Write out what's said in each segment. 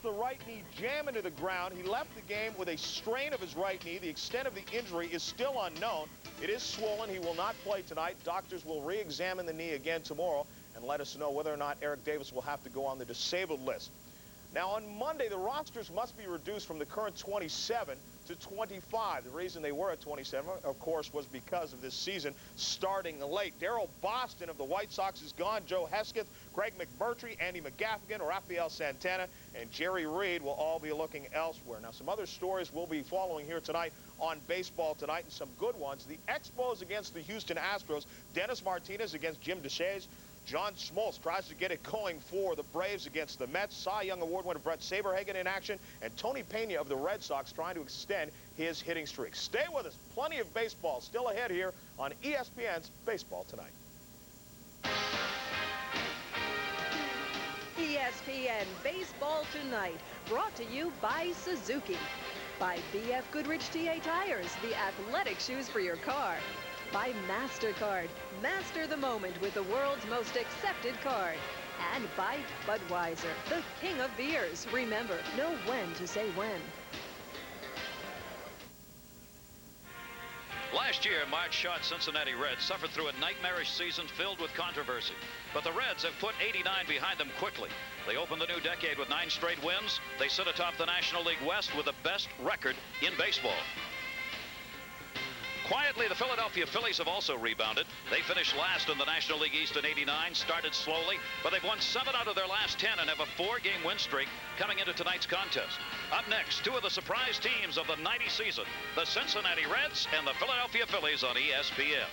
the right knee jam into the ground. He left the game with a strain of his right knee. The extent of the injury is still unknown. It is swollen. He will not play tonight. Doctors will re-examine the knee again tomorrow and let us know whether or not Eric Davis will have to go on the disabled list. Now, on Monday, the rosters must be reduced from the current 27 to 25. The reason they were at 27, of course, was because of this season starting late. Darryl Boston of the White Sox is gone. Joe Hesketh, Greg McMurtry, Andy McGaffigan, Rafael Santana, and Jerry Reed will all be looking elsewhere. Now, some other stories we'll be following here tonight on Baseball Tonight, and some good ones. The Expos against the Houston Astros. Dennis Martinez against Jim Deshaies. John Smoltz tries to get it going for the Braves against the Mets. Cy Young Award winner Brett Saberhagen in action. And Tony Pena of the Red Sox trying to extend his hitting streak. Stay with us. Plenty of baseball still ahead here on ESPN's Baseball Tonight. ESPN Baseball Tonight, brought to you by Suzuki. By BF Goodrich TA Tires, the athletic shoes for your car. By MasterCard, master the moment with the world's most accepted card. And by Budweiser, the king of beers. Remember, know when to say when. Last year, March shot Cincinnati Reds suffered through a nightmarish season filled with controversy. But the Reds have put 89 behind them quickly. They open the new decade with 9 straight wins. They sit atop the National League West with the best record in baseball. Quietly, the Philadelphia Phillies have also rebounded. They finished last in the National League East in '89, started slowly, but they've won 7 out of their last 10 and have a 4-game win streak coming into tonight's contest. Up next, 2 of the surprise teams of the '90 season, the Cincinnati Reds and the Philadelphia Phillies on ESPN.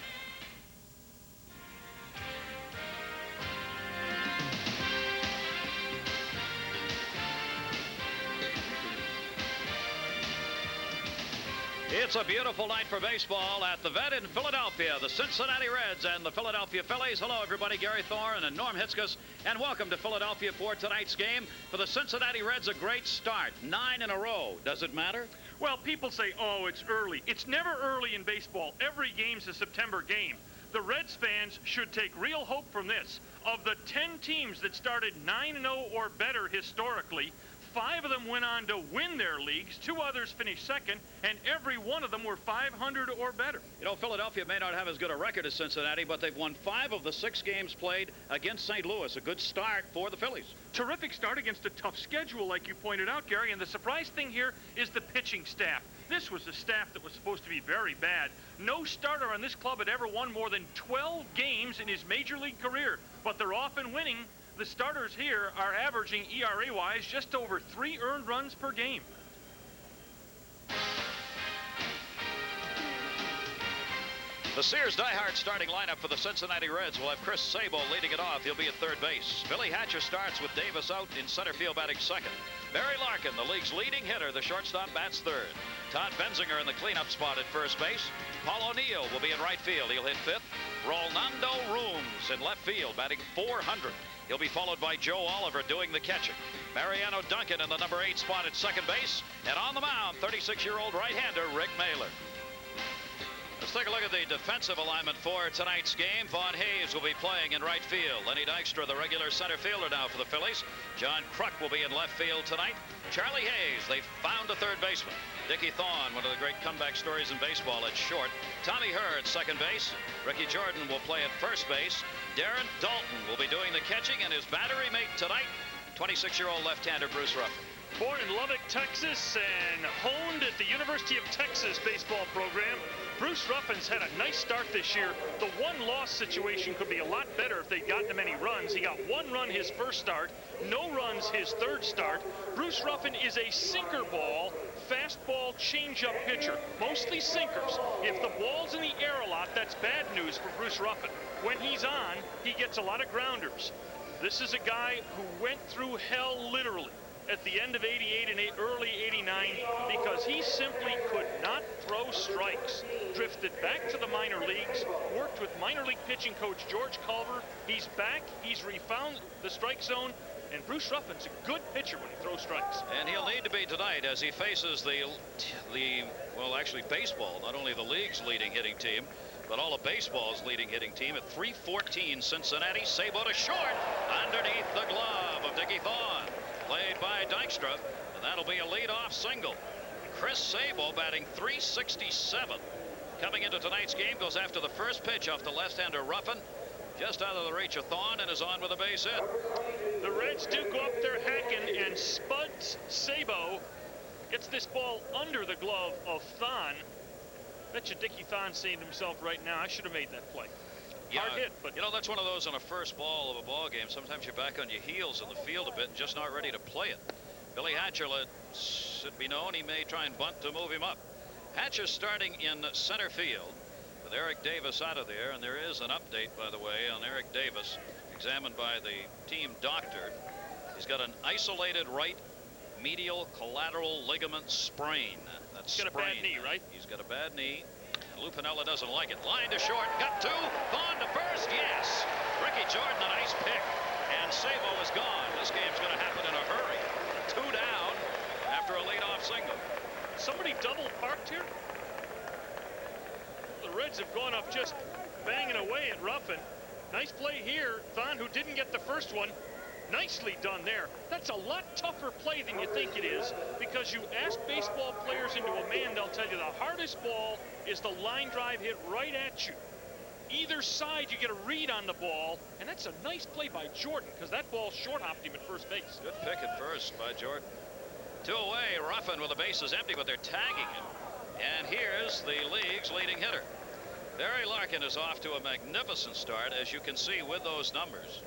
It's a beautiful night for baseball at the Vet in Philadelphia. The Cincinnati Reds and the Philadelphia Phillies. Hello, everybody. Gary Thorne and Norm Hitzges. And welcome to Philadelphia for tonight's game. For the Cincinnati Reds, a great start. 9 in a row. Does it matter? Well, people say, oh, it's early. It's never early in baseball. Every game's a September game. The Reds fans should take real hope from this. Of the 10 teams that started 9-0 or better historically, 5 of them went on to win their leagues, 2 others finished second, and every one of them were 500 or better. You know, Philadelphia may not have as good a record as Cincinnati, but they've won 5 of the 6 games played against St. Louis. A good start for the Phillies. Terrific start against a tough schedule, like you pointed out, Gary, and the surprise thing here is the pitching staff. This was a staff that was supposed to be very bad. No starter on this club had ever won more than 12 games in his major league career, but they're often winning. The starters here are averaging ERA-wise just over 3 earned runs per game. The Sears diehard starting lineup for the Cincinnati Reds will have Chris Sable leading it off. He'll be at third base. Billy Hatcher starts with Davis out in center field batting second. Barry Larkin, the league's leading hitter, the shortstop, bats third. Todd Benzinger in the cleanup spot at first base. Paul O'Neill will be in right field. He'll hit fifth. Rolando Rooms in left field batting 400. He'll be followed by Joe Oliver doing the catching. Mariano Duncan in the number 8 spot at second base. And on the mound, 36-year-old right-hander Rick Mahler. Let's take a look at the defensive alignment for tonight's game. Vaughn Hayes will be playing in right field. Lenny Dykstra, the regular center fielder now for the Phillies. John Kruk will be in left field tonight. Charlie Hayes, they found a third baseman. Dickie Thorne, one of the great comeback stories in baseball, at short. Tommy Herr at second base. Ricky Jordan will play at first base. Darren Dalton will be doing the catching, and his battery mate tonight, 26-year-old left-hander Bruce Ruffin. Born in Lubbock, Texas, and honed at the University of Texas baseball program, Bruce Ruffin's had a nice start this year. The one-loss situation could be a lot better if they'd gotten him any runs. He got 1 run his first start, no runs his third start. Bruce Ruffin is a sinker ball, fastball, changeup pitcher, mostly sinkers. If the ball's in the air a lot, that's bad news for Bruce Ruffin. When he's on, he gets a lot of grounders. This is a guy who went through hell literally at the end of '88 and early '89 because he simply could not throw strikes. Drifted back to the minor leagues, worked with minor league pitching coach George Culver. He's back, he's refound the strike zone, and Bruce Ruffin's a good pitcher when he throws strikes. And he'll need to be tonight as he faces well, actually baseball, not only the league's leading hitting team, but all of baseball's leading hitting team at 314 Cincinnati. Sabo to short underneath the glove of Dickie Thorne. played by Dykstra, and that'll be a leadoff single. Chris Sabo batting .367. Coming into tonight's game, goes after the first pitch off the left-hander Ruffin, just out of the reach of Thorne, and is on with a base hit. The Reds do go up there hacking, and Spuds Sabo gets this ball under the glove of Thorne. Bet you Dickie Thorne's saying to himself right now, I should have made that play. Yeah, hard hit, but you know, that's one of those on a first ball of a ball game. Sometimes you're back on your heels in the field a bit and just not ready to play it. Billy Hatcher, let it be known, he may try and bunt to move him up. Hatcher's starting in center field with Eric Davis out of there, and there is an update, by the way, on Eric Davis, examined by the team doctor. He's got an isolated right medial collateral ligament sprain. That's he's got a bad knee, right? He's got a bad knee. Lou Piniella doesn't like it. Line to short, got two, Thorne to first, yes. Ricky Jordan, a nice pick, and Sabo is gone. This game's going to happen in a hurry. 2 down after a leadoff single. Somebody double parked here. The Reds have gone up just banging away at Ruffin. Nice play here. Thorne, who didn't get the first one, nicely done there. That's a lot tougher play than you think it is, because you ask baseball players into a man, they'll tell you the hardest ball is the line drive hit right at you. Either side, you get a read on the ball, and that's a nice play by Jordan, because that ball short hopped him at first base. Good pick at first by Jordan. 2 away, Ruffin with the bases empty, but they're tagging him. And here's the league's leading hitter. Barry Larkin is off to a magnificent start, as you can see with those numbers.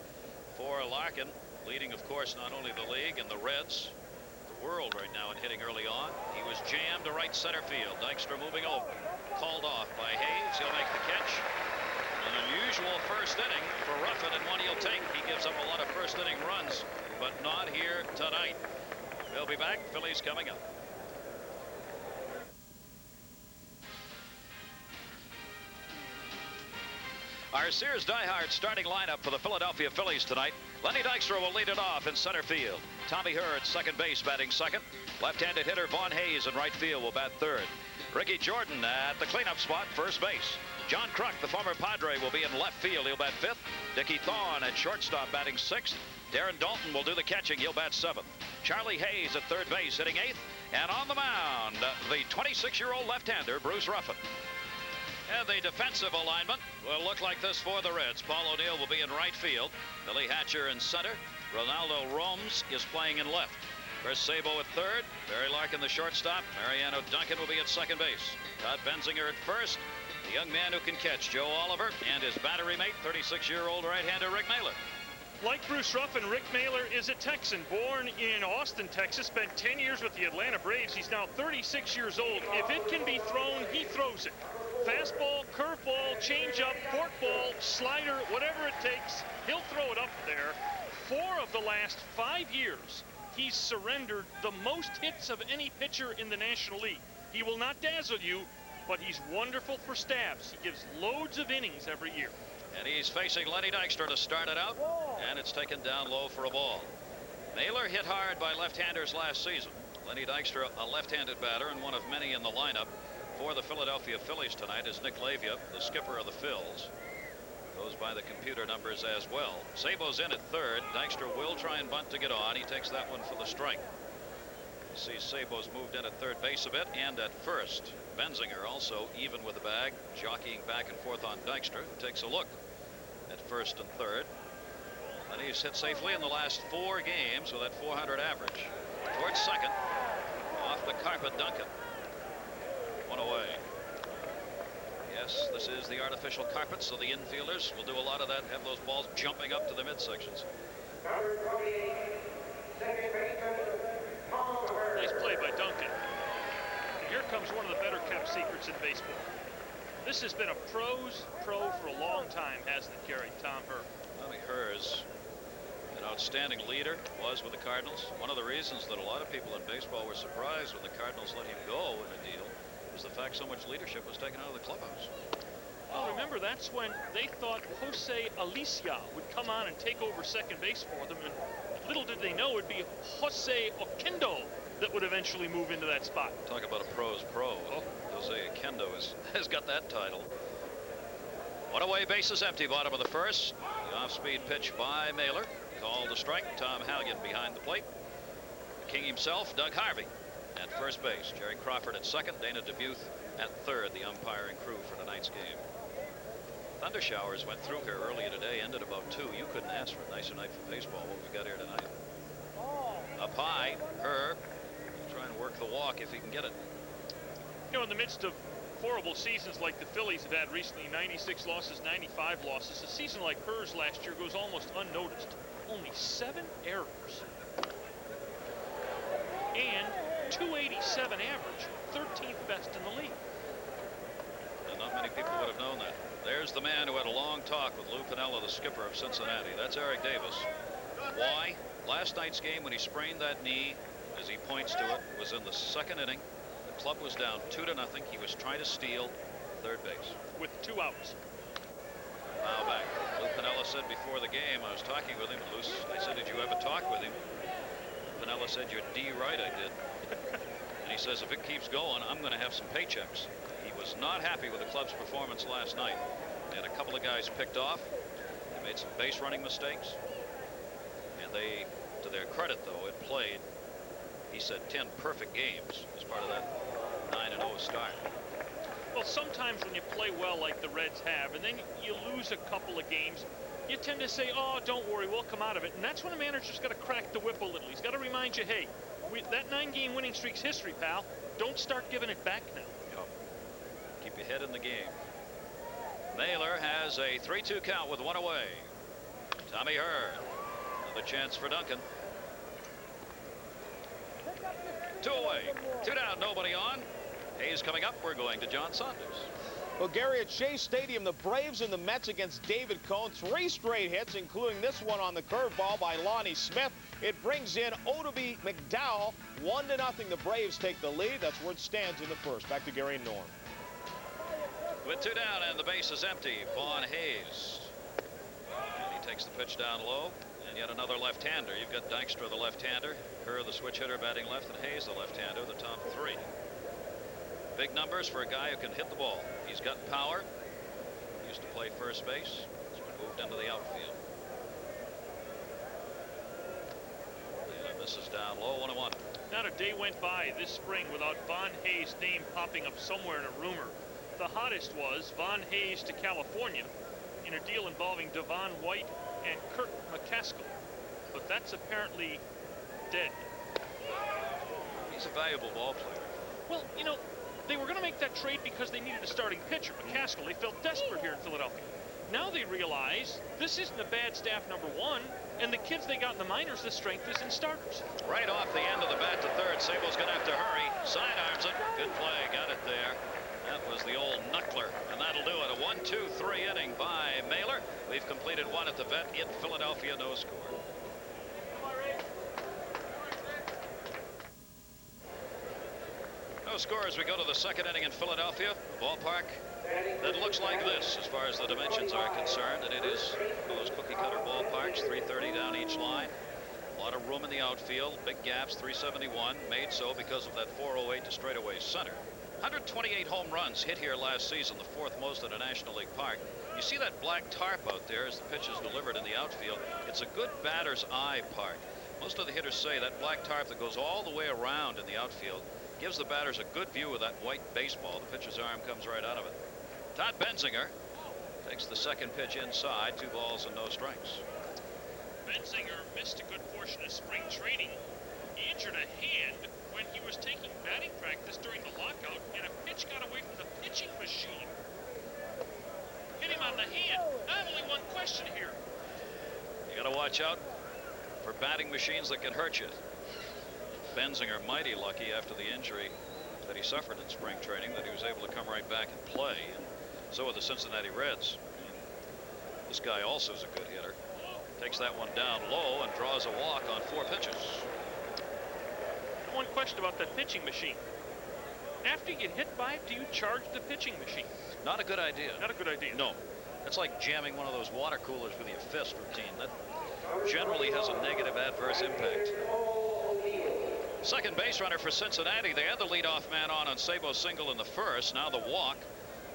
For Larkin, leading, of course, not only the league and the Reds, the world right now in hitting early on. He was jammed to right center field. Dykstra moving over. Called off by Hayes. He'll make the catch. An unusual first inning for Ruffin, and one he'll take. He gives up a lot of first inning runs, but not here tonight. They'll be back. Phillies coming up. Our Sears diehard starting lineup for the Philadelphia Phillies tonight. Lenny Dykstra will lead it off in center field. Tommy Hurd, second base, batting second. Left-handed hitter Vaughn Hayes in right field will bat third. Ricky Jordan at the cleanup spot, first base. John Kruk, the former Padre, will be in left field. He'll bat fifth. Dickie Thorne at shortstop, batting sixth. Darren Dalton will do the catching. He'll bat seventh. Charlie Hayes at third base, hitting eighth. And on the mound, the 26-year-old left-hander, Bruce Ruffin. And the defensive alignment will look like this for the Reds. Paul O'Neill will be in right field. Billy Hatcher in center. Ronaldo Romes is playing in left. Chris Sabo at third. Barry Larkin, the shortstop. Mariano Duncan will be at second base. Todd Benzinger at first. The young man who can catch, Joe Oliver, and his battery mate, 36-year-old right-hander Rick Naylor. Like Bruce Ruffin, Rick Naylor is a Texan, born in Austin, Texas, spent 10 years with the Atlanta Braves. He's now 36 years old. If it can be thrown, he throws it. Fastball, curveball, changeup, forkball, slider, whatever it takes, he'll throw it up there. 4 of the last 5 years, he's surrendered the most hits of any pitcher in the National League. He will not dazzle you, but he's wonderful for stabs. He gives loads of innings every year. And he's facing Lenny Dykstra to start it out, and it's taken down low for a ball. Naylor hit hard by left-handers last season. Lenny Dykstra, a left-handed batter and one of many in the lineup for the Philadelphia Phillies tonight, is Nick Lavia, the skipper of the Phils. Goes by the computer numbers as well. Sabo's in at third. Dykstra will try and bunt to get on. He takes that one for the strike. You see Sabo's moved in at third base a bit and at first. Benzinger also even with the bag, jockeying back and forth on Dykstra, who takes a look at first and third. And he's hit safely in the last 4 games with that .400 average. Towards second, off the carpet, Duncan. 1 away. Yes, this is the artificial carpet, so the infielders will do a lot of that, have those balls jumping up to the midsections. Nice play by Duncan. And here comes one of the better kept secrets in baseball. This has been a pro for a long time, hasn't it, Gary? Tom Hurd. Tommy Hurd, an outstanding leader, was with the Cardinals. One of the reasons that a lot of people in baseball were surprised when the Cardinals let him go in a deal was the fact so much leadership was taken out of the clubhouse. Well, remember, that's when they thought Jose Alicia would come on and take over second base for them, and little did they know it would be Jose Oquendo that would eventually move into that spot. Talk about a pro's pro. Oh. Jose Oquendo has got that title. 1 away, bases empty, bottom of the first. The off-speed pitch by Naylor. Called a strike. Tom Hallion behind the plate. King himself, Doug Harvey, at first base. Jerry Crawford at second. Dana Dubuque at third, the umpiring crew for tonight's game. Thunder showers went through here earlier today, ended about 2. You couldn't ask for a nicer night for baseball, what we got here tonight. Up high, Herb trying to work the walk if he can get it. You know, in the midst of horrible seasons like the Phillies have had recently, 96 losses, 95 losses, a season like hers last year goes almost unnoticed. Only 7 errors. And 287 average, 13th best in the league. And not many people would have known that. There's the man who had a long talk with Lou Piniella, the skipper of Cincinnati. That's Eric Davis. Why? Last night's game, when he sprained that knee, as he points to it, was in the 2nd inning. The club was down 2-0. He was trying to steal third base with 2 outs. Now back. Lou Piniella said before the game, I was talking with him. I said, did you ever talk with him? Piniella said, you're D right, I did. And he says, if it keeps going, I'm going to have some paychecks. He was not happy with the club's performance last night. They had a couple of guys picked off. They made some base running mistakes. And they, to their credit, though, it played, he said, 10 perfect games as part of that 9-0 start. Well, sometimes when you play well like the Reds have, and then you lose a couple of games, you tend to say, oh, don't worry, we'll come out of it. And that's when a manager's got to crack the whip a little. He's got to remind you, hey, that 9-game winning streak's history, pal. Don't start giving it back now. Yep. Keep your head in the game. Naylor has a 3-2 count with 1 away. Tommy Hurd. Another chance for Duncan. 2 away. 2 down, nobody on. Hayes coming up. We're going to John Saunders. Well, Gary, at Shea Stadium, the Braves and the Mets against David Cone. 3 straight hits, including this one on the curveball by Lonnie Smith. It brings in Odubie McDowell. 1-0. The Braves take the lead. That's where it stands in the first. Back to Gary and Norm. With 2 down and the base is empty, Vaughn Hayes. And he takes the pitch down low. And yet another left-hander. You've got Dykstra, the left-hander, Kerr, the switch hitter, batting left, and Hayes, the left-hander, the top 3. Big numbers for a guy who can hit the ball. He's got power. Used to play first base. He's been moved into the outfield. And this is down low, 1-1. Not a day went by this spring without Von Hayes' name popping up somewhere in a rumor. The hottest was Von Hayes to California in a deal involving Devon White and Kirk McCaskill. But that's apparently dead. He's a valuable ball player. Well, you know, they were going to make that trade because they needed a starting pitcher, McCaskill. They felt desperate here in Philadelphia. Now they realize this isn't a bad staff, number 1, and the kids they got in the minors, the strength is in starters. Right off the end of the bat to third. Sable's going to have to hurry. Sidearms it. Good play. Got it there. That was the old knuckler, and that'll do it. A 1-2-3 inning by Mailer. We've completed 1 at the vet in Philadelphia. No score. No score as we go to the 2nd inning in Philadelphia. A ballpark that looks like this as far as the dimensions are concerned, and it is one of those cookie-cutter ballparks, 330 down each line. A lot of room in the outfield, big gaps, 371, made so because of that 408 to straightaway center. 128 home runs hit here last season, the 4th most at a National League park. You see that black tarp out there as the pitch is delivered in the outfield. It's a good batter's eye park. Most of the hitters say that black tarp that goes all the way around in the outfield gives the batters a good view of that white baseball. The pitcher's arm comes right out of it. Todd Benzinger takes the 2nd pitch inside, 2 balls and no strikes. Benzinger missed a good portion of spring training. He injured a hand when he was taking batting practice during the lockout, and a pitch got away from the pitching machine. Hit him on the hand. Not only one question here. You got to watch out for batting machines that can hurt you. Benzinger mighty lucky after the injury that he suffered in spring training that he was able to come right back and play. And so are the Cincinnati Reds. This guy also is a good hitter. Takes that one down low and draws a walk on 4 pitches. One question about that pitching machine. After you get hit by it, do you charge the pitching machine? Not a good idea. Not a good idea. No. That's like jamming one of those water coolers with your fist routine. That generally has a negative adverse impact. 2nd base runner for Cincinnati. They had the leadoff man on Sabo's single in the 1st. Now the walk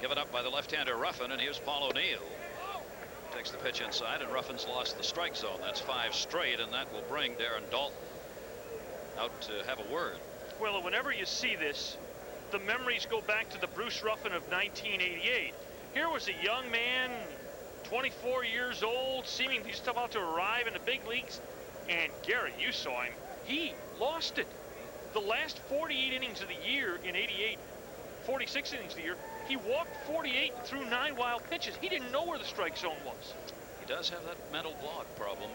given up by the left-hander Ruffin, and here's Paul O'Neill. Takes the pitch inside, and Ruffin's lost the strike zone. That's 5 straight, and that will bring Darren Dalton out to have a word. Well, whenever you see this, the memories go back to the Bruce Ruffin of 1988. Here was a young man, 24 years old, seemingly just about to arrive in the big leagues. And Gary, you saw him. He lost it. The last 48 innings of the year in 88, 46 innings of the year, he walked 48 and threw 9 wild pitches. He didn't know where the strike zone was. He does have that mental block problem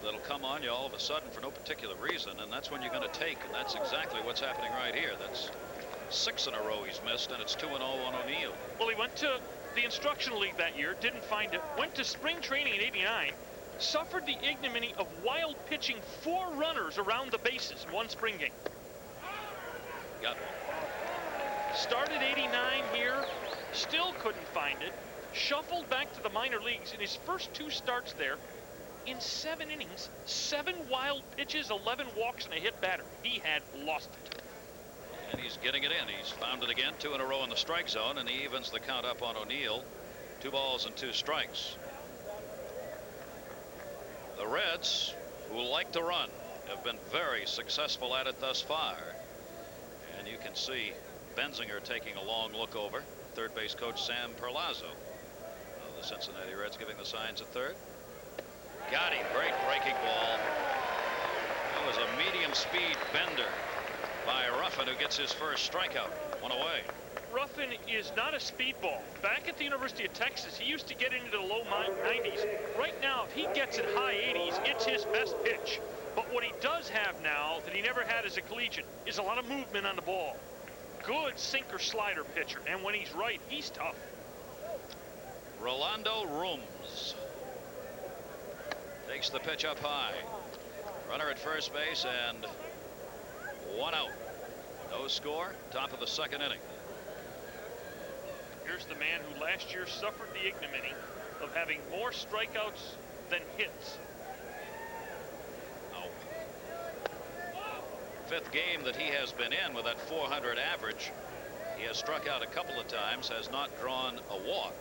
that'll come on you all of a sudden for no particular reason, and that's when you're going to take, and that's exactly what's happening right here. That's 6 in a row he's missed, and it's 2-0 on O'Neill. Well, he went to the instructional league that year, didn't find it, went to spring training in 89, suffered the ignominy of wild pitching 4 runners around the bases in 1 spring game. Got one. Started 89 here, still couldn't find it, shuffled back to the minor leagues in his first 2 starts there. In 7 innings, 7 wild pitches, 11 walks, and a hit batter. He had lost it. And he's getting it in. He's found it again, 2 in a row in the strike zone, and he evens the count up on O'Neill. 2 balls and 2 strikes. The Reds, who like to run, have been very successful at it thus far. And you can see Benzinger taking a long look over. Third base coach Sam Perlazzo. The Cincinnati Reds giving the signs at third. Got him. Great breaking ball. That was a medium speed bender by Ruffin, who gets his first strikeout. 1 away. Ruffin is not a speedball. Back at the University of Texas, he used to get into the low 90s. Right now, if he gets in high 80s, it's his best pitch. But what he does have now that he never had as a collegiate is a lot of movement on the ball. Good sinker slider pitcher, and when he's right, he's tough. Rolando Rooms takes the pitch up high. Runner at first base and 1 out. No score. Top of the 2nd inning. Here's the man who last year suffered the ignominy of having more strikeouts than hits. Oh. 5th game that he has been in with that 400 average. He has struck out a couple of times, has not drawn a walk.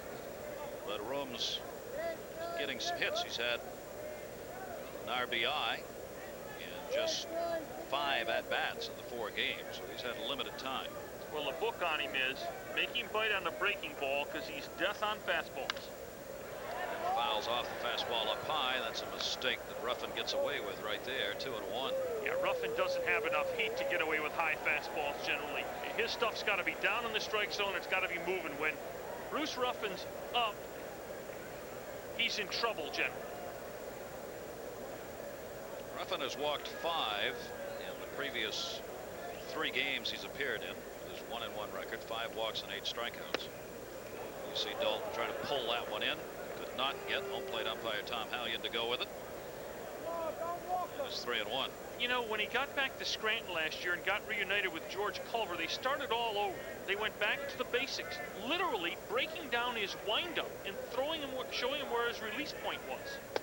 But Rooms getting some hits. He's had an RBI in just 5 at-bats in the 4 games, so he's had limited time. Well, the book on him is make him bite on the breaking ball because he's death on fastballs. And fouls off the fastball up high. That's a mistake that Ruffin gets away with right there. 2-1. Yeah, Ruffin doesn't have enough heat to get away with high fastballs generally. His stuff's got to be down in the strike zone. It's got to be moving. When Bruce Ruffin's up, he's in trouble generally. Ruffin has walked 5 in the previous 3 games he's appeared in. His 1-1 record, 5 walks and 8 strikeouts. You see Dalton trying to pull that one in. Could not get home plate umpire Tom Hallion to go with it. And it's 3-1. You know, when he got back to Scranton last year and got reunited with George Culver, they started all over. They went back to the basics, literally breaking down his windup and throwing him, showing him where his release point was.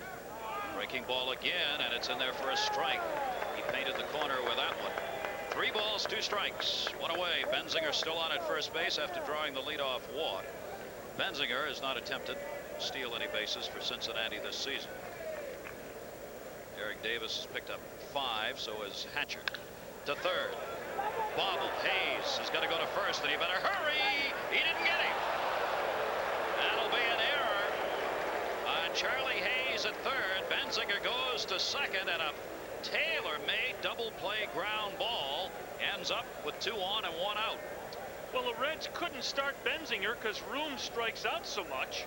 Breaking ball again, and it's in there for a strike. He painted the corner with that one. 3 balls, 2 strikes, 1 away. Benzinger still on at first base after drawing the leadoff walk. Benzinger has not attempted to steal any bases for Cincinnati this season. Eric Davis has picked up 5, so has Hatcher. To third. Bobble. Hayes has got to go to first, and he better hurry. He didn't get him. That'll be an error on Charlie Hayes at third. Benzinger goes to second, and a tailor-made double play ground ball ends up with 2 on and 1 out. Well, the Reds couldn't start Benzinger because Room strikes out so much.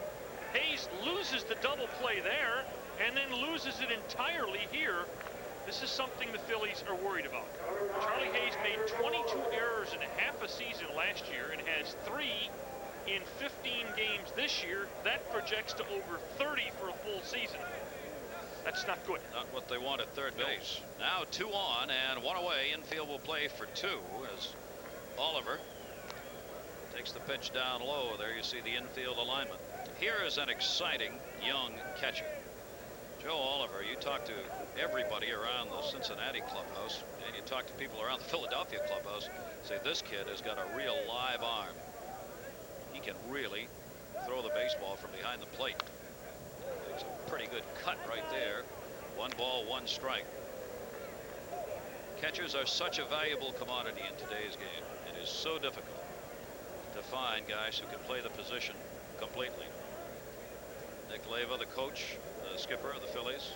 Hayes loses the double play there and then loses it entirely here. This is something the Phillies are worried about. Charlie Hayes made 22 errors in a half a season last year and has 3 in 15 games this year. That projects to over 30 for a full season. That's not good. Not what they want at third base. Now 2 on and 1 away. Infield will play for 2 as Oliver takes the pitch down low. There you see the infield alignment. Here is an exciting young catcher. Joe Oliver, you talk to everybody around the Cincinnati clubhouse, and you talk to people around the Philadelphia clubhouse, say this kid has got a real live arm. He can really throw the baseball from behind the plate. Takes a pretty good cut right there. 1 ball, 1 strike. Catchers are such a valuable commodity in today's game. It is so difficult to find guys who can play the position completely. Nick Leyva, the coach, the skipper of the Phillies.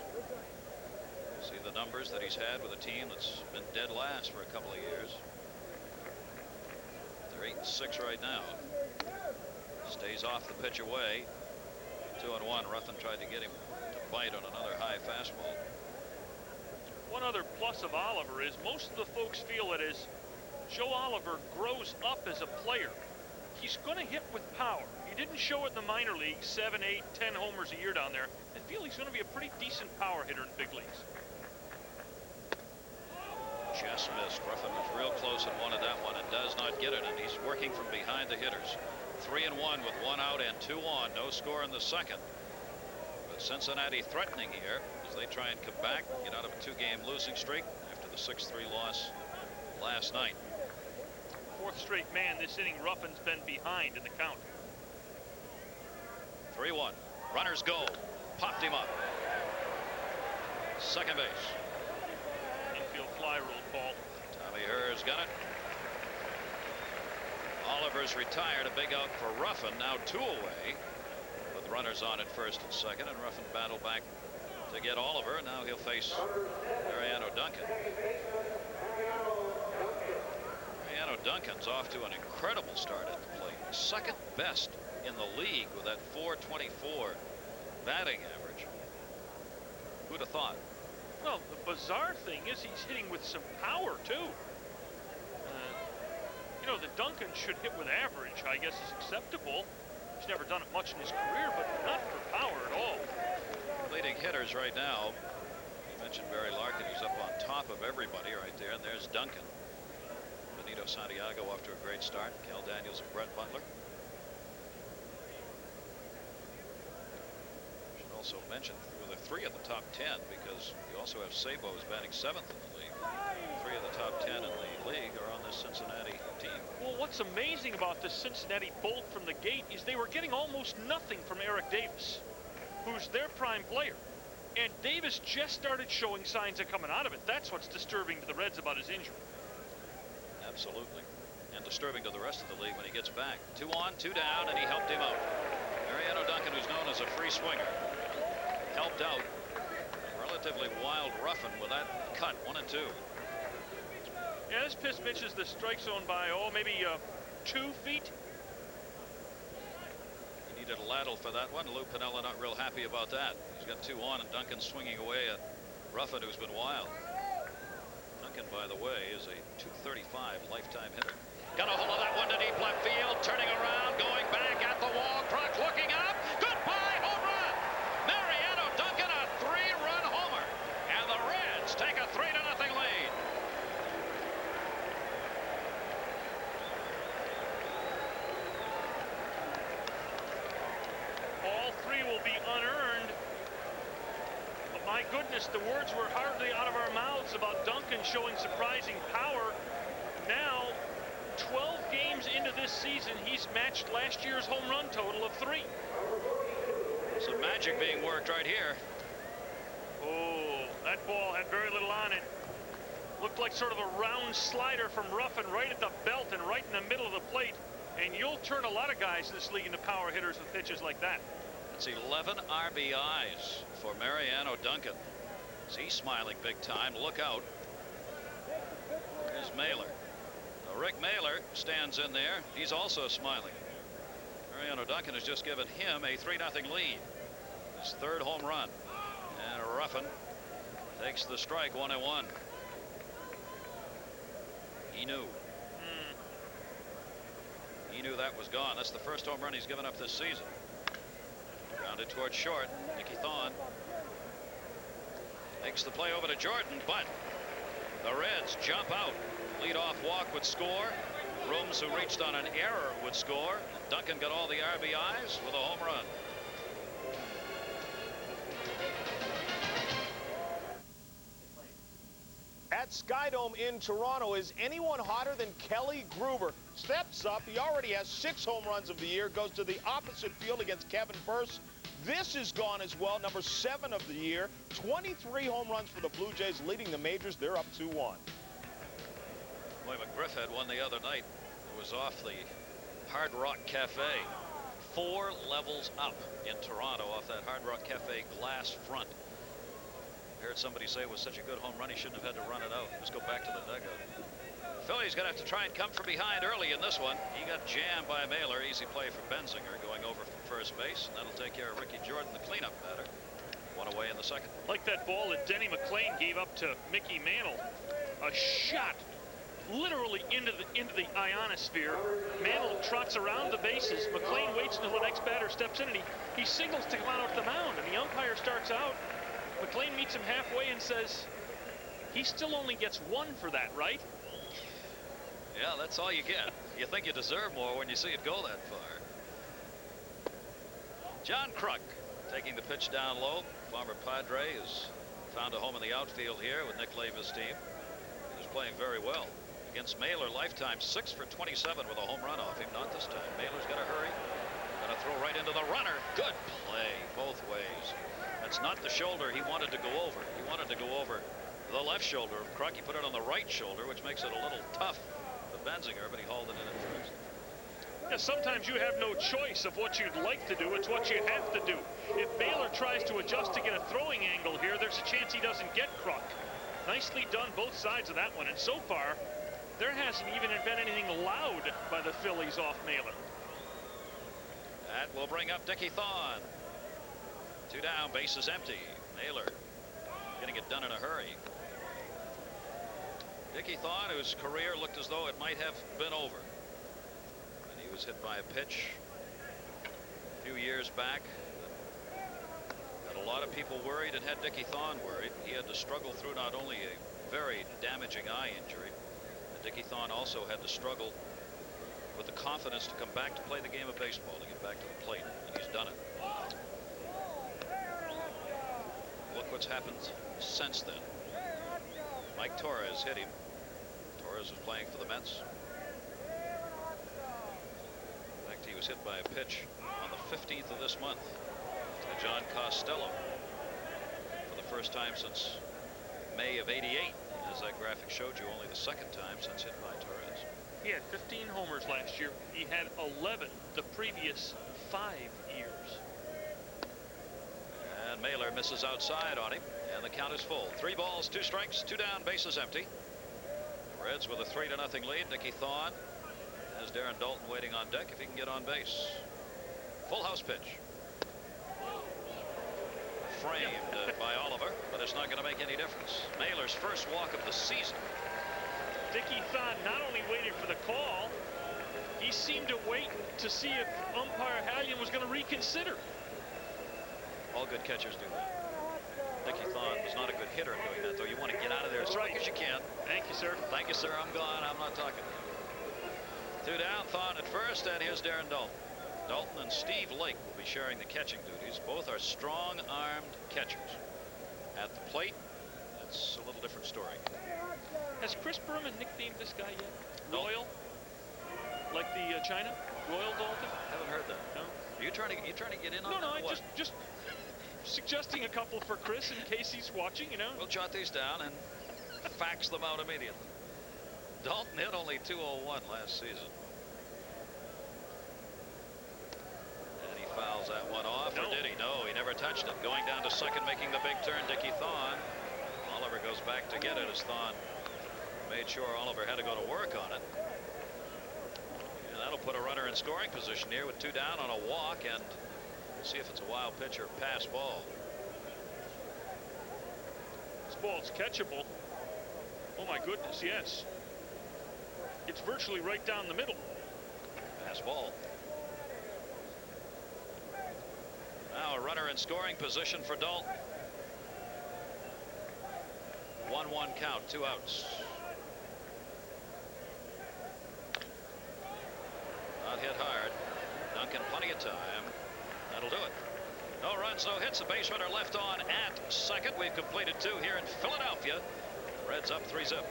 See the numbers that he's had with a team that's been dead last for a couple of years. They're 8-6 right now. Stays off the pitch away. 2-1. Ruffin tried to get him to bite on another high fastball. One other plus of Oliver is most of the folks feel that as Joe Oliver grows up as a player, he's going to hit with power. He didn't show it in the minor leagues, 7, 8, 10 homers a year down there. I feel he's going to be a pretty decent power hitter in the big leagues. Just missed. Ruffin was real close and wanted that one and does not get it, and he's working from behind the hitters. 3-1 with 1 out and 2 on. No score in the second. But Cincinnati threatening here as they try and come back, get out of a 2-game losing streak after the 6-3 loss last night. Fourth straight man this inning. Ruffin's been behind in the count. 3-1. Runners go. Popped him up. Second base. Infield fly rule call. Tommy Herr's got it. Oliver's retired. A big out for Ruffin. Now 2 away with runners on at first and second, and Ruffin battled back to get Oliver. Now he'll face Mariano Duncan. Mariano Duncan's off to an incredible start at the plate. Second best in the league with that .424 batting average. Who'd have thought? Well, the bizarre thing is he's hitting with some power too. You know, the Duncan should hit with average, I guess, is acceptable. He's never done it much in his career, but not for power at all. Leading hitters right now. You mentioned Barry Larkin, who's up on top of everybody right there, and there's Duncan. Benito Santiago off to a great start. Cal Daniels and Brett Butler. Should also mention the 3 of the top 10, because you also have Sabo who's batting 7th in the league. 3 of the top 10 in the league are on this Cincinnati team. Well, what's amazing about this Cincinnati bolt from the gate is they were getting almost nothing from Eric Davis, who's their prime player. And Davis just started showing signs of coming out of it. That's what's disturbing to the Reds about his injury. Absolutely. And disturbing to the rest of the league when he gets back. 2 on, 2 down, and he helped him out. Mariano Duncan, who's known as a free swinger, helped out relatively wild Ruffin with that cut. 1 and 2. Yeah, this pitch misses the strike zone by, maybe 2 feet. He needed a lateral for that one. Lou Piniella not real happy about that. He's got 2 on, and Duncan swinging away at Ruffin, who's been wild. Duncan, by the way, is a .235 lifetime hitter. Got a hold of that one to deep left field, turning around, going back at the wall. Kruk looking up. Goodbye, home run. Mariano Duncan, a 3-run homer, and the Reds take a 3-0 lead. All 3 will be unearned. But my goodness, the words were hardly out of our mouths about Duncan showing surprising power. Now, 12 games into this season, he's matched last year's home run total of 3. Some magic being worked right here. Oh, that ball had very little on it. Looked like sort of a round slider from Ruffin right at the belt and right in the middle of the plate. And you'll turn a lot of guys in this league into power hitters with pitches like that. That's 11 RBIs for Mariano Duncan. He's smiling big time. Look out. There's Mailer. Now, Rick Mailer stands in there. He's also smiling. Mariano Duncan has just given him a 3-0 lead. His 3rd home run. And Ruffin takes the strike. 1-1. He knew. He knew that was gone. That's the first home run he's given up this season. Grounded towards short. Nicky Thorne makes the play over to Jordan, but the Reds jump out. Leadoff walk would score. Rooms, who reached on an error, would score. Duncan got all the RBIs with a home run. At Skydome in Toronto, is anyone hotter than Kelly Gruber? Steps up. He already has 6 home runs of the year. Goes to the opposite field against Kevin Burse. This is gone as well. Number 7 of the year. 23 home runs for the Blue Jays, leading the majors. They're up 2-1. Griff had one the other night. It was off the Hard Rock Cafe. 4 levels up in Toronto off that Hard Rock Cafe glass front. I heard somebody say it was such a good home run he shouldn't have had to run it out. Just go back to the dugout. Phillies going to have to try and come from behind early in this one. He got jammed by Mailer. Easy play for Benzinger going over from first base. And that'll take care of Ricky Jordan, the cleanup batter. One away in the second. Like that ball that Denny McLain gave up to Mickey Mantle. A shot literally into the ionosphere. Mantle trots around the bases. McLain waits until the next batter steps in, and he signals to come out to the mound. And the umpire starts out. McLain meets him halfway and says, he still only gets 1 for that, right? Yeah, that's all you get. You think you deserve more when you see it go that far. John Kruk taking the pitch down low. Former Padre has found a home in the outfield here with Nick Leva's team. He's playing very well. Against Mailer, lifetime 6 for 27 with a home run off him. Not this time. Mailer's got to hurry. Got to throw right into the runner. Good play both ways. That's not the shoulder he wanted to go over. He wanted to go over the left shoulder of Kruk. He put it on the right shoulder, which makes it a little tough for Benzinger, but he hauled it in at first. Yeah, sometimes you have no choice of what you'd like to do. It's what you have to do. If Mailer tries to adjust to get a throwing angle here, there's a chance he doesn't get Kruk. Nicely done both sides of that one. And so far, there hasn't even been anything loud by the Phillies off Mailer. That will bring up Dickie Thorne. 2 down, bases empty. Mailer getting it done in a hurry. Dickie Thorne, whose career looked as though it might have been over. And he was hit by a pitch a few years back. Had a lot of people worried and had Dickie Thorne worried. He had to struggle through not only a very damaging eye injury, but Dickie Thorne also had to struggle with the confidence to come back to play the game of baseball, to get back to the plate, and he's done it. Look what's happened since then. Mike Torres hit him. Torres was playing for the Mets. In fact, he was hit by a pitch on the 15th of this month to John Costello for the first time since May of '88. As that graphic showed you, only the second time since hit by Torres. He had 15 homers last year. He had 11 the previous 5 years. And Mailer misses outside on him, and the count is full. 3 balls, 2 strikes, 2 down, bases empty. The Reds with a 3-0 lead. Dickie Thorne has Darren Dalton waiting on deck if he can get on base. Full house pitch. Framed by Oliver, but it's not going to make any difference. Mailer's first walk of the season. Dickie Thorne not only waited for the call, he seemed to wait to see if umpire Hallion was going to reconsider. All good catchers do that. Dickie Thorne was not a good hitter doing that, though. You want to get out of there as quick as you can. Thank you, sir. Thank you, sir. I'm gone. I'm not talking to you. 2 down, Thorne at first, and here's Darren Dalton. Dalton and Steve Lake will be sharing the catching duties. Both are strong-armed catchers. At the plate, that's a little different story. Has Chris Berman nicknamed this guy yet? No. Royal? Like the China? Royal Dalton? Haven't heard that. No. Are you trying to get in on that? No, or what? just suggesting a couple for Chris in case he's watching, you know. We'll jot these down and fax them out immediately. Dalton hit only .201 last season. And he fouls that one off, or did he? No, he never touched it. Going down to second, making the big turn, Dickie Thorne. Oliver goes back to get it as Thorne made sure Oliver had to go to work on it. And that'll put a runner in scoring position here with 2 down on a walk, and see if it's a wild pitch or pass ball. This ball's catchable. Oh my goodness, yes. It's virtually right down the middle. Pass ball. Now a runner in scoring position for Dalton. 1-1 count, 2 outs. Not hit hard. Duncan plenty of time. That'll do it. No runs, no hits. A base runner left on at second. We've completed 2 here in Philadelphia. Reds up 3-0.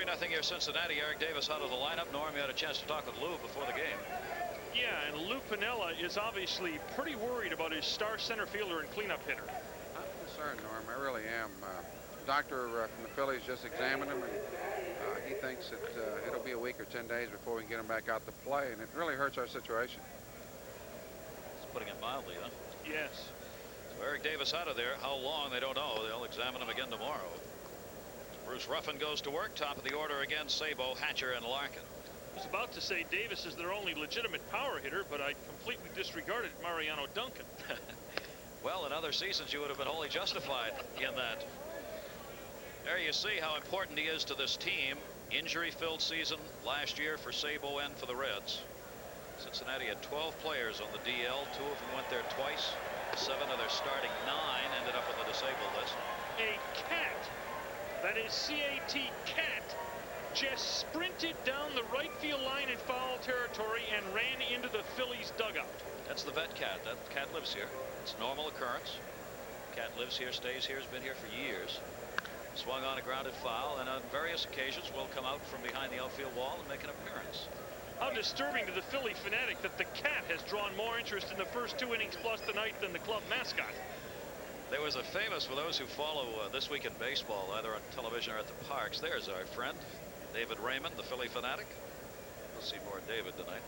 Nothing here, Cincinnati. Eric Davis out of the lineup. Norm, you had a chance to talk with Lou before the game. Yeah, and Lou Piniella is obviously pretty worried about his star center fielder and cleanup hitter. How can the concerned, Norm. I really am. Doctor from the Phillies just examined him, and he thinks that it'll be a week or 10 days before we can get him back out to play, and it really hurts our situation. It's putting it mildly, huh? Yes. So Eric Davis out of there. How long, they don't know. They'll examine him again tomorrow. Bruce Ruffin goes to work. Top of the order again, Sabo, Hatcher, and Larkin. I was about to say Davis is their only legitimate power hitter, but I completely disregarded Mariano Duncan. Well, in other seasons, you would have been wholly justified in that. There you see how important he is to this team. Injury-filled season last year for Sabo and for the Reds. Cincinnati had 12 players on the DL. 2 of them went there twice. 7 of their starting 9 ended up on the disabled list. A cat, that is C-A-T, cat, just sprinted down the right field line in foul territory and ran into the Phillies dugout. That's the vet cat. That cat lives here. It's a normal occurrence. Cat lives here, stays here, has been here for years. Swung on a grounded foul, and on various occasions will come out from behind the outfield wall and make an appearance. How disturbing to the Philly fanatic that the cat has drawn more interest in the first 2 innings plus tonight than the club mascot. There was a famous, for those who follow This Week in Baseball, either on television or at the parks, there's our friend, David Raymond, the Philly fanatic. We'll see more of David tonight.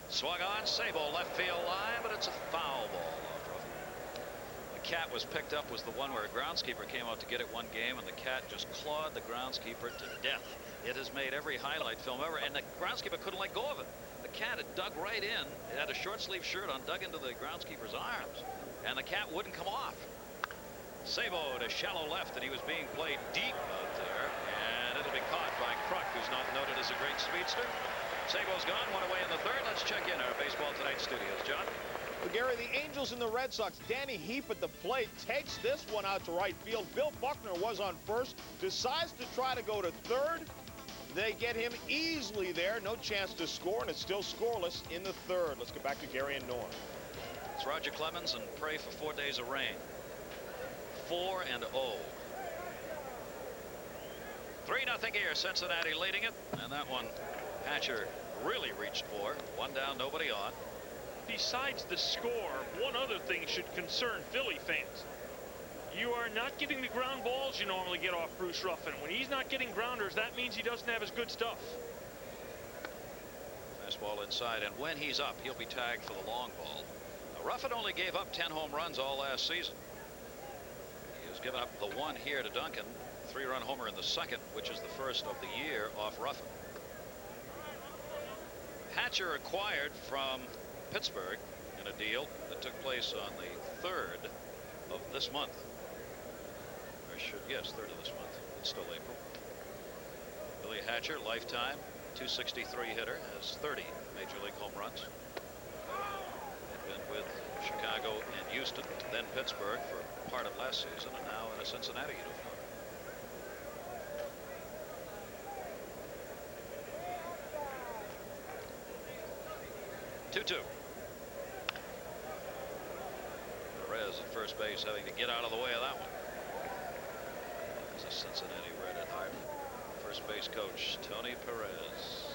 Swung on, Sabo left field line, but it's a foul ball. The cat was picked up was the one where a groundskeeper came out to get it one game, and the cat just clawed the groundskeeper to death. It has made every highlight film ever, and the groundskeeper couldn't let go of it. The cat had dug right in. It had a short sleeve shirt on, dug into the groundskeeper's arms, and the cat wouldn't come off. Sabo to shallow left, and he was being played deep out there, and it'll be caught by Kruk, who's not noted as a great speedster. Sabo's gone, 1 away in the 3rd. Let's check in our Baseball Tonight studios. John? Well, Gary, the Angels and the Red Sox. Danny Heap at the plate takes this one out to right field. Bill Buckner was on first, decides to try to go to 3rd. They get him easily there. No chance to score, and it's still scoreless in the 3rd. Let's get back to Gary and Norm. It's Roger Clemens, and pray for 4 days of rain. 4-0. 3-0 here. Cincinnati leading it, and that one Hatcher really reached for. 1 down, nobody on. Besides the score, one other thing should concern Philly fans. You are not getting the ground balls you normally get off Bruce Ruffin. When he's not getting grounders, that means he doesn't have his good stuff. Fastball inside, and when he's up, he'll be tagged for the long ball. Ruffin only gave up 10 home runs all last season. He has given up the 1 here to Duncan. 3-run homer in the 2nd, which is the first of the year off Ruffin. Hatcher acquired from Pittsburgh in a deal that took place on the 3rd of this month. Or yes, 3rd of this month. It's still April. Billy Hatcher, lifetime, 263 hitter, has 30 Major League home runs. Been with Chicago and Houston, then Pittsburgh for part of last season, and now in a Cincinnati uniform. 2-2. Perez at first base having to get out of the way of that one. It's a Cincinnati Red at heart. First base coach Tony Perez.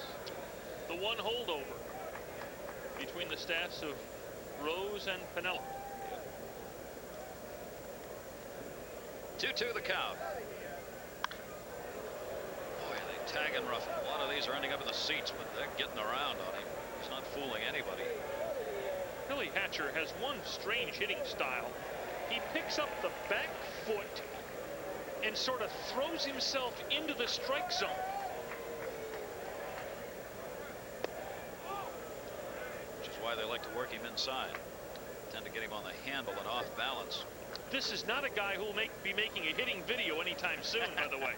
The one holdover between the stats of Rose and Piniella. 2-2 the count. Boy, they tag and Ruffin. A lot of these are ending up in the seats, but they're getting around on him. He's not fooling anybody. Billy Hatcher has one strange hitting style. He picks up the back foot and sort of throws himself into the strike zone. Which is why they like to work him inside. Tend to get him on the handle and off balance. This is not a guy who will be making a hitting video anytime soon, by the way.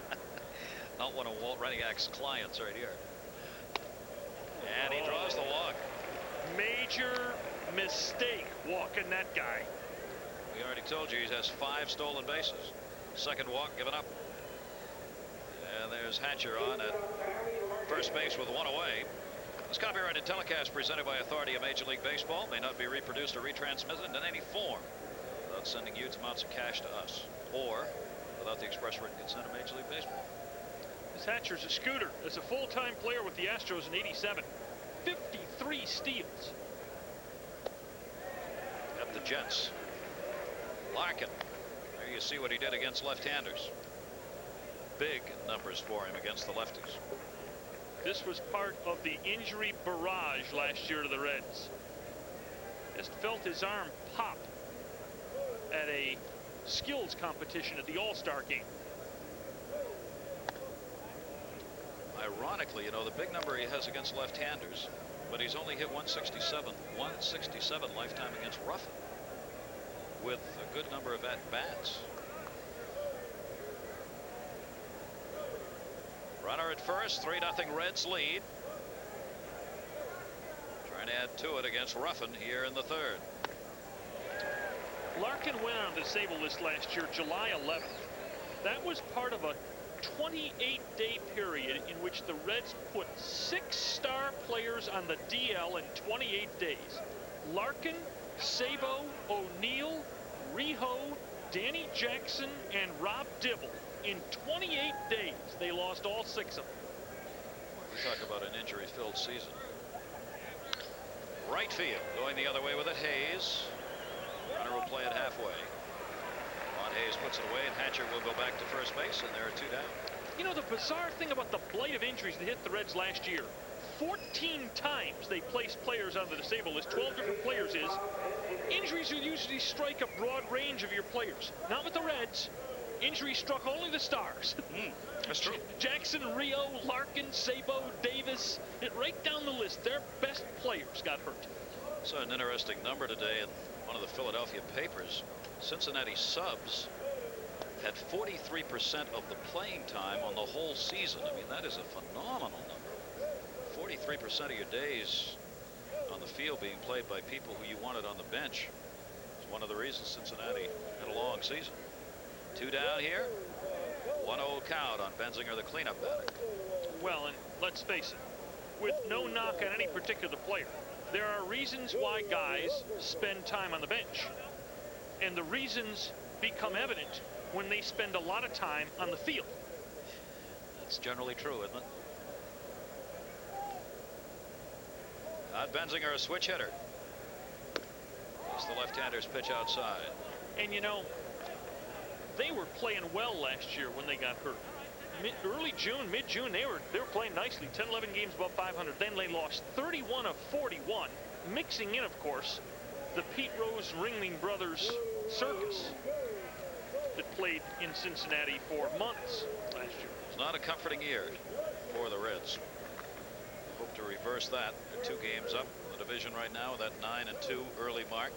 Not one of Walt Reniak's clients right here. And he draws the walk. Major mistake walking that guy. We already told you he has 5 stolen bases. Second walk given up. And there's Hatcher on at first base with 1 away. This copyrighted telecast presented by authority of Major League Baseball may not be reproduced or retransmitted in any form without sending huge amounts of cash to us or without the express written consent of Major League Baseball. This Hatcher's a scooter. As a full-time player with the Astros in '87, 53 steals. Got the Jets Larkin. There you see what he did against left-handers. Big numbers for him against the lefties. This was part of the injury barrage last year to the Reds. Just felt his arm pop at a skills competition at the All-Star game. Ironically, you know, the big number he has against left-handers, but he's only hit 167 lifetime against Ruffin, with a good number of at-bats. Runner at first, 3-0 Reds lead. Trying to add to it against Ruffin here in the third. Larkin went on the disabled list last year, July 11th. That was part of a 28-day period in which the Reds put 6 star players on the DL in 28 days. Larkin, Sabo, O'Neill, Rijo, Danny Jackson, and Rob Dibble. In 28 days, they lost all 6 of them. We talk about an injury-filled season. Right field, going the other way with it, Hayes. Runner will play it halfway. Hayes puts it away, and Hatcher will go back to first base, and there are 2 down. You know, the bizarre thing about the blight of injuries that hit the Reds last year, 14 times they placed players on the disabled list, 12 different players is. Injuries will usually strike a broad range of your players. Not with the Reds. Injuries struck only the stars. That's true. Jackson, Rio, Larkin, Sabo, Davis, right down the list. Their best players got hurt. So an interesting number today in one of the Philadelphia papers. Cincinnati subs had 43% of the playing time on the whole season. I mean, that is a phenomenal number. 43% of your days on the field being played by people who you wanted on the bench. It's one of the reasons Cincinnati had a long season. 2 down here. 1-0 count on Benzinger, the cleanup batter. Well, and let's face it, with no knock on any particular player, there are reasons why guys spend time on the bench. And the reasons become evident when they spend a lot of time on the field. That's generally true, isn't it? Todd Benzinger, a switch hitter. It's the left-hander's pitch outside. And you know, they were playing well last year when they got hurt. Early June, mid-June, they were playing nicely. 10-11 games above 500. Then they lost 31 of 41, mixing in, of course, the Pete Rose Ringling Brothers circus that played in Cincinnati for months last year. It's not a comforting year for the Reds. Hope to reverse that. They're 2 games up in the division right now with that 9-2 early mark.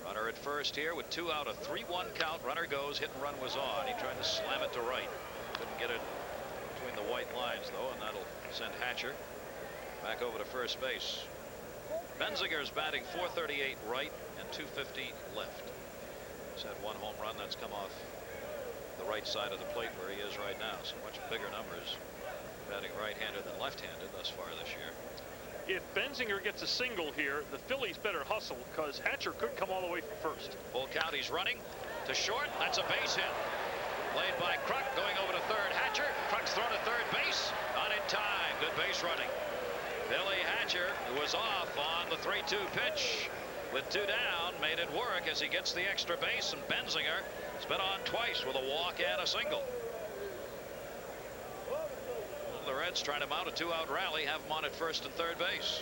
Runner at first here with 2 out, a 3-1 count. Runner goes, hit and run was on. He tried to slam it to right. Couldn't get it between the white lines though, and that'll send Hatcher back over to first base. Benzinger's batting .438 right and .250 left. He's had 1 home run that's come off the right side of the plate where he is right now. So much bigger numbers batting right-handed than left-handed thus far this year. If Benzinger gets a single here, the Phillies better hustle because Hatcher could come all the way from first. Full count, he's running to short. That's a base hit. Played by Kruk, going over to third. Hatcher. Kruk's thrown to third base. Not in time. Good base running. Billy Hatcher, who was off on the 3-2 pitch with 2 down, made it work as he gets the extra base, and Benzinger has been on twice with a walk and a single. The Reds trying to mount a 2-out rally, have him on at first and third base.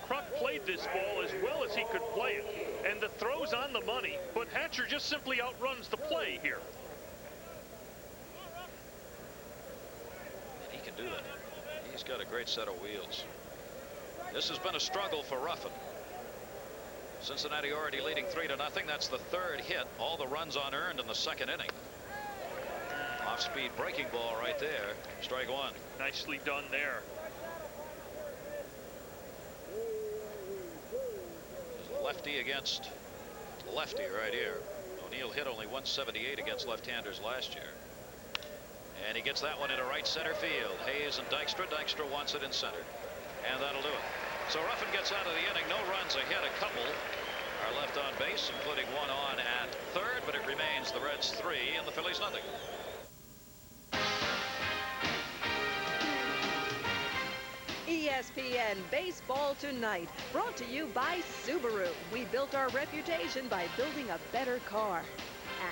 Kruk played this ball as well as he could play it, and the throw's on the money, but Hatcher just simply outruns the play here. And he can do that. He's got a great set of wheels. This has been a struggle for Ruffin. Cincinnati already leading 3-0. That's the 3rd hit. All the runs unearned in the 2nd inning. Off-speed breaking ball right there. Strike 1. Nicely done there. Lefty against lefty right here. O'Neill hit only 178 against left-handers last year. And he gets that one into right center field. Hayes and Dykstra. Dykstra wants it in center. And that'll do it. So Ruffin gets out of the inning. No runs ahead. A couple are left on base, including 1 on at third. But it remains the Reds 3 and the Phillies nothing. ESPN Baseball Tonight, brought to you by Subaru. We built our reputation by building a better car.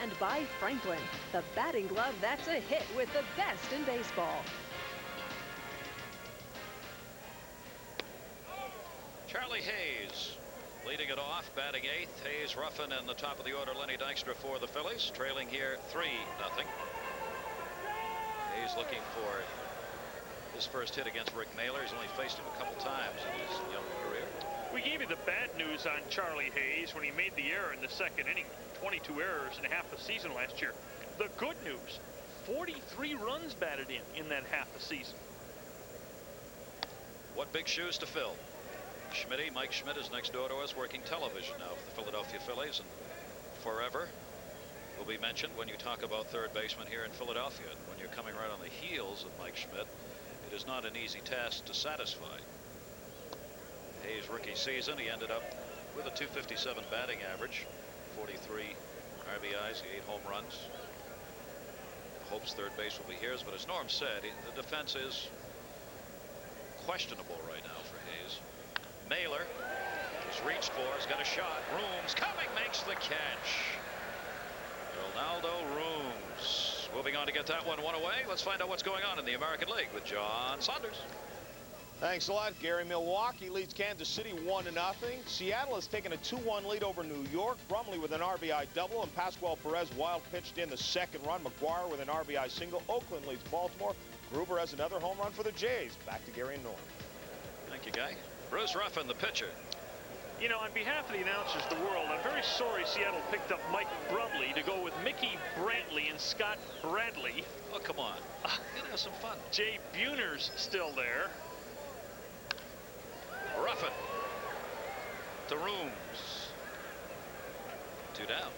And by Franklin, the batting glove that's a hit with the best in baseball. Charlie Hayes leading it off, batting eighth. Hayes, Ruffin in the top of the order. Lenny Dykstra for the Phillies, trailing here 3-0. Hayes looking for his first hit against Rick Mailer. He's only faced him a couple times in his young career. We gave you the bad news on Charlie Hayes when he made the error in the second inning. 22 errors in half a season last year. The good news, 43 runs batted in that half a season. What big shoes to fill. Mike Schmidt is next door to us, working television now for the Philadelphia Phillies, and forever will be mentioned when you talk about third baseman here in Philadelphia. When you're coming right on the heels of Mike Schmidt, it is not an easy task to satisfy. Hayes' rookie season, he ended up with a .257 batting average, 43 RBIs, 8 home runs. Hopes third base will be his, but as Norm said, the defense is questionable right now for Hayes. Mailer is reached for, has got a shot. Rooms coming, makes the catch. Ronaldo Rooms moving on to get that one away. Let's find out what's going on in the American League with John Saunders. Thanks a lot, Gary. Milwaukee leads Kansas City 1-0. Seattle has taken a 2-1 lead over New York. Brumley with an RBI double, and Pascual Perez wild pitched in the second run. McGuire with an RBI single. Oakland leads Baltimore. Gruber has another home run for the Jays. Back to Gary and Norm. Thank you, Guy. Bruce Ruffin, the pitcher. You know, on behalf of the announcers of the world, I'm very sorry Seattle picked up Mike Brumley to go with Mickey Brantley and Scott Bradley. Oh, come on. You're gonna have some fun. Jay Buhner's still there. Ruffin to Rooms. 2 down.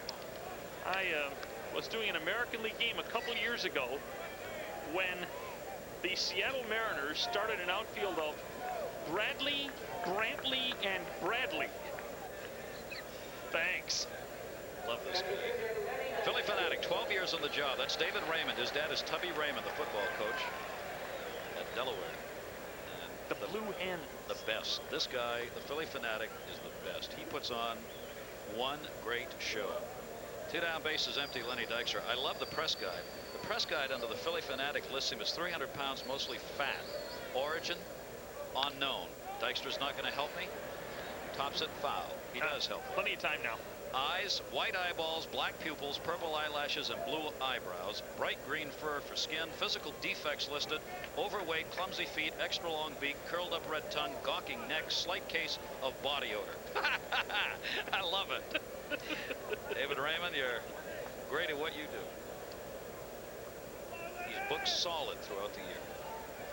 I was doing an American League game a couple years ago when the Seattle Mariners started an outfield of Bradley, Brantley, and Bradley. Thanks. Love this guy. Philly fanatic, 12 years on the job. That's David Raymond. His dad is Tubby Raymond, the football coach at Delaware. The Blue Hen. The best. This guy, the Philly fanatic, is the best. He puts on one great show. 2 down, bases empty. Lenny Dykstra. I love the press guide. The press guide under the Philly fanatic lists him as 300 pounds, mostly fat. Origin unknown. Dykstra's not going to help me. Tops it, foul. He does help me. Plenty of time now. Eyes, white eyeballs, black pupils, purple eyelashes, and blue eyebrows. Bright green fur for skin. Physical defects listed: overweight, clumsy feet, extra long beak, curled up red tongue, gawking neck, slight case of body odor. I love it. David Raymond, you're great at what you do. He's booked solid throughout the year.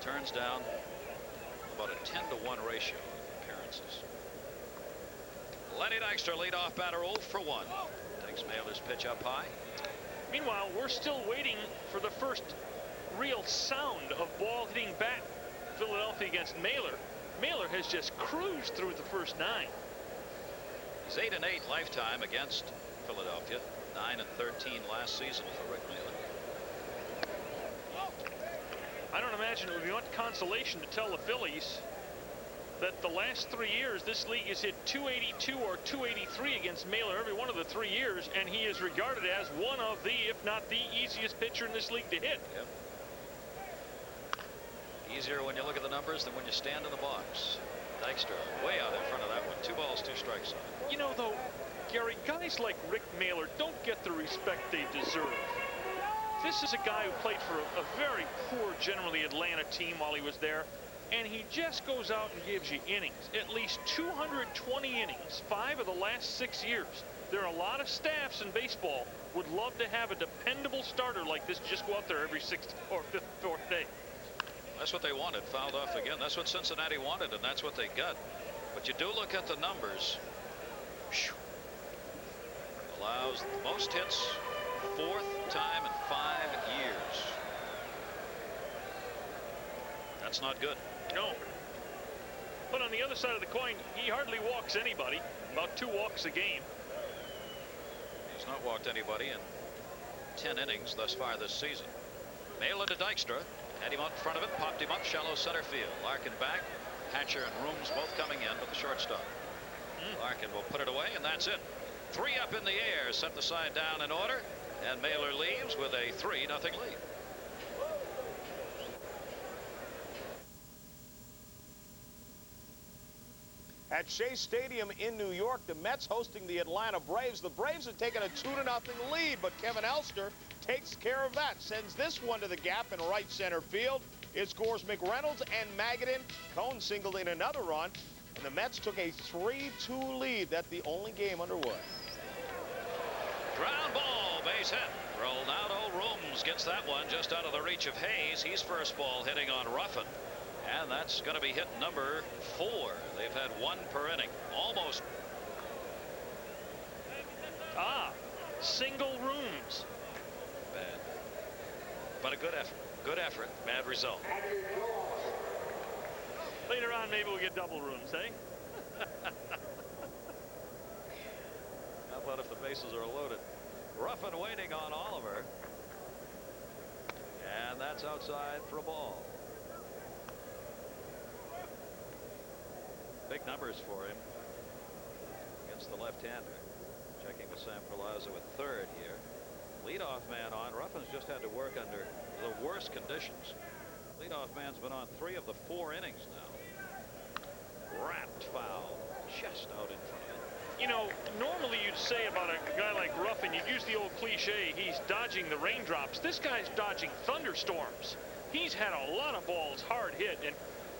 Turns down about a 10-to-1 ratio of appearances. Lenny Dykstra, leadoff batter, 0 for 1. Takes Mailer's pitch up high. Meanwhile, we're still waiting for the first real sound of ball hitting bat Philadelphia against Mailer. Mailer has just cruised through the first 9. He's 8-8 lifetime against Philadelphia. 9-13 last season for Rick Mailer. I don't imagine it would be much consolation to tell the Phillies that the last 3 years this league has hit .282 or .283 against Mailer every one of the 3 years, and he is regarded as one of the, if not the easiest pitcher in this league to hit. Yep. Easier when you look at the numbers than when you stand in the box. Dykstra way out in front of that one. 2 balls, 2 strikes on it. You know, though, Gary, guys like Rick Mailer don't get the respect they deserve. This is a guy who played for a very poor, generally Atlanta team while he was there, and he just goes out and gives you innings. At least 220 innings, 5 of the last 6 years. There are a lot of staffs in baseball would love to have a dependable starter like this just go out there every 6th or 5th, 4th day. That's what they wanted. Fouled off again. That's what Cincinnati wanted, and that's what they got. But you do look at the numbers. Allows the most hits, 4th time in 5 years. That's not good. No. But on the other side of the coin, he hardly walks anybody. About 2 walks a game. He's not walked anybody in 10 innings thus far this season. Mailer to Dykstra. Had him out in front of it, popped him up, shallow center field. Larkin back, Hatcher and Rooms both coming in, but the shortstop. Larkin will put it away, and that's it. 3 up in the air, set the side down in order, and Mailer leaves with a 3-0 lead. At Shea Stadium in New York, the Mets hosting the Atlanta Braves. The Braves have taken a 2-0 lead, but Kevin Elster takes care of that. Sends this one to the gap in right center field. It scores McReynolds and Magadan. Cone singled in another run, and the Mets took a 3-2 lead. That's the only game underway. Ground ball, base hit. Rolled out. Rooms gets that one just out of the reach of Hayes. He's first ball hitting on Ruffin. And that's going to be hit number 4. They've had 1 per inning. Almost. Single Rooms. Bad. But a good effort. Good effort. Bad result. Later on, maybe we'll get double Rooms, eh? How about if the bases are loaded? Ruffin waiting on Oliver. And that's outside for a ball. Big numbers for him against the left-hander. Checking with Sam Perlaza at third here. Leadoff man on. Ruffin's just had to work under the worst conditions. Leadoff man's been on 3 of the 4 innings now. Wrapped foul. Just out in front of it. You know, normally you'd say about a guy like Ruffin, you'd use the old cliche, he's dodging the raindrops. This guy's dodging thunderstorms. He's had a lot of balls hard hit. And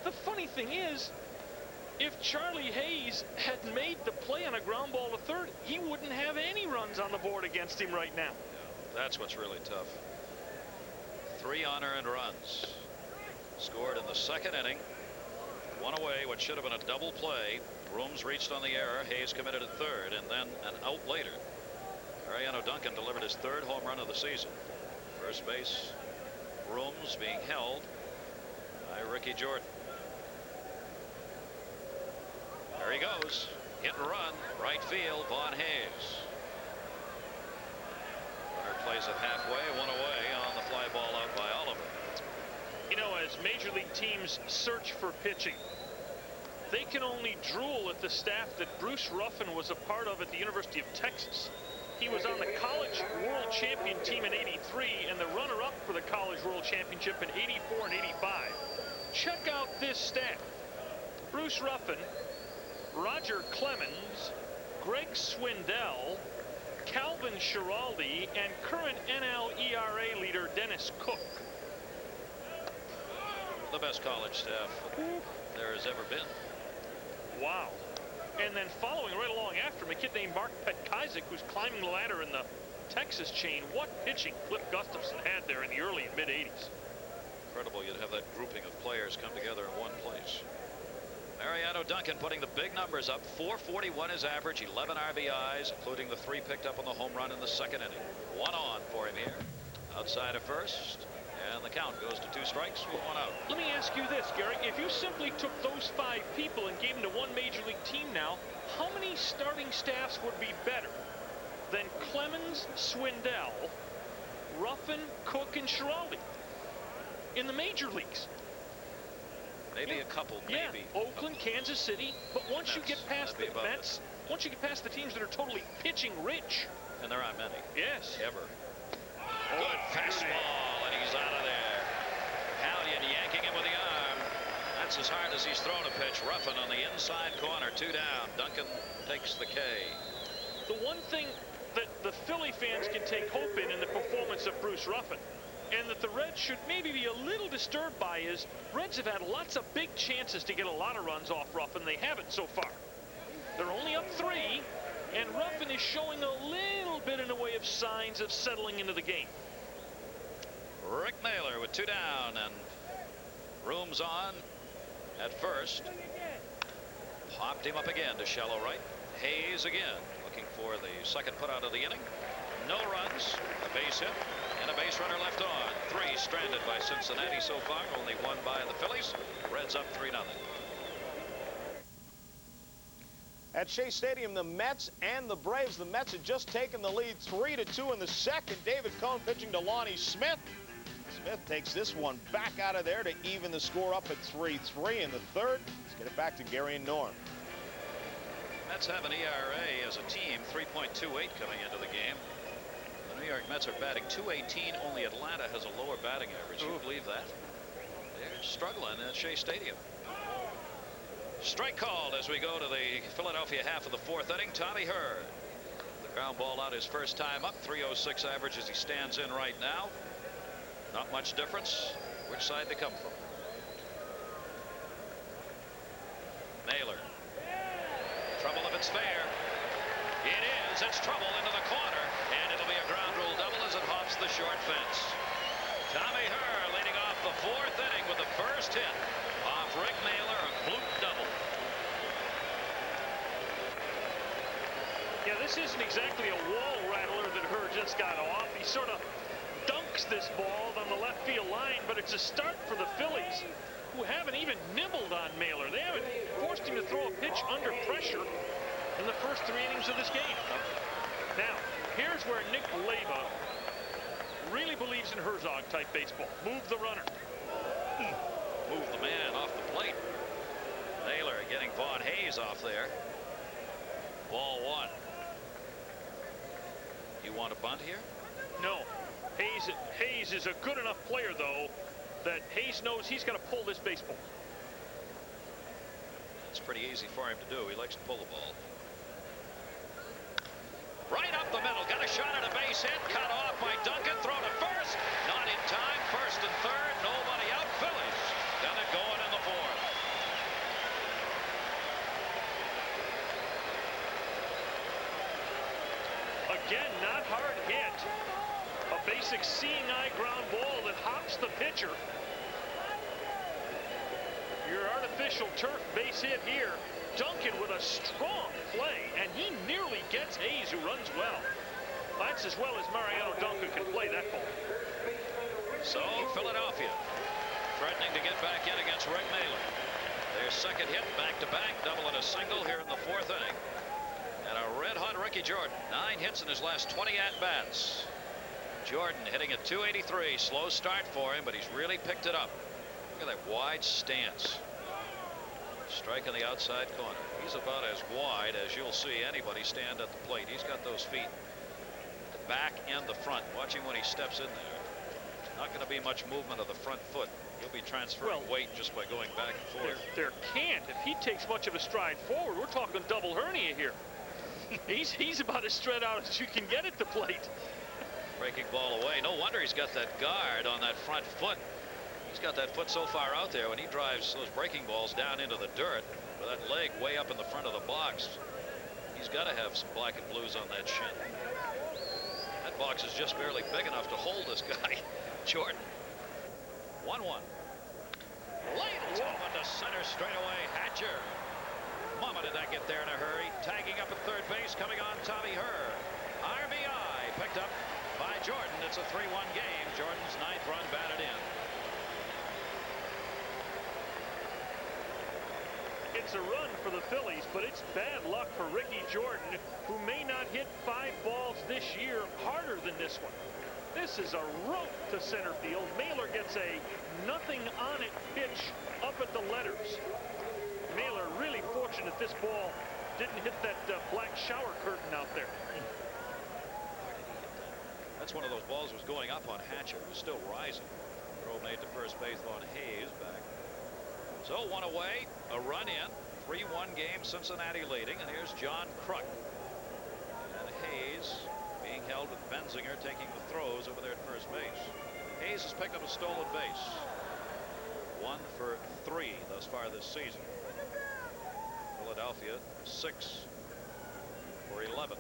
the funny thing is, if Charlie Hayes had made the play on a ground ball to third, he wouldn't have any runs on the board against him right now. That's what's really tough. 3 unearned runs scored in the second inning. 1 away, what should have been a double play. Rooms reached on the error. Hayes committed at third, and then an out later. Mariano Duncan delivered his 3rd home run of the season. First base, Rooms being held by Ricky Jordan. There he goes. Hit and run. Right field. Vaughn Hayes. Runner plays it halfway. 1 away on the fly ball out by Oliver. You know, as major league teams search for pitching, they can only drool at the staff that Bruce Ruffin was a part of at the University of Texas. He was on the College World Champion team in '83 and the runner-up for the College World Championship in '84 and '85. Check out this staff. Bruce Ruffin, Roger Clemens, Greg Swindell, Calvin Schiraldi, and current NL ERA leader Dennis Cook. The best college staff there has ever been. Wow. And then following right along after him, a kid named Mark Petkaizik, who's climbing the ladder in the Texas chain. What pitching Cliff Gustafson had there in the early and mid-'80s. Incredible you'd have that grouping of players come together in one place. Mariano Duncan putting the big numbers up. 441 his average, 11 RBIs, including the 3 picked up on the home run in the second inning. 1 on for him here. Outside of first, and the count goes to 2 strikes with 1 out. Let me ask you this, Gary. If you simply took those 5 people and gave them to one major league team now, how many starting staffs would be better than Clemens, Swindell, Ruffin, Cook, and Schiraldi in the major leagues? Maybe a couple, maybe. Yeah, Oakland, Kansas City, but once you get past the Mets, once you get past the teams that are totally pitching rich. And there aren't many. Yes. Ever. Good fastball, and he's out of there. Hallion yanking him with the arm. That's as hard as he's thrown a pitch. Ruffin on the inside corner, 2 down. Duncan takes the K. The one thing that the Philly fans can take hope in the performance of Bruce Ruffin, and that the Reds should maybe be a little disturbed by, is Reds have had lots of big chances to get a lot of runs off Ruffin. They haven't so far. They're only up 3, and Ruffin is showing a little bit in the way of signs of settling into the game. Rick Naylor with 2 down, and Rooms on at first. Popped him up again to shallow right. Hayes again looking for the second putout of the inning. No runs, a base hit, and a base runner left on. 3 stranded by Cincinnati so far, only 1 by the Phillies. Reds up 3-0. At Shea Stadium, the Mets and the Braves. The Mets had just taken the lead 3-2 in the second. David Cone pitching to Lonnie Smith. Smith takes this one back out of there to even the score up at 3-3 in the third. Let's get it back to Gary and Norm. Mets have an ERA as a team 3.28 coming into the game. The New York Mets are batting .218. Only Atlanta has a lower batting average. Can you believe that? They're struggling at Shea Stadium. Strike called as we go to the Philadelphia half of the fourth inning. Tommy Hurd. The ground ball out his first time up. 306 average as he stands in right now. Not much difference which side they come from. Naylor. Trouble if it's fair. It is. It's trouble into the corner. And it'll be a ground rule double as it hops the short fence. Tommy Hurd leading off the fourth inning with the first hit off Rick Naylor, a bloop double. Yeah, this isn't exactly a wall rattler that Hurd just got off. He sort of dunks this ball on the left field line, but it's a start for the Phillies, who haven't even nibbled on Naylor. They haven't forced him to throw a pitch under pressure in the first 3 innings of this game. Now, here's where Nick Leyba really believes in Herzog-type baseball. Move the runner. Move the man off the plate. Naylor getting Vaughn Hayes off there. Ball one. You want a bunt here? No. Hayes is a good enough player, though, that Hayes knows he's got to pull this baseball. It's pretty easy for him to do. He likes to pull the ball. Right up the middle. Got a shot at a base hit. Cut off by Duncan. Throw to first. Not in time. First and third. Nobody out. Phillies got it going in the fourth. Again, not hard hit. A basic seeing eye ground ball that hops the pitcher. Your artificial turf base hit here. Duncan with a strong play, and he nearly gets Hayes, who runs well. That's as well as Mariano Duncan can play that ball. So Philadelphia threatening to get back in against Rick Naylor. Their second hit back-to-back, double and a single here in the fourth inning. And a red-hot Ricky Jordan. 9 hits in his last 20 at-bats. Jordan hitting at .283. Slow start for him, but he's really picked it up. Look at that wide stance. Strike on the outside corner. He's about as wide as you'll see anybody stand at the plate. He's got those feet, the back and the front. Watching when he steps in there. Not going to be much movement of the front foot. He'll be transferring weight just by going back and forth. There can't. If he takes much of a stride forward, we're talking double hernia here. He's about as spread out as you can get at the plate. Breaking ball away. No wonder he's got that guard on that front foot. He's got that foot so far out there when he drives those breaking balls down into the dirt with that leg way up in the front of the box. He's got to have some black and blues on that shin. That box is just barely big enough to hold this guy, Jordan. 1-1. Ladles open to center straight away. Hatcher. Mama, did that get there in a hurry? Tagging up at third base, coming on Tommy Hurd. RBI picked up by Jordan. It's a 3-1 game. Jordan's 9th run batted in. It's a run for the Phillies, but it's bad luck for Ricky Jordan, who may not hit 5 balls this year harder than this one. This is a rope to center field. Naylor gets a nothing on it pitch up at the letters. Naylor really fortunate this ball didn't hit that black shower curtain out there. That's one of those balls that was going up on Hatcher. It was still rising. Throw made to first base on Hayes back. So one away, a run in, 3-1 game, Cincinnati leading, and here's John Kruk. And Hayes being held with Benzinger taking the throws over there at first base. Hayes has picked up a stolen base. 1 for 3 thus far this season. Philadelphia 6 for 11.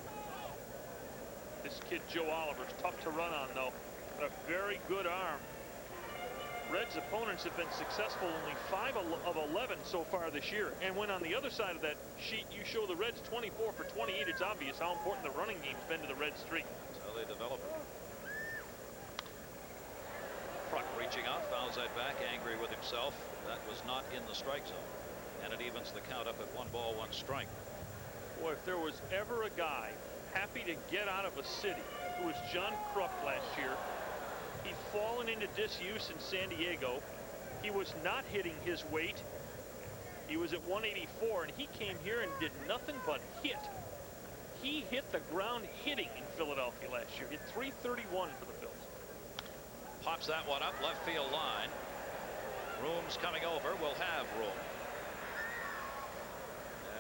This kid Joe Oliver's tough to run on, though. But a very good arm. Reds opponents have been successful only 5 of 11 so far this year. And when on the other side of that sheet you show the Reds 24 for 28, it's obvious how important the running game's been to the Reds streak. That's how they develop it. Kruk reaching out, fouls that back, angry with himself. That was not in the strike zone. And it evens the count up at 1 ball, 1 strike. Boy, if there was ever a guy happy to get out of a city, it was John Kruk last year. He fallen into disuse in San Diego. He was not hitting his weight. He was at 184, and he came here and did nothing but hit. He hit the ground hitting in Philadelphia last year. Hit 331 for the Phillies. Pops that one up left field line. Room's coming over. We'll have Room.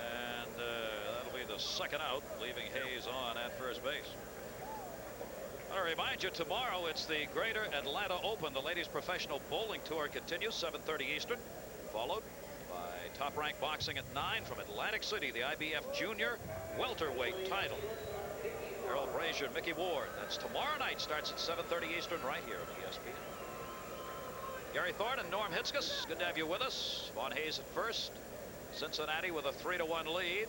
And that'll be the second out, leaving Hayes on at first base. I want to remind you, tomorrow it's the Greater Atlanta Open. The ladies' professional bowling tour continues, 7:30 Eastern, followed by top-ranked boxing at 9 from Atlantic City, the IBF Junior welterweight title. Errol Brazier and Mickey Ward. That's tomorrow night. Starts at 7:30 Eastern right here on ESPN. Gary Thorne and Norm Hitzges, good to have you with us. Vaughn Hayes at first. Cincinnati with a 3-1 lead.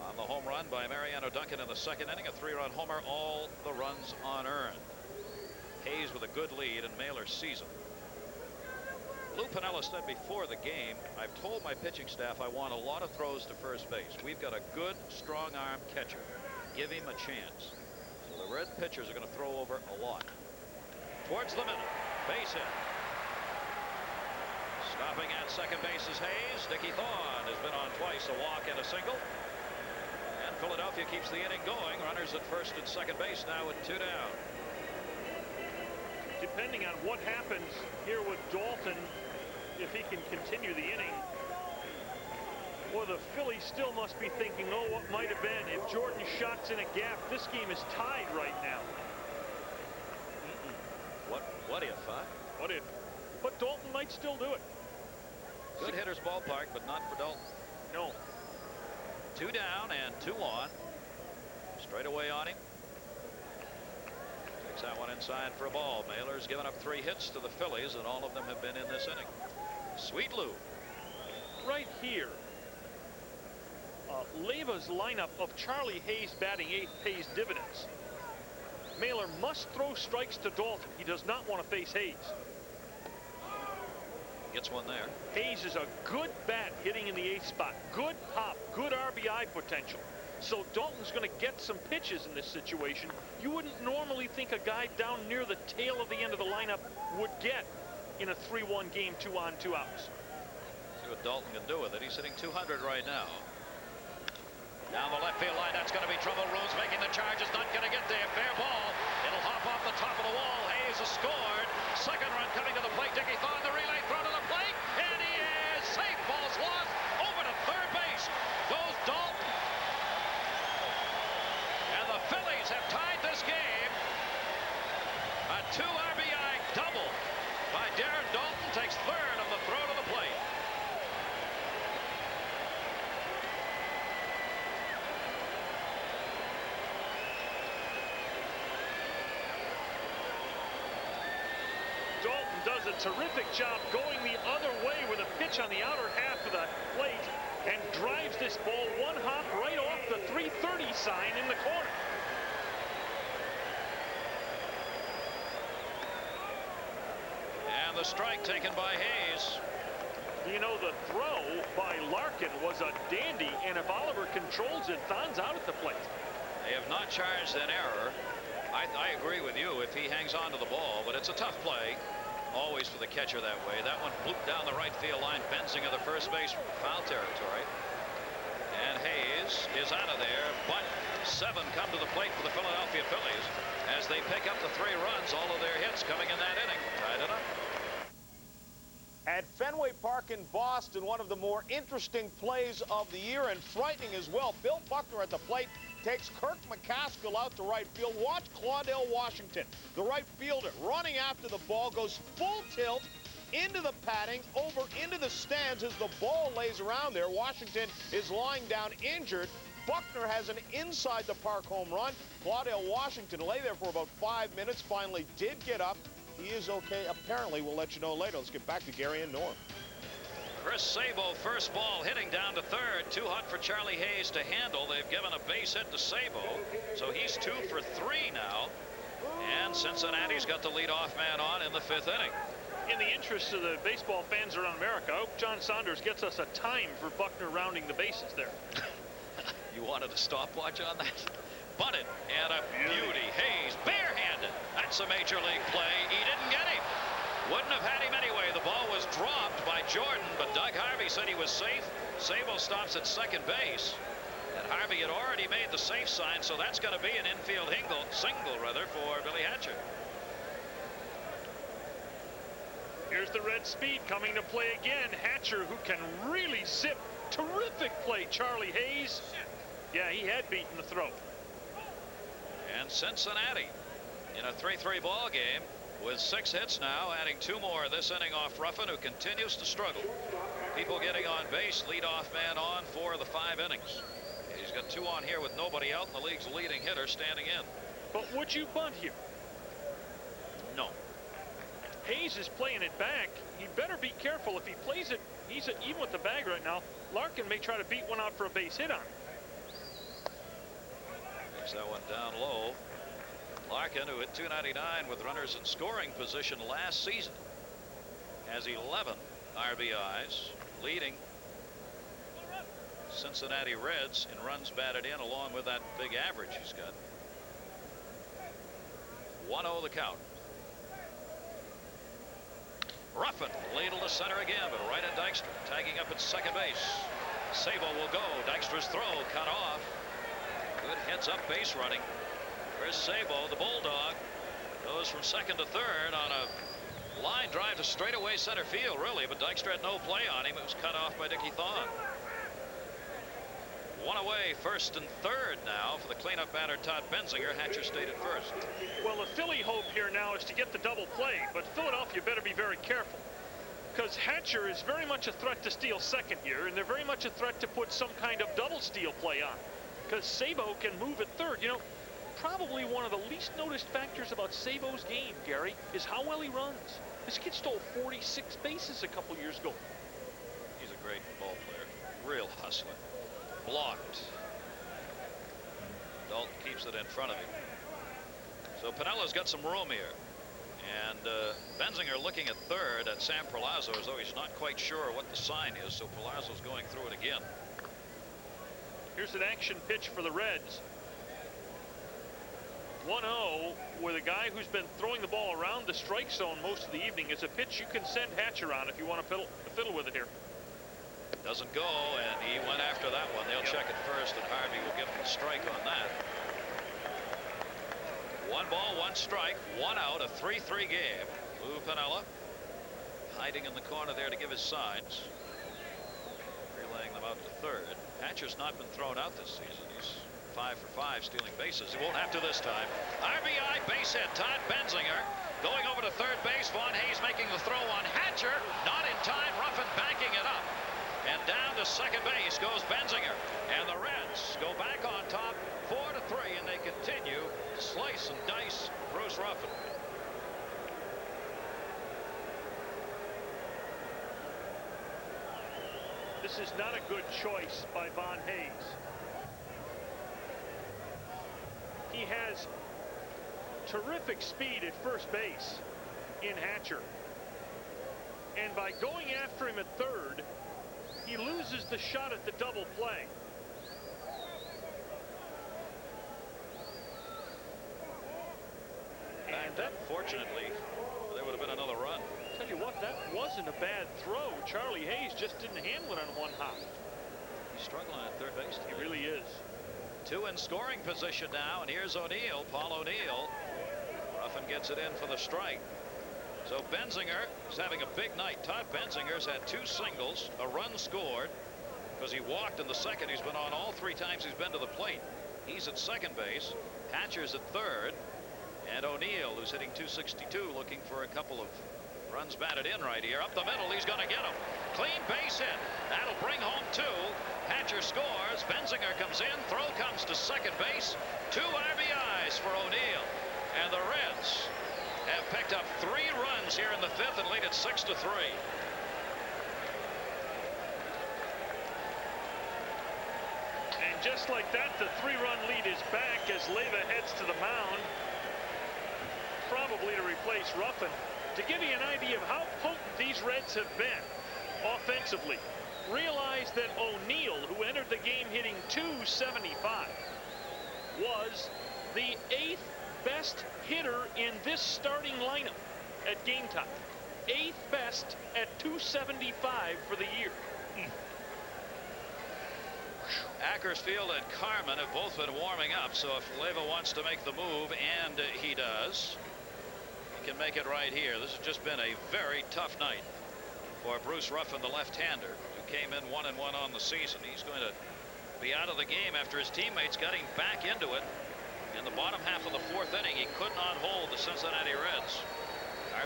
On the home run by Mariano Duncan in the second inning, a 3-run homer, all the runs unearned. Hayes with a good lead, and Mailer season. Lou Piniella said before the game, I've told my pitching staff I want a lot of throws to first base. We've got a good, strong-arm catcher. Give him a chance. So the Red pitchers are going to throw over a lot. Towards the middle, base hit. Stopping at second base is Hayes. Dickie Thorne has been on twice, a walk and a single. And Philadelphia keeps the inning going. Runners at first and second base now with 2 down. Depending on what happens here with Dalton, if he can continue the inning, or the Phillies still must be thinking, oh, what might have been if Jordan shots in a gap. This game is tied right now. What if, huh? What if? But Dalton might still do it. Good hitter's ballpark, but not for Dalton. No. 2 down and 2 on. Straight away on him. Takes that one inside for a ball. Mailer's given up 3 hits to the Phillies, and all of them have been in this inning. Sweet Lou. Right here, Leiva's lineup of Charlie Hayes batting 8th pays dividends. Mailer must throw strikes to Dalton. He does not want to face Hayes. Gets one there. Hayes is a good bat hitting in the 8th spot. Good pop, good RBI potential. So Dalton's going to get some pitches in this situation. You wouldn't normally think a guy down near the tail of the end of the lineup would get in a 3-1 game, 2 on, 2 outs. See what Dalton can do with it. He's hitting 200 right now. Down the left field line, that's going to be trouble. Rose making the charge, is not going to get there. Fair ball. It'll hop off the top of the wall. Hayes has scored. Second run coming to the plate. Dickie Thorne, the relay throw to the plate, and he is safe. Ball's lost. Over to third base goes Dalton. And the Phillies have tied this game. A 2 RBI double by Darren Dalton takes third on the throw to the plate. Does a terrific job going the other way with a pitch on the outer half of the plate and drives this ball one hop right off the 330 sign in the corner. And the strike taken by Hayes. You know, the throw by Larkin was a dandy, and if Oliver controls it, Thon's out at the plate. They have not charged an error. I agree with you if he hangs on to the ball, but it's a tough play. Always for the catcher that way. That one blooped down the right field line. Benzinger, the first base, foul territory. And Hayes is out of there, but 7 come to the plate for the Philadelphia Phillies as they pick up the 3 runs. All of their hits coming in that inning. Tied it up. At Fenway Park in Boston, one of the more interesting plays of the year and frightening as well. Bill Buckner at the plate takes Kirk McCaskill out to right field. Watch Claudell Washington, the right fielder, running after the ball, goes full tilt into the padding, over into the stands as the ball lays around there. Washington is lying down injured. Buckner has an inside the park home run. Claudell Washington lay there for about 5 minutes, finally did get up. He is okay, apparently. We'll let you know later. Let's get back to Gary and Norm. Chris Sabo, first ball, hitting down to third. Too hot for Charlie Hayes to handle. They've given a base hit to Sabo, so he's 2 for 3 now. And Cincinnati's got the leadoff man on in the 5th inning. In the interest of the baseball fans around America, I hope John Saunders gets us a time for Buckner rounding the bases there. You wanted a stopwatch on that? Bunted, and a beauty. Hayes barehanded. That's That's a major league play. He didn't get him. Wouldn't have had him anyway. The ball was dropped by Jordan, but Doug Harvey said he was safe. Sabo stops at second base. And Harvey had already made the safe sign, so that's going to be an infield single for Billy Hatcher. Here's the red speed coming to play again. Hatcher, who can really zip. Terrific play, Charlie Hayes. Yeah, he had beaten the throw. And Cincinnati in a 3-3 ball game with 6 hits now, adding 2 more this inning off Ruffin, who continues to struggle. People getting on base, leadoff man on for the 5 innings. He's got 2 on here with nobody out, and the league's leading hitter standing in. But would you bunt here? No. Hayes is playing it back. He better be careful. If he plays it, he's even with the bag right now. Larkin may try to beat one out for a base hit on him. Takes that one down low. Larkin, who hit .299 with runners in scoring position last season, has 11 RBIs, leading Cincinnati Reds in runs batted in, along with that big average he's got. 1-0 the count. Ruffin ladle to center again, but right at Dykstra, tagging up at second base. Sabo will go. Dykstra's throw cut off. Good heads-up base running. Chris Sabo, the Bulldog, goes from second to third on a line drive to straightaway center field, really, but Dykstra had no play on him. It was cut off by Dickie Thorne. 1 away, first and third now for the cleanup batter Todd Benzinger. Hatcher stayed at first. Well, the Philly hope here now is to get the double play, but Philadelphia better be very careful, because Hatcher is very much a threat to steal second here, and they're very much a threat to put some kind of double steal play on, because Sabo can move at third. You know, probably one of the least noticed factors about Sabo's game, Gary, is how well he runs. This kid stole 46 bases a couple years ago. He's a great ball player, real hustler. Blocked. Dalton keeps it in front of him. So Pinella's got some room here. And Benzinger looking at third at Sam Perlazo as though he's not quite sure what the sign is, so Perlazo's going through it again. Here's an action pitch for the Reds. 1-0 with a guy who's been throwing the ball around the strike zone most of the evening. It's a pitch you can send Hatcher on if you want to fiddle with it here. Doesn't go, and he went after that one. They'll check it first, and Harvey will give him a strike on that. 1 ball, 1 strike, 1 out, a 3-3 game. Lou Piniella hiding in the corner there to give his signs. Relaying them out to third. Hatcher's not been thrown out this season. He's 5 for 5 stealing bases. He won't have to this time. RBI base hit. Todd Benzinger going over to third base. Vaughn Hayes making the throw on Hatcher. Not in time. Ruffin banking it up. And down to second base goes Benzinger. And the Reds go back on top 4-3, and they continue to slice and dice Bruce Ruffin. This is not a good choice by Vaughn Hayes. He has terrific speed at first base in Hatcher. And by going after him at third, he loses the shot at the double play. And that, fortunately, there would have been another run. Tell you what, that wasn't a bad throw. Charlie Hayes just didn't handle it on 1 hop. He's struggling at third base today. He really is. 2 in scoring position now, and here's O'Neill, Paul O'Neill. Ruffin gets it in for the strike. So Benzinger is having a big night. Todd Benzinger's had 2 singles, a run scored, because he walked in the second. He's been on all 3 times he's been to the plate. He's at second base. Hatcher's at third. And O'Neill, who's hitting .262, looking for a couple of runs batted in right here. Up the middle, he's going to get him. Clean base hit. That'll bring home 2. Hatcher scores. Benzinger comes in. Throw comes to second base. 2 RBIs for O'Neill. And the Reds have picked up 3 runs here in the 5th and lead it 6-3. And just like that, the 3-run lead is back as Leyva heads to the mound, probably to replace Ruffin. To give you an idea of how potent these Reds have been offensively, realize that O'Neill, who entered the game hitting .275, was the 8th best hitter in this starting lineup at game time. 8th best at 275 for the year. Ackersfield and Carmen have both been warming up, so if Leyva wants to make the move, and he does, he can make it right here. This has just been a very tough night for Bruce Ruffin, the left-hander, who came in 1-1 on the season. He's going to be out of the game after his teammates got him back into it. In the bottom half of the 4th inning, he could not hold the Cincinnati Reds.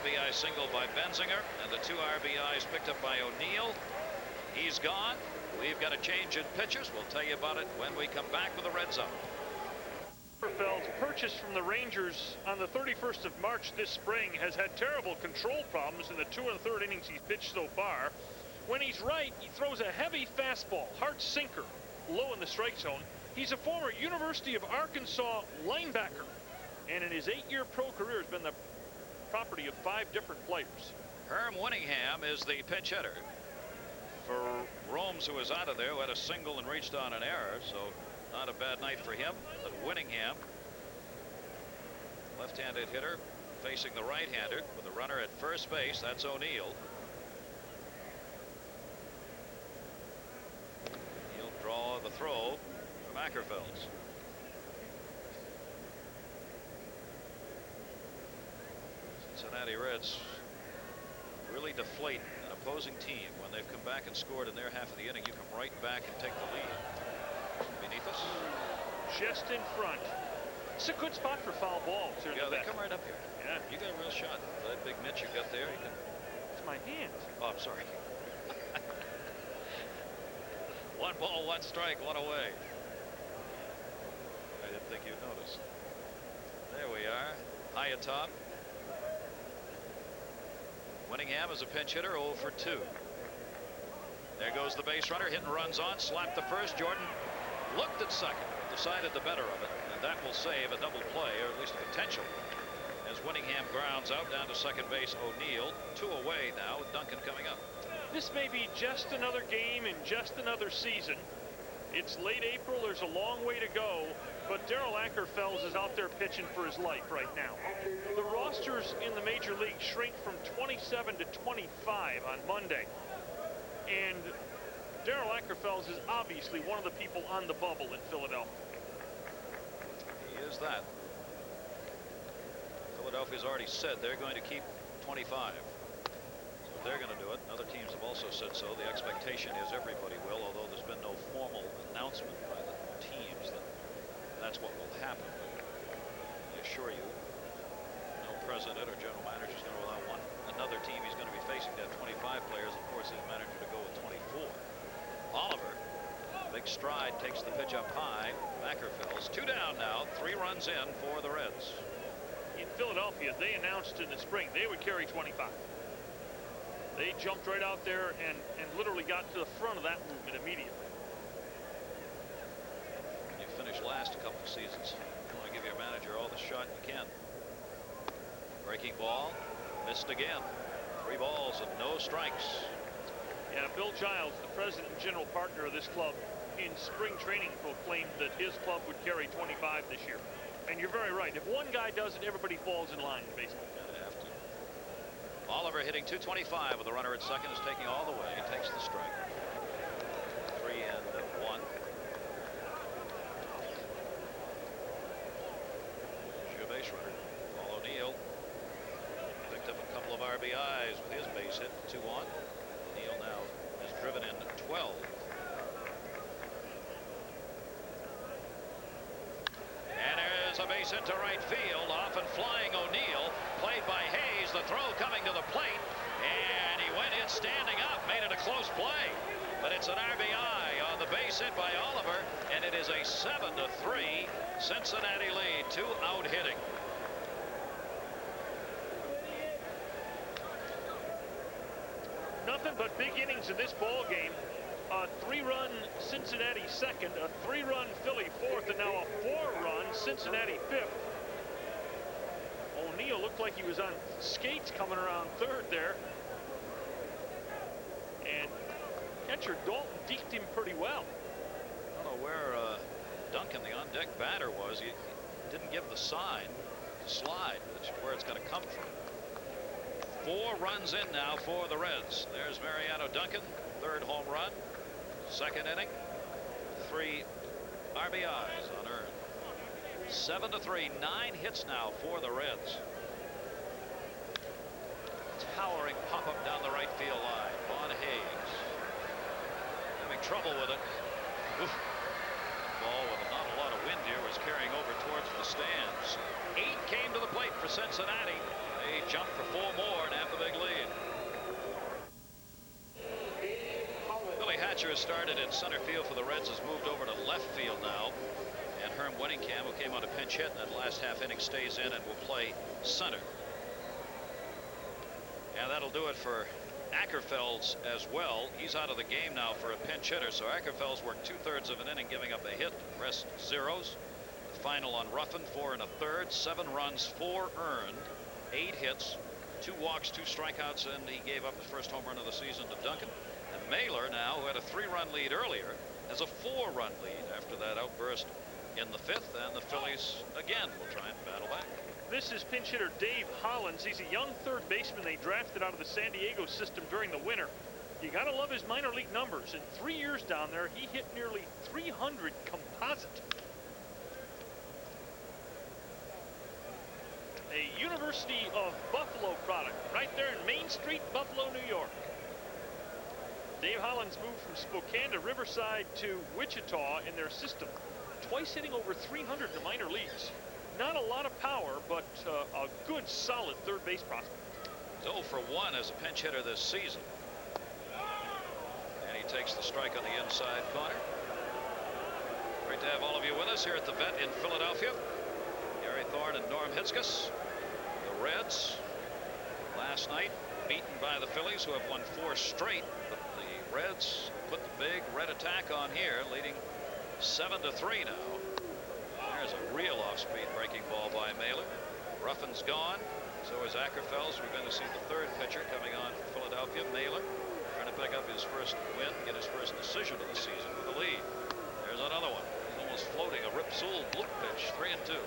RBI single by Benzinger, and the 2 RBIs picked up by O'Neill. He's gone. We've got a change in pitchers. We'll tell you about it when we come back with the Red Zone. Ackerfeld, purchased from the Rangers on the 31st of March this spring, has had terrible control problems in the 2 1/3 innings he's pitched so far. When he's right, he throws a heavy fastball, hard sinker, low in the strike zone. He's a former University of Arkansas linebacker, and in his 8-year pro career has been the property of 5 different players. Herm Winningham is the pinch hitter for Romes, who was out of there, who had a single and reached on an error, so not a bad night for him. But Winningham, left-handed hitter, facing the right-hander with a runner at first base. That's O'Neill. He'll draw the throw from Ackerfelds. Cincinnati Reds really deflate an opposing team when they've come back and scored in their half of the inning. You come right back and take the lead. Beneath us, Just in front. It's a good spot for foul balls. Yeah, they come right up here. Yeah. You got a real shot. That big mitch you got there, you can. It's my hand. Oh, I'm sorry. 1 ball, 1 strike, 1 away. I didn't think you'd notice. There we are, high atop. Winningham is a pinch hitter, 0 for 2. There goes the base runner, hit and runs on, slapped the first. Jordan looked at second, decided the better of it, and that will save a double play, or at least a potential, as Winningham grounds out down to second base. O'Neill 2 away now, with Duncan coming up. This may be just another game and just another season. It's late April, there's a long way to go, but Darryl Ackerfelds is out there pitching for his life right now. The rosters in the major league shrink from 27 to 25 on Monday, and Darryl Ackerfelds is obviously one of the people on the bubble in Philadelphia. He is that. Philadelphia's already said they're going to keep 25. So if they're going to do it, other teams have also said so. The expectation is everybody will, although there's been no formal announcement by the teams that that's what will happen. I assure you, no president or general manager is going to allow another team he's going to be facing to have 25 players and force his manager to go with 24. Oliver, big stride, takes the pitch up high. Ackerfelds 2 down now, 3 runs in for the Reds. In Philadelphia, they announced in the spring they would carry 25. They jumped right out there and literally got to the front of that movement immediately. When you finish last a couple of seasons, you want to give your manager all the shot you can. Breaking ball, missed again. 3 balls and no strikes. Yeah, Bill Giles, the president and general partner of this club, in spring training proclaimed that his club would carry 25 this year. And you're very right. If one guy does it, everybody falls in line in baseball. Gotta have to. Oliver hitting 225 with a runner at second, is taking all the way. Takes the strike. 3 and 1. Your base runner, Paul O'Neill, picked up a couple of RBIs with his base hit. 2 on. O'Neill now has driven in 12. And there's a base hit to right field. Off and flying O'Neill. Played by Hayes. The throw coming to the plate. And he went in standing up. Made it a close play. But it's an RBI on the base hit by Oliver. And it is a 7-3 Cincinnati lead. 2 out hitting. Nothing but big innings in this ball game. A 3-run Cincinnati second, a 3-run Philly fourth, and now a 4-run Cincinnati fifth. O'Neill looked like he was on skates coming around third there. And catcher Dalton deked him pretty well. I don't know where Duncan, the on-deck batter, was. He didn't give the sign to slide. That's where it's going to come from. 4 runs in now for the Reds. There's Mariano Duncan, 3rd home run, 2nd inning, 3 RBIs unearned. 7-3, 9 hits now for the Reds. Towering pop-up down the right field line. Vaughn Hayes having trouble with it. Oof. Ball with not a lot of wind here was carrying over towards the stands. 8 came to the plate for Cincinnati. They jumped for 4 more and have the big lead. Billy Hatcher has started in center field for the Reds, has moved over to left field now. And Herm Winningcam, who came on a pinch hit in that last half inning, stays in and will play center. And that'll do it for Ackerfelds as well. He's out of the game now for a pinch hitter. So Ackerfelds worked 2/3 of an inning, giving up a hit, rest zeros. The final on Ruffin, 4 1/3, 7 runs, 4 earned, 8 hits, 2 walks, 2 strikeouts, and he gave up his first home run of the season to Duncan. And Mailer, now, who had a 3-run lead earlier, has a 4-run lead after that outburst in the 5th, and the Phillies again will try and battle back. This is pinch hitter Dave Hollins. He's a young 3rd baseman they drafted out of the San Diego system during the winter. You gotta love his minor league numbers. In 3 years down there, he hit nearly 300 composite. A University of Buffalo product right there in Main Street, Buffalo, New York. Dave Hollins moved from Spokane to Riverside to Wichita in their system, twice hitting over 300 in the minor leagues. Not a lot of power, but a good, solid 3rd base prospect. He's 0 for 1 as a pinch hitter this season. And he takes the strike on the inside corner. Great to have all of you with us here at the Vet in Philadelphia. Gary Thorne and Norm Hitzges. The Reds last night beaten by the Phillies, who have won 4 straight. But the Reds put the big red attack on here, leading 7-3 now. There's a real off-speed breaking ball by Mailer. Ruffin's gone. So is Ackerfelds. We're going to see the 3rd pitcher coming on for Philadelphia. Mailer trying to pick up his first win, get his first decision of the season with a lead. There's another one. He's almost floating a Rip Sewell bloop pitch. 3-2.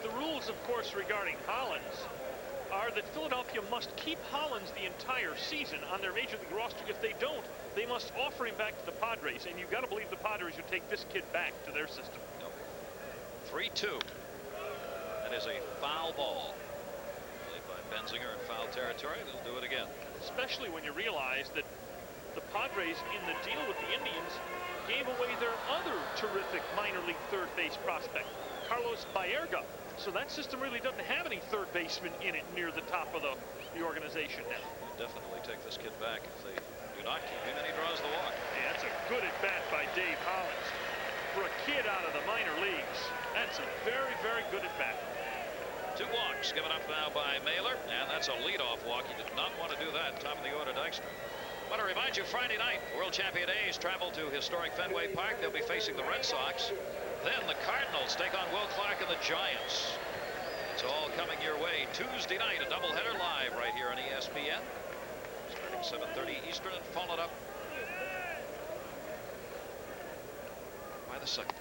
The rules, of course, regarding Hollins are that Philadelphia must keep Hollins the entire season on their major league roster. If they don't, they must offer him back to the Padres, and you've got to believe the Padres would take this kid back to their system. 3-2. That is a foul ball. Played by Benzinger in foul territory. They'll do it again. Especially when you realize that the Padres, in the deal with the Indians, gave away their other terrific minor league 3rd base prospect, Carlos Baerga. So that system really doesn't have any 3rd baseman in it near the top of the organization now. They'll definitely take this kid back if they do not keep him, and he draws the walk. Yeah, that's a good at-bat by Dave Hollins. For a kid out of the minor leagues, that's a very, very good at-bat. 2 walks given up now by Mailer, and that's a leadoff walk. He did not want to do that. Top of the order, Dykstra. I want to remind you, Friday night, World Champion A's travel to historic Fenway Park. They'll be facing the Red Sox. Then the Cardinals take on Will Clark and the Giants. It's all coming your way. Tuesday night, a doubleheader live right here on ESPN. Starting 7:30 Eastern and followed up by the 2nd.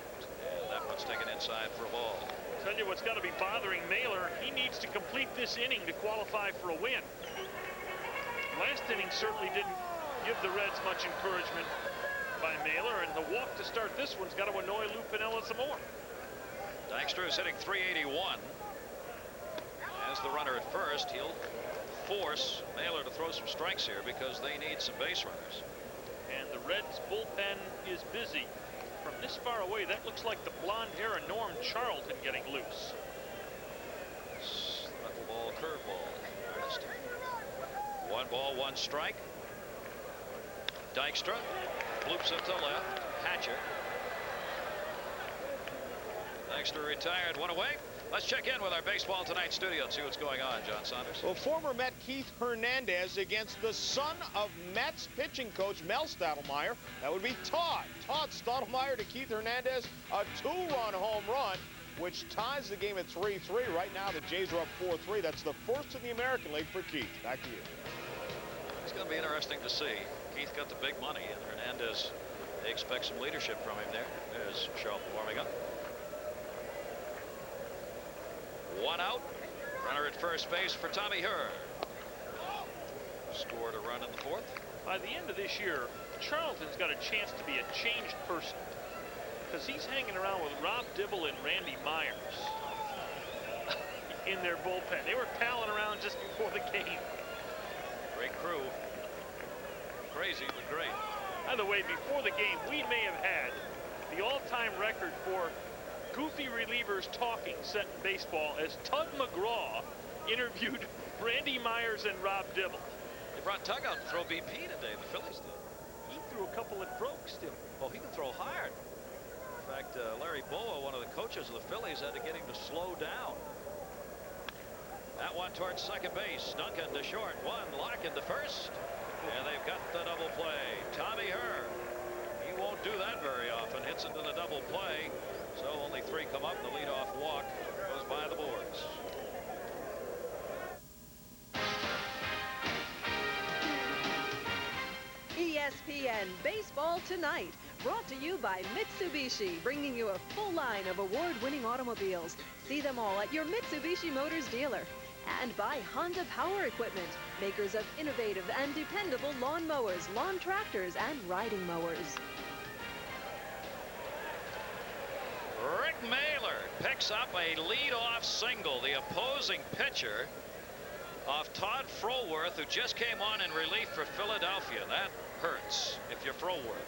And that one's taken inside for a ball. Tell you what's got to be bothering Mailer. He needs to complete this inning to qualify for a win. Last inning certainly didn't give the Reds much encouragement by Mailer, and the walk to start this one's got to annoy Lou Piniella some more. Dykstra is hitting .381. As the runner at first, he'll force Mailer to throw some strikes here because they need some base runners. And the Reds bullpen is busy. From this far away, that looks like the blonde hair of Norm Charlton getting loose. Knuckleball, curveball. 1 ball, 1 strike. Dykstra bloops it to left. Hatcher. Dykstra retired, 1 away. Let's check in with our Baseball Tonight studio and see what's going on, John Saunders. Well, former Met Keith Hernandez against the son of Mets pitching coach Mel Stottlemyre. That would be Todd. Todd Stottlemyre to Keith Hernandez, a 2-run home run, which ties the game at 3-3. Right now, the Jays are up 4-3. That's the first in the American League for Keith. Back to you. It's going to be interesting to see. Keith got the big money, and Hernandez, they expect some leadership from him there. There's Sharp warming up. One out. Runner at first base for Tommy Herr. Scored a run in the fourth. By the end of this year, Charlton's got a chance to be a changed person, because he's hanging around with Rob Dibble and Randy Myers in their bullpen. They were palling around just before the game. Great crew. Crazy, but great. By the way, before the game, we may have had the all-time record for goofy relievers talking set in baseball as Tug McGraw interviewed Randy Myers and Rob Dibble. They brought Tug out to throw BP today, the Phillies did. He threw a couple that broke still. Oh, he can throw hard. In fact, Larry Bowa, one of the coaches of the Phillies, had to get him to slow down. That one towards second base. Duncan to short. One. Larkin to first. And they've got the double play. Tommy Herr. He won't do that very often. Hits into the double play. So only three come up. The leadoff walk goes by the boards. ESPN Baseball Tonight, brought to you by Mitsubishi, bringing you a full line of award-winning automobiles. See them all at your Mitsubishi Motors dealer. And by Honda Power Equipment, makers of innovative and dependable lawn mowers, lawn tractors, and riding mowers. Rick Mailer picks up a leadoff single. The opposing pitcher off Todd Froworth, who just came on in relief for Philadelphia. That hurts if you're Froworth.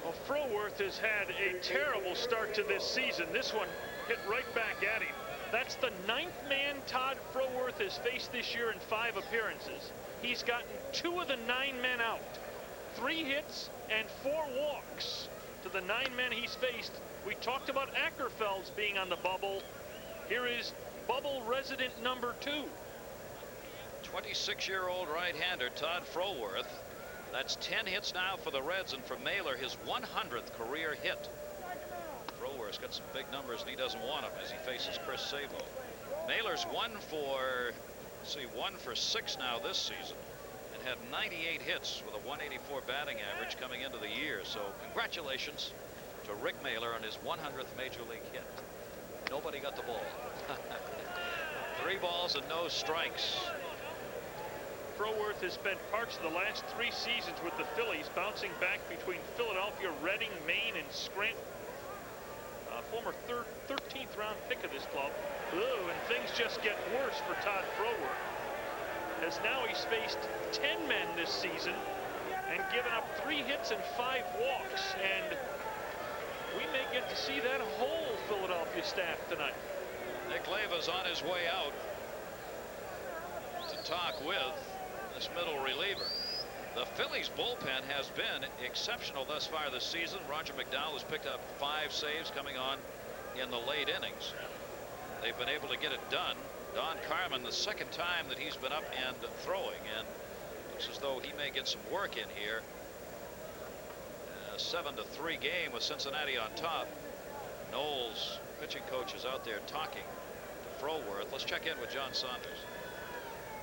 Well, Froworth has had a terrible start to this season. This one hit right back at him. That's the 9th man Todd Froworth has faced this year in 5 appearances. He's gotten 2 of the 9 men out. 3 hits and 4 walks to the 9 men he's faced. We talked about Ackerfeld's being on the bubble. Here is bubble resident number 2. 26-year-old right-hander Todd Froworth. That's 10 hits now for the Reds, and for Mailer, his 100th career hit. Froworth's got some big numbers, and he doesn't want them as he faces Chris Sabo. Mailer's 1 for 6 now this season, and had 98 hits with a 184 batting average coming into the year. So congratulations to Rick Mailer on his 100th major league hit. Nobody got the ball. 3 balls and no strikes. Froworth has spent parts of the last 3 seasons with the Phillies, bouncing back between Philadelphia, Reading, Maine, and Scranton. Former 13th round pick of this club. Ooh, and things just get worse for Todd Froworth, as now he's faced 10 men this season and given up 3 hits and 5 walks, and we may get to see that whole Philadelphia staff tonight. Nick Leva's on his way out to talk with this middle reliever. The Phillies bullpen has been exceptional thus far this season. Roger McDowell has picked up 5 saves coming on in the late innings. They've been able to get it done. Don Carmen, the 2nd time that he's been up and throwing, and looks as though he may get some work in here. A 7-3 game with Cincinnati on top. Knowles, pitching coach, is out there talking to Froworth. Let's check in with John Saunders.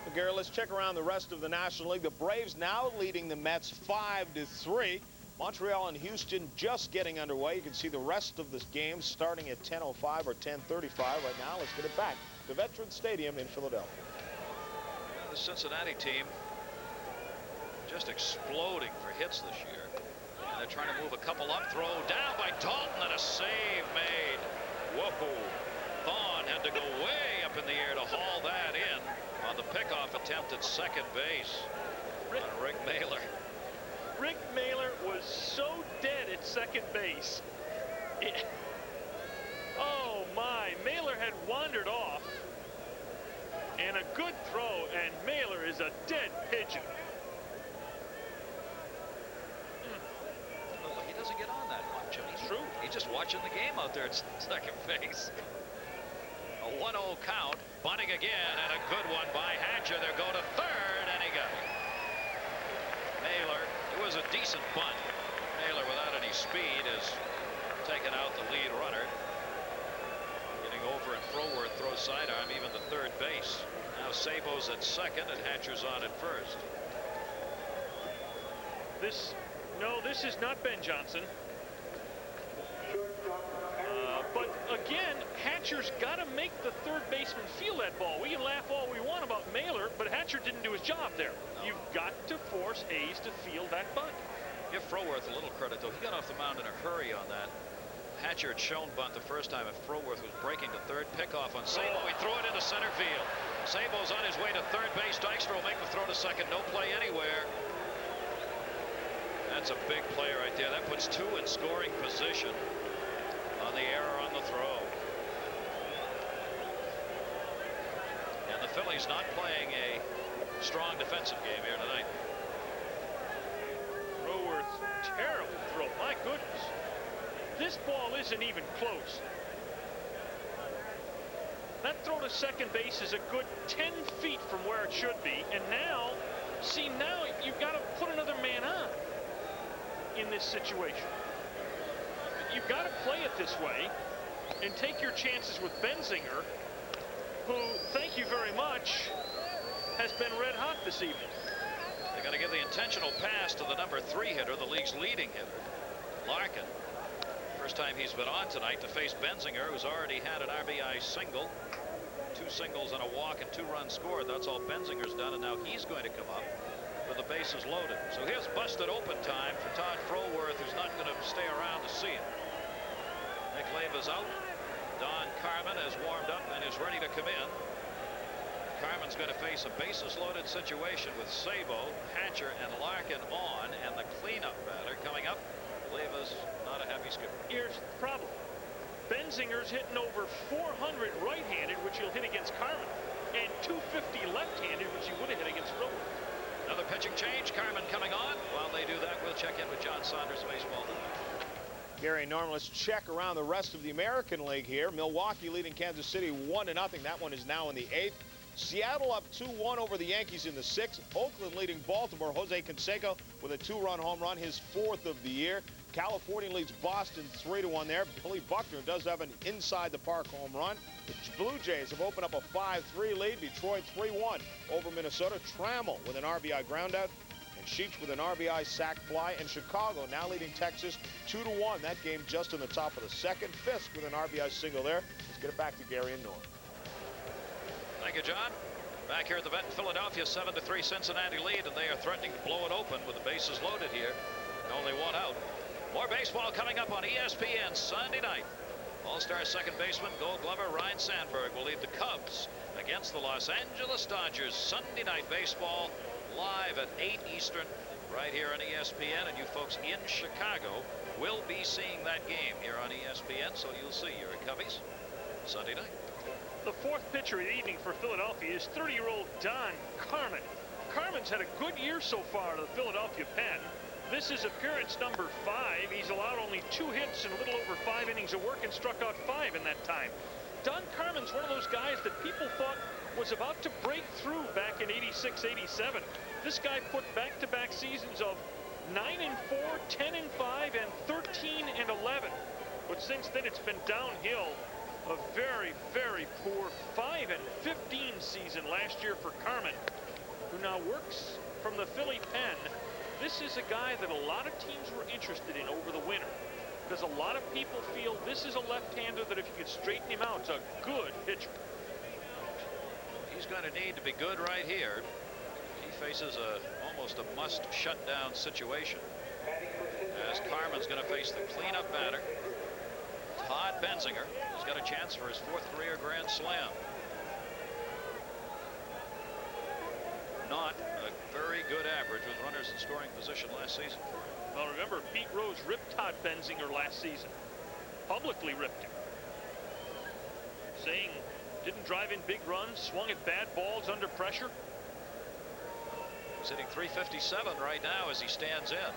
Well, Gary, let's check around the rest of the National League. The Braves now leading the Mets 5-3. Montreal and Houston just getting underway. You can see the rest of this game starting at 10:05 or 10:35 right now. Let's get it back to Veterans Stadium in Philadelphia. The Cincinnati team just exploding for hits this year. And they're trying to move a couple up. Throw down by Dalton, and a save made. Whoa. Thorne had to go way up in the air to haul that in on the pickoff attempt at second base on Rick Mailer. Rick Mailer was so dead at second base. Oh my, Mailer had wandered off, and a good throw, and Mailer is a dead pigeon. Well, he doesn't get on that much. I mean, he's true. He's just watching the game out there at second base. A 1-0 count, bunting again, and a good one by Hatcher. They'll go to third, and he got it. Mailer, it was a decent bunt. Mailer, without any speed, has taken out the lead runner. Getting over, and Froworth throws sidearm even to third base. Now Sabo's at second, and Hatcher's on at first. This is not Ben Johnson. But again, Hatcher Hatcher's got to make the third baseman feel that ball. We can laugh all we want about Mailer, but Hatcher didn't do his job there. No. You've got to force Hayes to feel that bunt. Give Froworth a little credit, though. He got off the mound in a hurry on that. Hatcher had shown bunt the first time, and Froworth was breaking to third. Pickoff on Sabo. He threw it into center field. Sabo's on his way to third base. Dykstra will make the throw to second. No play anywhere. That's a big play right there. That puts two in scoring position on the error on the throw. And the Phillies not playing a strong defensive game here tonight. Froworth's terrible throw. My goodness. This ball isn't even close. That throw to second base is a good 10 feet from where it should be. And now, see, now you've got to put another man on in this situation. You've got to play it this way and take your chances with Benzinger, who, thank you very much, has been red hot this evening. They're going to give the intentional pass to the number 3 hitter, the league's leading hitter, Larkin. First time he's been on tonight to face Benzinger, who's already had an RBI single, 2 singles and a walk and 2 runs scored. That's all Benzinger's done, and now he's going to come up with the bases loaded. So here's busted open time for Todd Froworth, who's not going to stay around to see it. Nick Leyva's out. Don Carmen has warmed up and is ready to come in. Carmen's going to face a bases loaded situation with Sabo, Hatcher, and Larkin on, and the cleanup batter coming up. Leyva's not a happy skipper. Here's the problem. Benzinger's hitting over 400 right-handed, which he'll hit against Carmen, and 250 left-handed, which he would have hit against Froworth. Another pitching change. Carmen coming on. While they do that, we'll check in with John Saunders, baseball tonight. Gary Norman, let's check around the rest of the American League here. Milwaukee leading Kansas City 1-0. That one is now in the 8th. Seattle up 2-1 over the Yankees in the 6th. Oakland leading Baltimore. Jose Canseco with a 2-run home run, his 4th of the year. California leads Boston 3-1 there. Billy Buckner does have an inside the park home run. The Blue Jays have opened up a 5-3 lead. Detroit 3-1 over Minnesota. Trammell with an RBI groundout, and Sheets with an RBI sac fly. And Chicago now leading Texas 2-1. That game just in the top of the 2nd. Fisk with an RBI single there. Let's get it back to Gary and Norm. Thank you, John. Back here at the vet in Philadelphia, 7-3 Cincinnati lead, and they are threatening to blow it open with the bases loaded here. Only one out. More baseball coming up on ESPN Sunday night. All-star second baseman, Gold Glover Ryne Sandberg will lead the Cubs against the Los Angeles Dodgers. Sunday night baseball live at 8 Eastern right here on ESPN, and you folks in Chicago will be seeing that game here on ESPN, so you'll see your Cubbies Sunday night. The 4th pitcher of the evening for Philadelphia is 30-year-old Don Carmen. Carmen's had a good year so far to the Philadelphia pen. This is appearance number 5. He's allowed only 2 hits in a little over 5 innings of work and struck out 5 in that time. Don Carmen's one of those guys that people thought was about to break through back in '86, '87. This guy put back-to-back seasons of 9-4, 10-5, and 13-11. But since then, it's been downhill. A very, very poor 5-15 season last year for Carmen, who now works from the Philly pen. This is a guy that a lot of teams were interested in over the winter, because a lot of people feel this is a left-hander that if you could straighten him out, it's a good pitcher. He's going to need to be good right here. He faces almost a must shutdown situation, as Carmen's going to face the cleanup batter, Todd Benzinger. He's got a chance for his 4th career grand slam. Not a very good average with runners in scoring position last season. Well, remember, Pete Rose ripped Todd Benzinger last season. Publicly ripped him, saying didn't drive in big runs, swung at bad balls under pressure. He's hitting .357 right now as he stands in.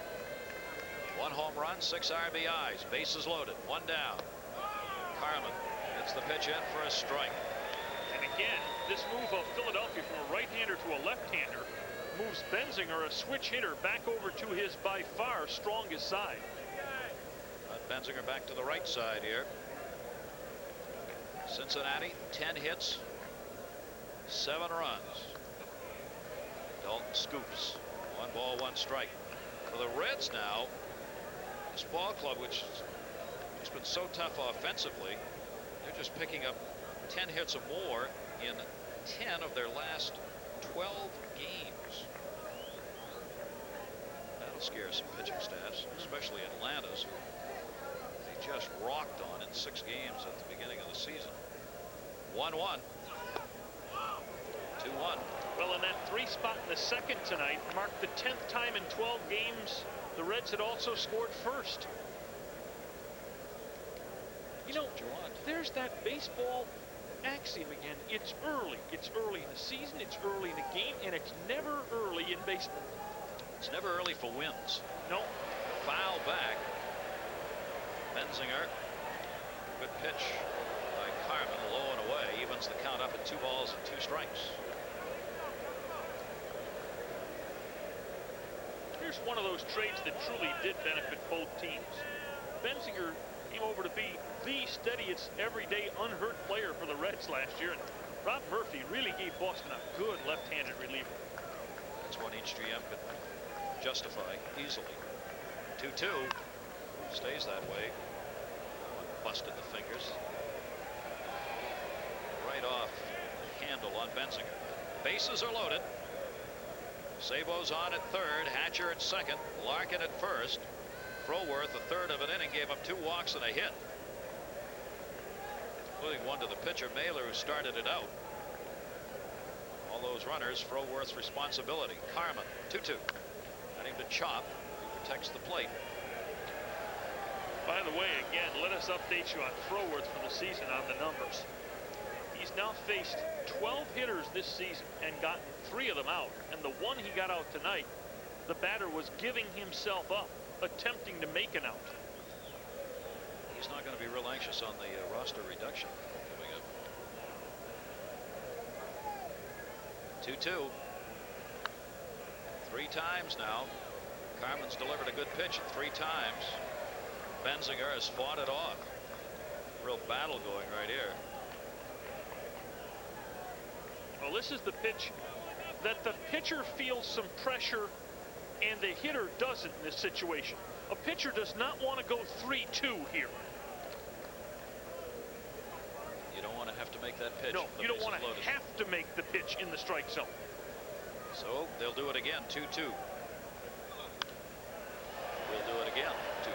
1 home run, 6 RBIs, bases loaded, 1 down. Carmen gets the pitch in for a strike. And again, this move of Philadelphia from a right-hander to a left-hander moves Benzinger, a switch hitter, back over to his by far strongest side. Benzinger back to the right side here. Cincinnati 10 hits, 7 runs. Dalton scoops. 1 ball, 1 strike. For the Reds now, this ball club, which has been so tough offensively, they're They're just picking up 10 hits or more in 10 of their last 12 games. That'll scare some pitching staffs, especially Atlanta's. They just rocked on in 6 games at the beginning of the season. 1-1. 2-1. Well, in that 3 spot in the second tonight marked the 10th time in 12 games the Reds had also scored first. You know, there's that baseball axiom again. It's early. It's early in the season. It's early in the game, and it's never early in baseball. It's never early for wins. No. Foul back. Benzinger. Good pitch by Carmen, low and away. Evens the count up at 2 balls and 2 strikes. Here's one of those trades that truly did benefit both teams. Benzinger came over to be the steadiest, everyday, unhurt player for the Reds last year, and Rob Murphy really gave Boston a good left-handed reliever. That's one each GM could justify easily. 2-2. Stays that way. One busted the fingers. Right off the handle on Benzinger. Bases are loaded. Sabo's on at third, Hatcher at second, Larkin at first. Froworth, a third of an inning, gave up 2 walks and a hit, including one to the pitcher Mailer, who started it out. All those runners, Froworth's responsibility. Carmen, 2-2. Got him to chop. He protects the plate. By the way, again, let us update you on Froworth for the season on the numbers. He's now faced 12 hitters this season and gotten 3 of them out. And the one he got out tonight, the batter was giving himself up, attempting to make an out. He's not going to be real anxious on the roster reduction coming up. 2-2. 3 times now. Carmen's delivered a good pitch 3 times. Benzinger has fought it off. Real battle going right here. Well, this is the pitch that the pitcher feels some pressure and the hitter doesn't in this situation. A pitcher does not want to go 3-2 here. You don't want to have to make that pitch. No, you don't want to have to make the pitch in the strike zone. So they'll do it again. 2-2. We'll do it again. 2-2.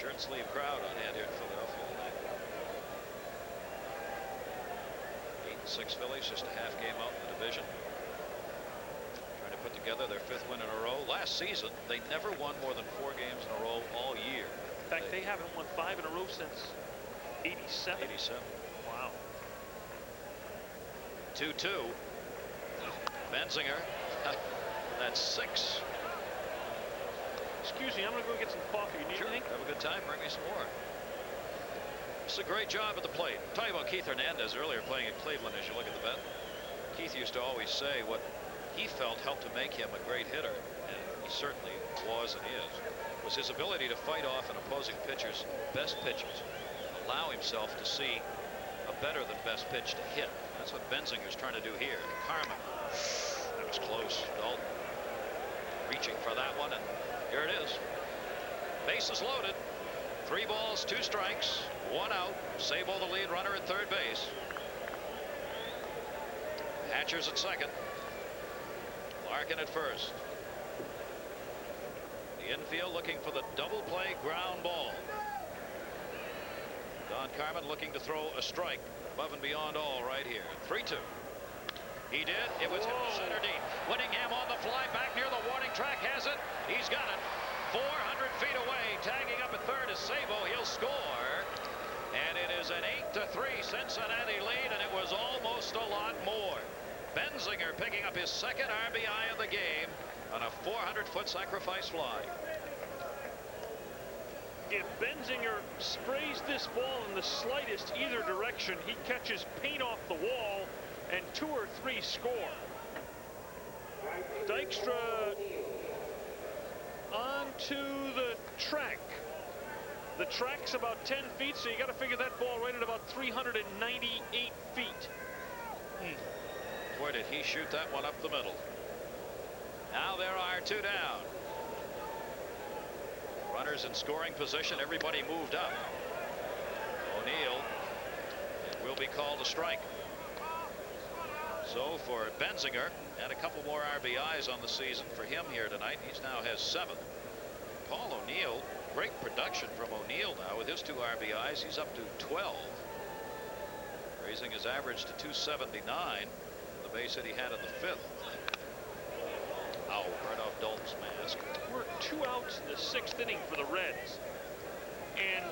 Shirt sleeve crowd on hand here in Philadelphia tonight. 8-6 Phillies, just a half game out in the division. Trying to put together their 5th win in a row. Last season, they never won more than 4 games in a row all year. In fact, they haven't won 5 in a row since 87. 87. Wow. 2-2. Benzinger. That's 6. Excuse me, I'm going to go get some coffee. You need Sure. anything? Have a good time. Bring me some more. It's a great job at the plate. Talking about Keith Hernandez earlier playing in Cleveland as you look at the bet. Keith used to always say what he felt helped to make him a great hitter, and he certainly was and is, was his ability to fight off an opposing pitcher's best pitches, allow himself to see a better than best pitch to hit. That's what Benzinger's trying to do here. Carmen. That was close. Dalton reaching for that one, and here it is. Bases loaded. 3 balls, 2 strikes, 1 out. Sabo the lead runner at third base. Hatcher's at second. Larkin at first. The infield looking for the double play ground ball. Don Carmen looking to throw a strike above and beyond all right here. 3-2. He did. It was hit to center deep. Whittingham on the fly back near the warning track. Has it. He's got it. 400 feet away. Tagging up at third is Sabo. He'll score. And it is an 8-3 Cincinnati lead, and it was almost a lot more. Benzinger picking up his 2nd RBI of the game on a 400-foot sacrifice fly. If Benzinger sprays this ball in the slightest either direction, he catches paint off the wall and 2 or 3 score. Dykstra onto the track. The track's about 10 feet, so you got to figure that ball right at about 398 feet. Boy, did he shoot that one up the middle. Now there are 2 down. Runners in scoring position. Everybody moved up. O'Neill, it will be called a strike. So for Benzinger, and a couple more RBIs on the season for him here tonight. He now has 7. Paul O'Neill, great production from O'Neill now with his 2 RBIs. He's up to 12, raising his average to 279. The base hit he had in the 5th. Ow, right off Dalton's mask. We're 2 outs in the 6th inning for the Reds, and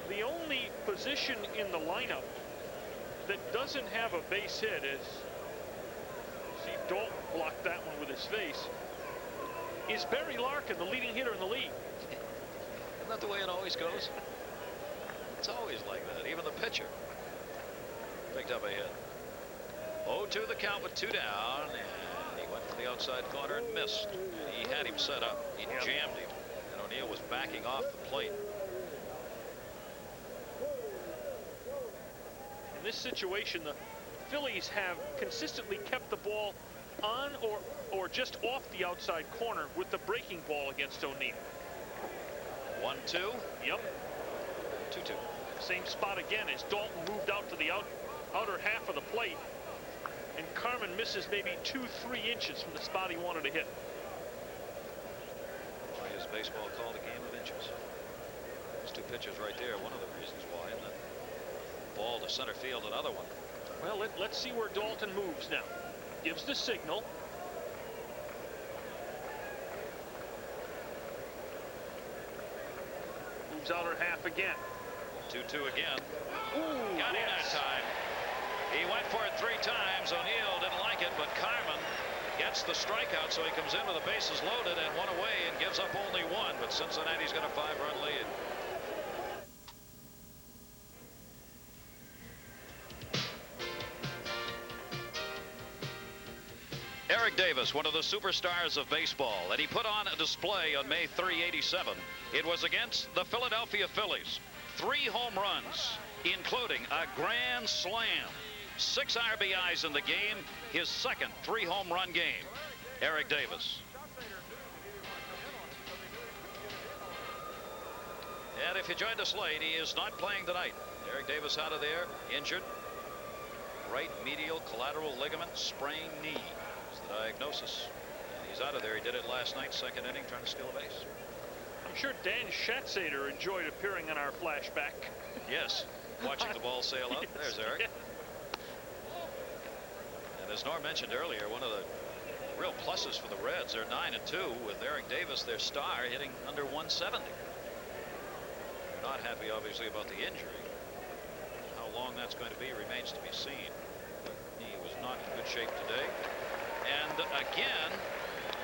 the only position in the lineup that doesn't have a base hit is, see Dalton blocked that one with his face, is Barry Larkin, the leading hitter in the league. Isn't that the way it always goes? It's always like that. Even the pitcher picked up a hit. 0-2 the count with 2 down, and he went for the outside corner and missed. He had him set up. He jammed him, and O'Neill was backing off the plate. In this situation, the Phillies have consistently kept the ball on or just off the outside corner with the breaking ball against O'Neill. 1-2. Yep. 2-2. Same spot again as Dalton moved out to the outer half of the plate, and Carmen misses maybe 2-3 inches from the spot he wanted to hit. Why is baseball called a game of inches? Those 2 pitches right there, one of the reasons why, and that ball to center field, another one. Well, let's see where Dalton moves now. Gives the signal. Moves outer half again. 2-2 again. Ooh, got him that time. He went for it 3 times. O'Neill didn't like it, but Carmen gets the strikeout, so he comes in with the bases loaded and 1 away and gives up only 1. But Cincinnati's got a 5-run lead. Eric Davis, one of the superstars of baseball, and he put on a display on May 3, '87. It was against the Philadelphia Phillies. 3 home runs, including a grand slam. 6 RBIs in the game, his second 3-home run game. Eric Davis. And if you joined us late, he is not playing tonight. Eric Davis out of there, injured. Right medial collateral ligament sprained knee. Diagnosis, and he's out of there. He did it last night, 2nd inning, trying to steal a base. I'm sure Dan Schatzeder enjoyed appearing on our flashback. Yes, watching the ball sail up. There's Eric. And as Norm mentioned earlier, one of the real pluses for the Reds, they're 9-2 with Eric Davis, their star, hitting under 170. They're not happy, obviously, about the injury. How long that's going to be remains to be seen. But he was not in good shape today. And again,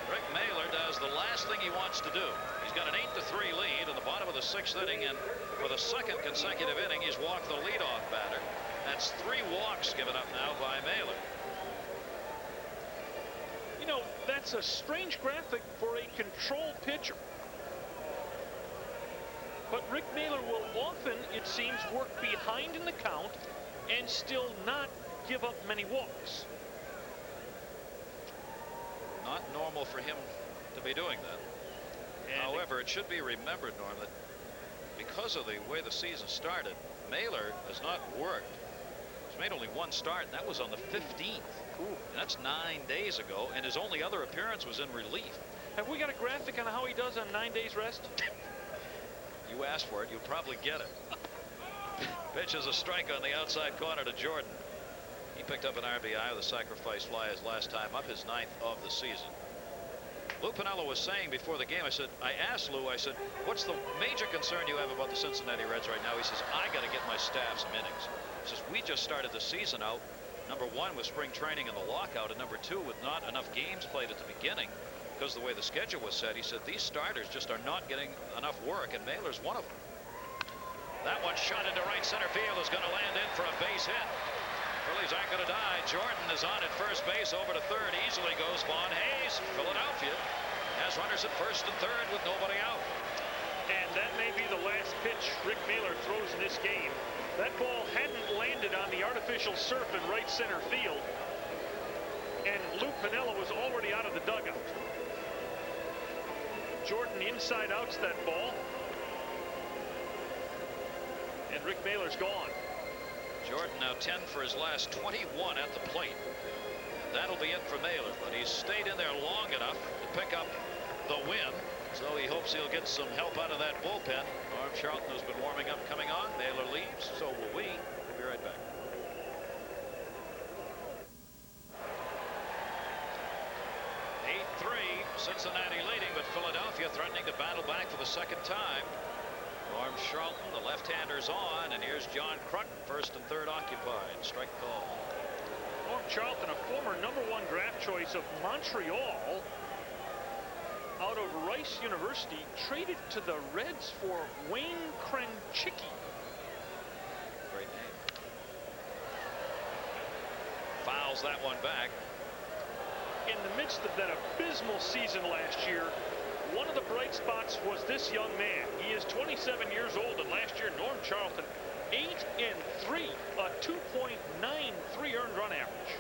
Rick Mahler does the last thing he wants to do. He's got an 8-3 lead in the bottom of the 6th inning, and for the 2nd consecutive inning, he's walked the leadoff batter. That's 3 walks given up now by Mahler. You know, that's a strange graphic for a control pitcher. But Rick Mahler will often, it seems, work behind in the count and still not give up many walks. Not normal for him to be doing that. And however, it should be remembered, Norm, that because of the way the season started, Mahler has not worked. He's made only 1 start, and that was on the 15th. And that's 9 days ago, and his only other appearance was in relief. Have we got a graphic on how he does on 9 days rest? You asked for it, you'll probably get it. Pitches a strike on the outside corner to Jordan. He picked up an RBI with a sacrifice fly his last time up, his 9th of the season. Lou Piniella was saying before the game, I asked Lou, I said, what's the major concern you have about the Cincinnati Reds right now? He says, I got to get my staff some innings. He says, we just started the season out, number 1 with spring training and the lockout, and number 2 with not enough games played at the beginning because of the way the schedule was set. He said, these starters just are not getting enough work, and Mahler's one of them. That one shot into right center field is going to land in for a base hit. Phillies aren't going to die. Jordan is on at first base, over to 3rd. Easily goes Vaughn Hayes. Philadelphia has runners at 1st and 3rd with nobody out. And that may be the last pitch Rick Mahler throws in this game. That ball hadn't landed on the artificial surf in right center field, and Lou Piniella was already out of the dugout. Jordan inside outs that ball. Rick Mailer's gone. Jordan now 10 for his last 21 at the plate. That'll be it for Mailer, but he's stayed in there long enough to pick up the win. So he hopes he'll get some help out of that bullpen. Norm Charlton has been warming up, coming on. Mailer leaves, so will we. We'll be right back. 8-3, Cincinnati leading, but Philadelphia threatening to battle back for the second time. Norm Charlton, the left-hander's on, and here's John Kruk, first and third occupied. Strike call. Norm Charlton, a former #1 draft choice of Montreal, out of Rice University, traded to the Reds for Wayne Krenchicki. Great name. Fouls that one back. In the midst of that abysmal season last year, one of the bright spots was this young man. He is 27 years old, and last year Norm Charlton 8-3, a 2.93 earned run average.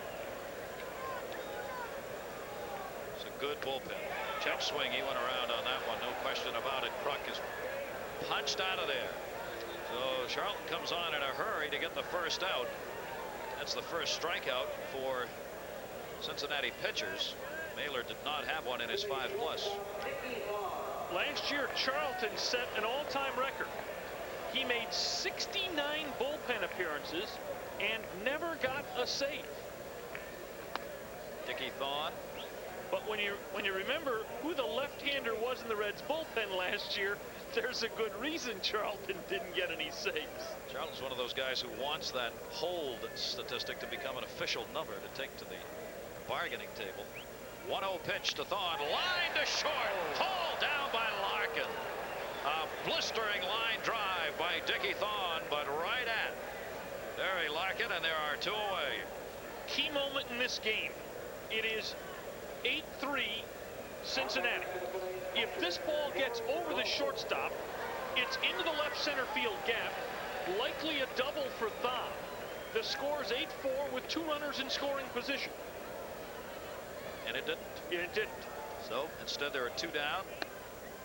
It's a good bullpen. Check swing, he went around on that one, no question about it. Kruk is punched out of there. So Charlton comes on in a hurry to get the first out. That's the first strikeout for Cincinnati pitchers. Mailer did not have one in his 5+. Last year, Charlton set an all-time record. He made 69 bullpen appearances and never got a save. Dickie Thorne. But when you remember who the left-hander was in the Reds bullpen last year, there's a good reason Charlton didn't get any saves. Charlton's one of those guys who wants that hold statistic to become an official number to take to the bargaining table. 1-0 pitch to Thorne, line to short, hauled down by Larkin. A blistering line drive by Dickie Thorne, but right at Barry Larkin, and there are 2 away. Key moment in this game. It is 8-3 Cincinnati. If this ball gets over the shortstop, it's into the left center field gap, likely a double for Thorne. The score is 8-4 with 2 runners in scoring position. And it didn't. It didn't. So instead there are 2 down,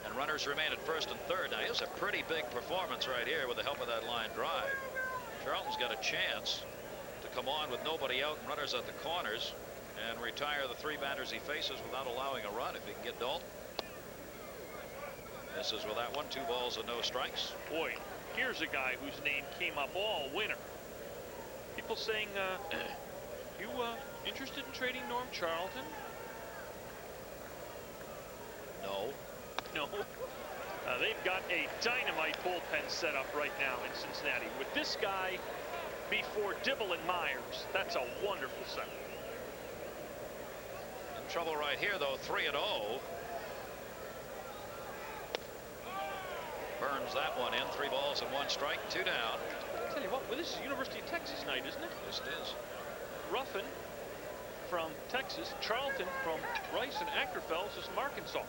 and runners remain at first and third. Now here's a pretty big performance right here with the help of that line drive. Charlton's got a chance to come on with nobody out and runners at the corners and retire the 3 batters he faces without allowing a run if he can get Dalton. This is with that one, 2 balls and no strikes. Boy, here's a guy whose name came up all winter. People saying, you interested in trading Norm Charlton? No. No. They've got a dynamite bullpen set up right now in Cincinnati. With this guy before Dibble and Myers, that's a wonderful setup. In trouble right here, though, 3-0. Burns that one in, 3 balls and 1 strike, 2 down. I'll tell you what, well, this is University of Texas night, isn't it? Yes, it is. Ruffin from Texas, Charlton from Rice, and Ackerfels is from Arkansas.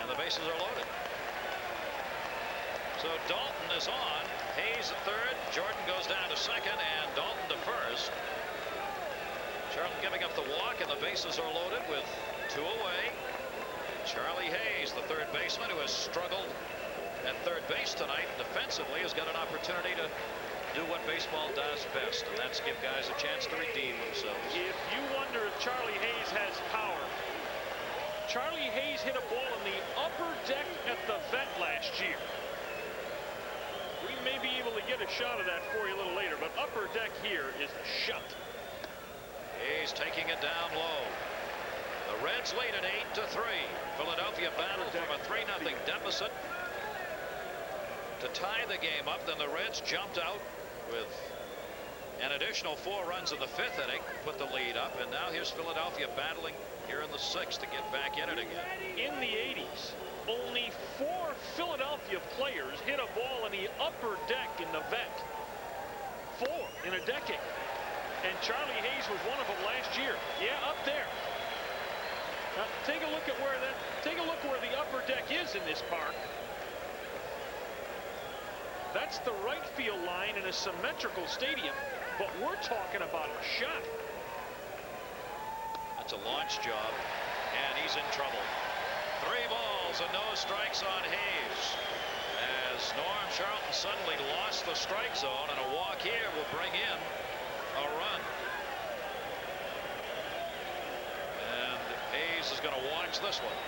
And the bases are loaded. So Dalton is on. Hayes at third. Jordan goes down to second, and Dalton to first. Charlton giving up the walk, and the bases are loaded with 2 away. Charlie Hayes, the third baseman, who has struggled at third base tonight defensively, has got an opportunity to do what baseball does best, and that's give guys a chance to redeem themselves. If you wonder if Charlie Hayes has power, Charlie Hayes hit a ball in the upper deck at the Vet last year. We may be able to get a shot of that for you a little later, but upper deck here is shut. Hayes taking it down low. The Reds lead at 8-3. Philadelphia battled from a 3-0 deficit to tie the game up. Then the Reds jumped out with an additional 4 runs in the 5th inning, put the lead up, and now here's Philadelphia battling here in the 6th to get back in it again. In the 80s, only 4 Philadelphia players hit a ball in the upper deck in the Vet. 4 in a decade. And Charlie Hayes was one of them last year. Yeah, up there. Now, take a look where the upper deck is in this park. That's the right field line in a symmetrical stadium, but we're talking about a shot. That's a launch job, and he's in trouble. 3 balls and no strikes on Hayes as Norm Charlton suddenly lost the strike zone, and a walk here will bring in a run. And Hayes is going to watch this one.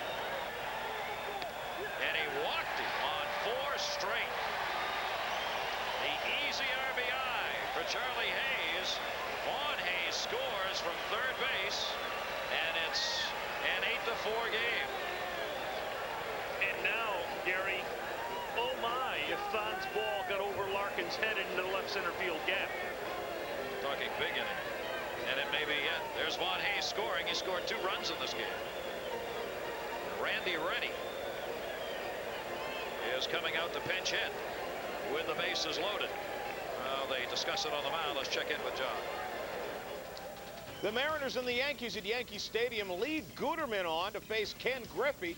And he walked him on 4 straight. The easy RBI for Charlie Hayes. Vaughn Hayes scores from third base, and it's an 8-4 game. And now, Gary, oh my, if Thorne's ball got over Larkin's head into the left center field gap. Talking big inning. And it may be it. There's Vaughn Hayes scoring. He scored 2 runs in this game. Randy Reddy is coming out to pinch hit with the bases loaded. Well, they discuss it on the mound. Let's check in with John. The Mariners and the Yankees at Yankee Stadium lead Guterman on to face Ken Griffey.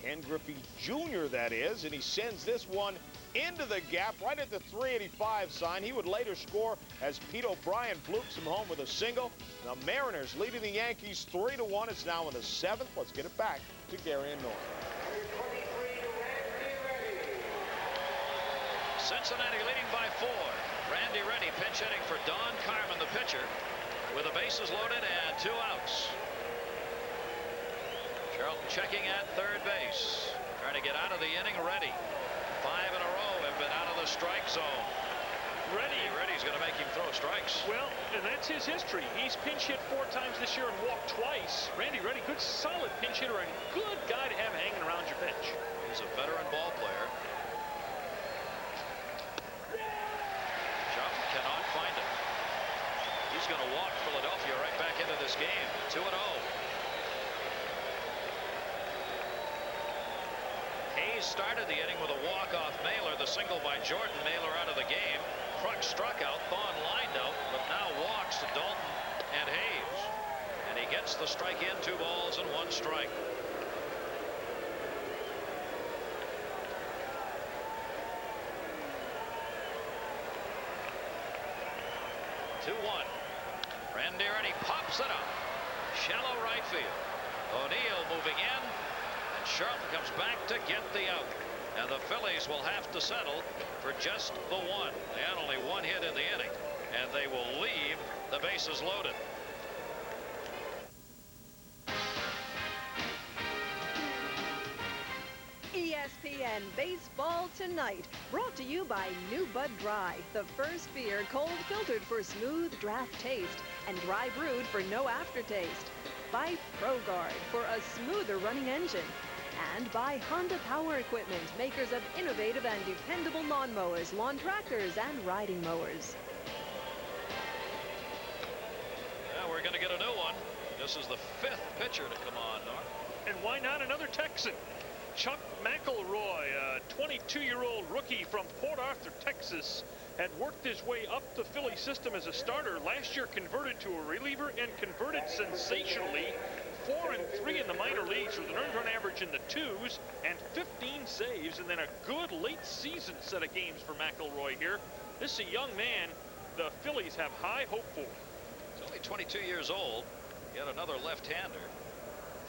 Ken Griffey Jr., that is, and he sends this one into the gap right at the 385 sign. He would later score as Pete O'Brien bloops him home with a single. The Mariners leading the Yankees 3-1. It's now in the 7th. Let's get it back to Gary and Norm. Cincinnati leading by 4. Randy Reddy pinch hitting for Don Carmen, the pitcher, with the bases loaded and 2 outs. Charlton checking at third base, trying to get out of the inning. Reddy, 5 in a row have been out of the strike zone. Reddy's going to make him throw strikes. Well, and that's his history. He's pinch hit 4 times this year and walked twice. Randy Reddy, good solid pinch hitter and good guy to have hanging around your bench. He's a veteran ball player. Charlton cannot find him. He's going to walk Philadelphia right back into this game. 2-0. Hayes started the inning with a walk-off Mailer. The single by Jordan. Mailer out of the game. Kruk struck out. Thorne lined out, but now walks to Dalton and Hayes. And he gets the strike in. 2 balls and 1 strike. Randy Reddy pops it up. Shallow right field. O'Neill moving in, and Charlton comes back to get the out. And the Phillies will have to settle for just the 1. They had only 1 hit in the inning, and they will leave the bases loaded. ESPN Baseball Tonight, brought to you by New Bud Dry, the first beer cold filtered for smooth draft taste and dry brewed for no aftertaste. By ProGuard for a smoother running engine. And by Honda Power Equipment, makers of innovative and dependable lawnmowers, lawn tractors, and riding mowers. Now we're going to get a new one. This is the 5th pitcher to come on, Norm. And why not another Texan? Chuck McElroy, a 22-year-old rookie from Port Arthur, Texas, had worked his way up the Philly system as a starter. Last year converted to a reliever and converted sensationally. 4-3 in the minor leagues with an earned run average in the 2s and 15 saves, and then a good late season set of games for McElroy here. This is a young man the Phillies have high hope for. He's only 22 years old. Yet another left-hander.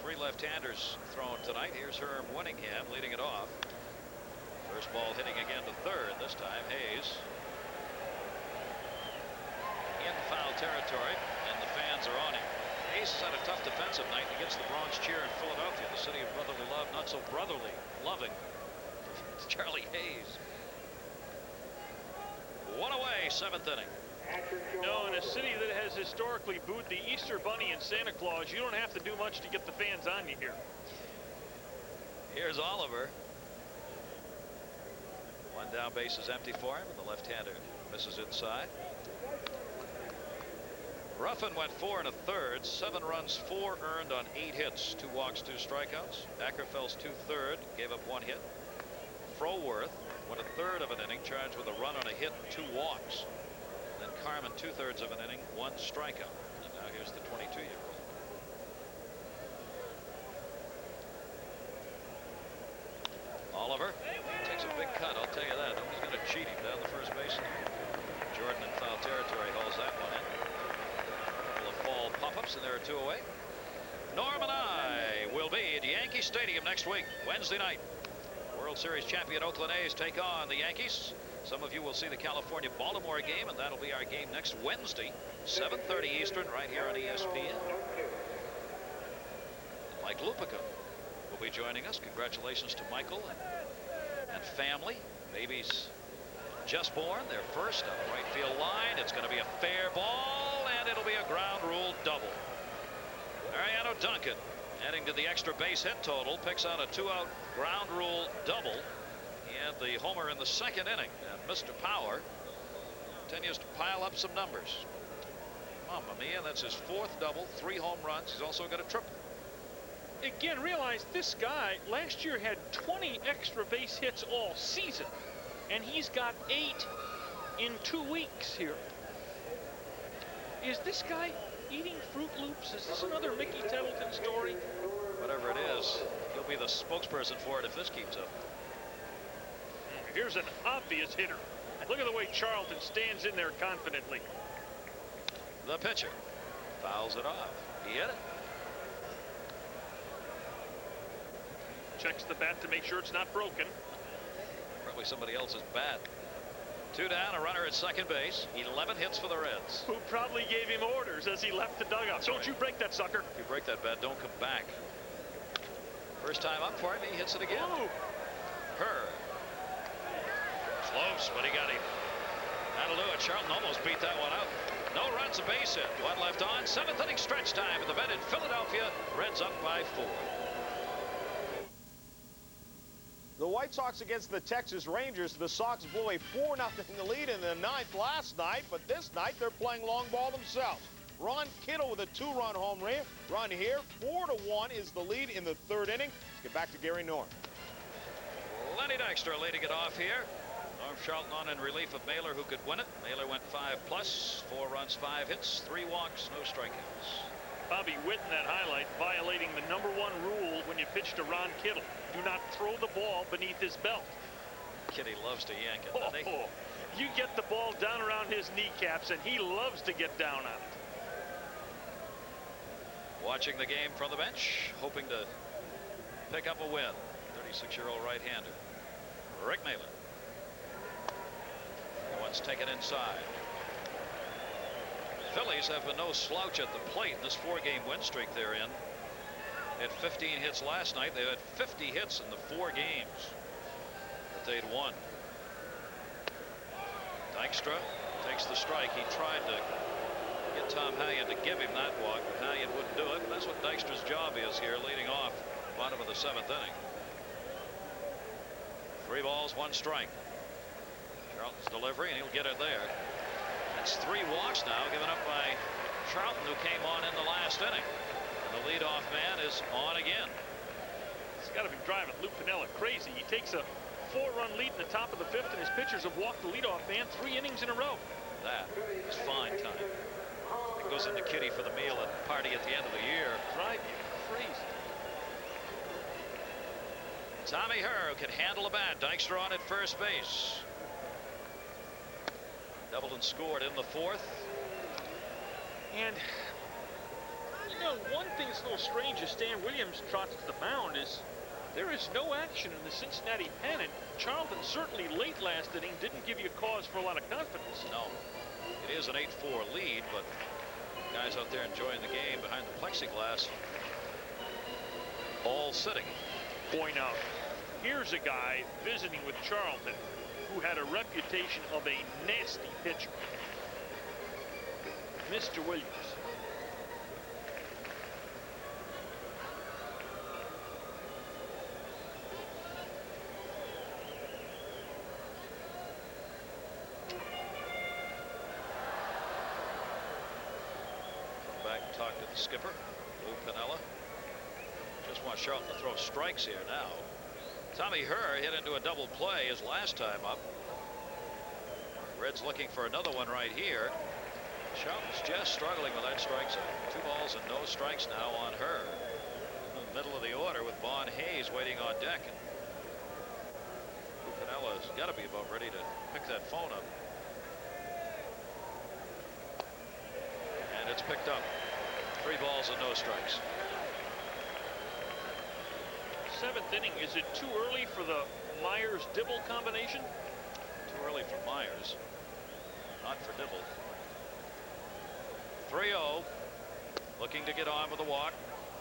3 left-handers thrown tonight. Here's Herm Winningham leading it off. First ball hitting again to third. This time Hayes in foul territory, and the fans are on him. Hayes has had a tough defensive night. He gets the Bronx cheer in Philadelphia, the city of brotherly love. Not so brotherly loving. Charlie Hayes. 1 away, 7th inning. No, in a city that has historically booed the Easter Bunny and Santa Claus, you don't have to do much to get the fans on you here. Here's Oliver. 1 down, base is empty for him, and the left-hander misses inside. Ruffin went 4 1/3, 7 runs, 4 earned on 8 hits, 2 walks, 2 strikeouts. Ackerfels 2/3, gave up 1 hit. Froworth went 1/3 of an inning, charged with a run on a hit, 2 walks. Then Carmen 2/3 of an inning, 1 strikeout. And now here's the 22-year-old. Oliver takes a big cut, I'll tell you that. Nobody's going to cheat him down the first baseline. Jordan in foul territory hauls that one in. A couple of fall pop-ups, and there are 2 away. Norm and I will be at Yankee Stadium next week, Wednesday night. World World Series champion Oakland A's take on the Yankees. Some of you will see the California-Baltimore game, and that'll be our game next Wednesday, 7:30 Eastern, right here on ESPN. Mike Lupica will be joining us. Congratulations to Michael and family. Babies just born, their first on the right field line. It's going to be a fair ball, and it'll be a ground rule double. Mariano Duncan, adding to the extra base hit total, picks out a 2-out ground rule double. He had the homer in the second inning, and Mr. Power continues to pile up some numbers. Mamma mia, that's his 4th double, 3 home runs. He's also got a triple. Again, realize this guy last year had 20 extra base hits all season, and he's got 8 in 2 weeks here. Is this guy eating Fruit Loops? Is this another Mickey Tettleton story? Whatever it is, he'll be the spokesperson for it if this keeps up. Here's an obvious hitter. Look at the way Charlton stands in there confidently. The pitcher fouls it off. He hit it. Checks the bat to make sure it's not broken. Probably somebody else's bat. 2 down, a runner at second base. 11 hits for the Reds. Who probably gave him orders as he left the dugout. That's Don't right. you break that sucker. If you break that bat, don't come back. First time up for him, he hits it again. Ooh. Herr. Close, but he got him. That'll do it. Charlton almost beat that one out. No runs, a base hit. 1 left on. 7th inning stretch time at the vet in Philadelphia. Reds up by 4. The White Sox against the Texas Rangers. The Sox blew a 4-0 lead in the 9th last night, but this night they're playing long ball themselves. Ron Kittle with a 2-run home run here. 4-1 is the lead in the 3rd inning. Let's get back to Gary Norm. Lenny Dykstra leading it off here. Norm Charlton on in relief of Mailer, who could win it. Mailer went 5+, 4 runs, 5 hits, 3 walks, no strikeouts. Bobby Witt in that highlight violating the #1 rule when you pitch to Ron Kittle. Do not throw the ball beneath his belt. Kitty loves to yank it, doesn't he? You get the ball down around his kneecaps, and he loves to get down on it. Watching the game from the bench, hoping to pick up a win. 36-year-old right-hander, Rick Mailer. One's taken inside. Phillies have been no slouch at the plate in this 4-game win streak they're in. They had 15 hits last night. They've had 50 hits in the 4 games that they'd won. Dykstra takes the strike. He tried to get Tom Hallion to give him that walk, but Hallion wouldn't do it. That's what Dykstra's job is here, leading off bottom of the 7th inning. 3 balls, 1 strike. Charlton's delivery, and he'll get it there. That's 3 walks now given up by Charlton, who came on in the last inning. And the leadoff man is on again. It's got to be driving Lou Piniella crazy. He takes a 4-run lead in the top of the 5th, and his pitchers have walked the leadoff man 3 innings in a row. That is fine time. It goes into Kitty for the meal and party at the end of the year. Drive you crazy. Tommy Herr can handle a bat. Dykstra on at first base. Doubled and scored in the 4th. And you know, one thing that's a little strange as Stan Williams trots to the mound is there is no action in the Cincinnati pennant. Charlton certainly late last inning didn't give you cause for a lot of confidence. No, it is an 8-4 lead, but guys out there enjoying the game behind the plexiglass, all sitting. Point out, here's a guy visiting with Charlton who had a reputation of a nasty pitcher. Mr. Williams. Come back and talk to the skipper, Lou Piniella. Just want Charlton to throw strikes here now. Tommy Herr hit into a double play his last time up. Reds looking for another one right here. Charlton's just struggling with that strike zone. 2 balls and no strikes now on Herr. In the middle of the order with Vaughn Hayes waiting on deck. Pinella's got to be about ready to pick that phone up. And it's picked up. 3 balls and no strikes. 7th inning. Is it too early for the Myers-Dibble combination? Too early for Myers. Not for Dibble. 3-0. Looking to get on with a walk.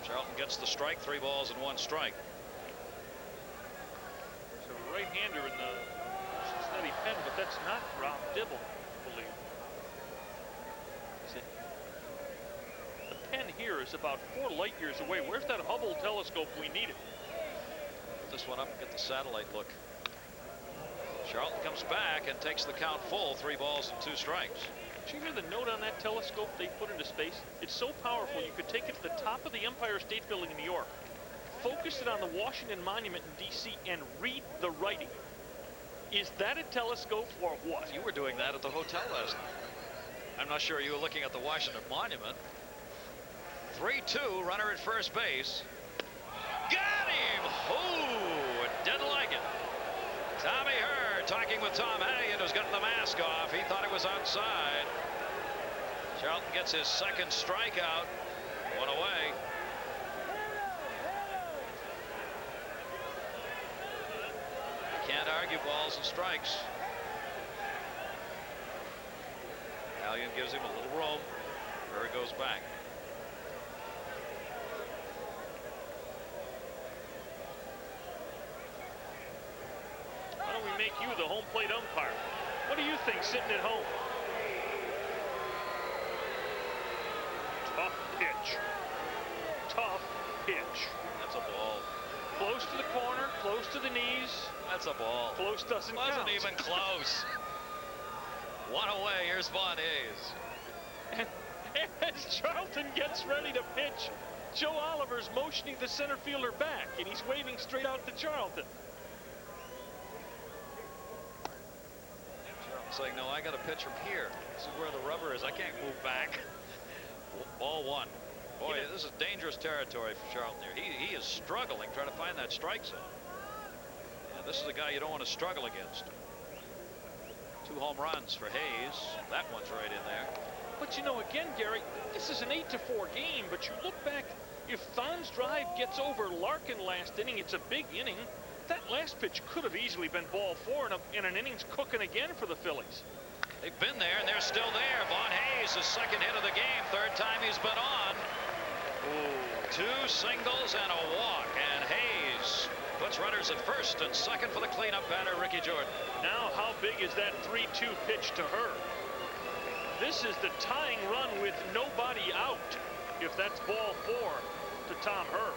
Charlton gets the strike. 3 balls and 1 strike. So a right-hander in the Cincinnati pen, but that's not Rob Dibble, I believe. The pen here is about 4 light years away. Where's that Hubble telescope we needed? Put this one up and get the satellite look. Charlton comes back and takes the count full. 3 balls and 2 strikes. Did you hear the note on that telescope they put into space? It's so powerful you could take it to the top of the Empire State Building in New York, focus it on the Washington Monument in D.C., and read the writing. Is that a telescope or what? You were doing that at the hotel last night. I'm not sure you were looking at the Washington Monument. 3-2, runner at first base. Got him! Oh, didn't like it. Tommy Hurd talking with Tom Hay, and was getting the mask off. He thought it was outside. Charlton gets his second strikeout. 1 away. Can't argue balls and strikes. Allian gives him a little room. Hurd goes back. Why don't we make you the home plate umpire? What do you think sitting at home? Tough pitch. Tough pitch. That's a ball. Close to the corner, close to the knees. That's a ball. Close doesn't count. Wasn't even close. 1 away. Here's Von Hayes. And as Charlton gets ready to pitch, Joe Oliver's motioning the center fielder back, and he's waving straight out to Charlton. Charlton's saying, no, I got to pitch from here. This is where the rubber is. I can't move back. Ball 1. Boy, this is dangerous territory for Charlton here. He is struggling trying to find that strike zone. And this is a guy you don't want to struggle against. 2 home runs for Hayes. That one's right in there. But you know, again, Gary, this is an 8-4 game, but you look back, if Thorne's drive gets over Larkin last inning, it's a big inning. That last pitch could have easily been ball 4, and an inning's cooking again for the Phillies. They've been there, and they're still there. Von Hayes, his second hit of the game, 3rd time he's been on. Ooh, 2 singles and a walk, and Hayes puts runners at first and second for the cleanup batter, Ricky Jordan. Now, how big is that 3-2 pitch to her? This is the tying run with nobody out, if that's ball 4 to Tom Hurd.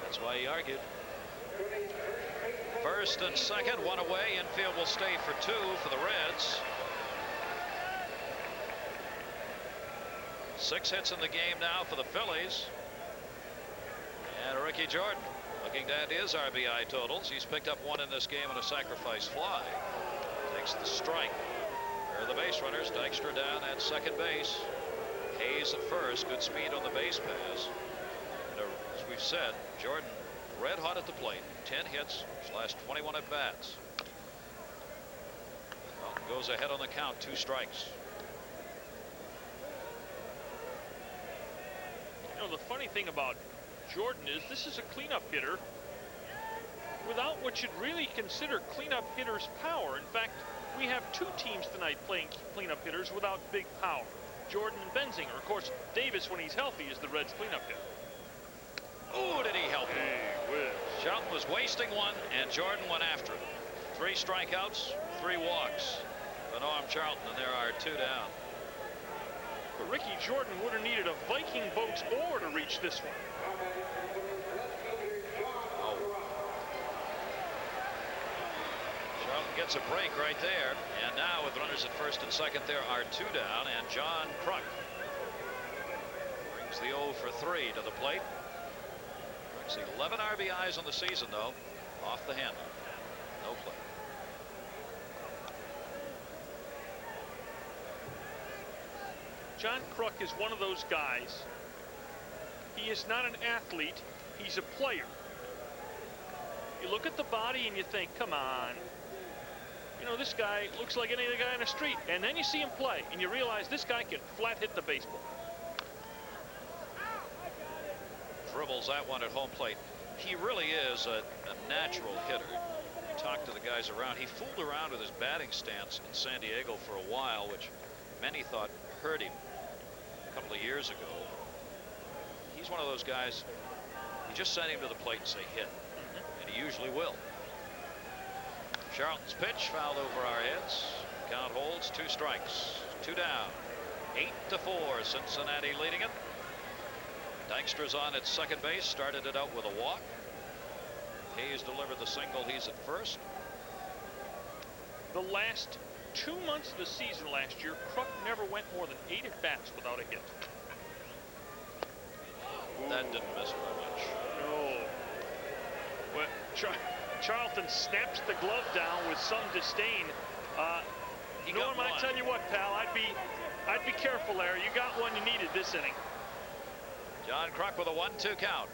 That's why he argued. First and second, 1 away. Infield will stay for 2 for the Reds. 6 hits in the game now for the Phillies. And Ricky Jordan looking to add his RBI totals. He's picked up 1 in this game on a sacrifice fly. Takes the strike. There are the base runners. Dykstra down at second base. Hayes at first. Good speed on the base pass. And as we've said, Jordan red hot at the plate. 10 hits his last 21 at bats. Well, goes ahead on the count. 2 strikes. You know, the funny thing about Jordan is this is a cleanup hitter without what you'd really consider cleanup hitters' power. In fact, we have 2 teams tonight playing cleanup hitters without big power. Jordan and Benzinger. Of course, Davis, when he's healthy, is the Reds' cleanup hitter. Oh, did he help him? Hey, whiz. Charlton was wasting 1, and Jordan went after him. 3 strikeouts, 3 walks for Norm Charlton, and there are 2 down. But Ricky Jordan would have needed a Viking boat's oar to reach this one. Oh. Charlton gets a break right there, and now with runners at first and second, there are 2 down, and John Kruk brings the 0 for 3 to the plate. Kruk's 11 RBIs on the season, though, off the handle. No play. John Kruk is one of those guys. He is not an athlete. He's a player. You look at the body and you think, come on. You know, this guy looks like any other guy on the street. And then you see him play and you realize this guy can flat hit the baseball. Dribbles that one at home plate. He really is a natural hitter. talked to the guys around. He fooled around with his batting stance in San Diego for a while, which many thought hurt him a couple of years ago. He's one of those guys, you just send him to the plate and say hit, and he usually will. Charlton's pitch fouled over our heads. Count holds, 2 strikes, 2 down. 8-4, Cincinnati leading it. Dykstra's on at second base, started it out with a walk. Hayes delivered the single. He's at first. The last 2 months of the season last year, Kruk never went more than 8 at-bats without a hit. That didn't miss very much. No. Well, Charlton snaps the glove down with some disdain. Norm, I tell you what, pal, I'd be careful there. You got one you needed this inning. John Kruk with a 1-2 count.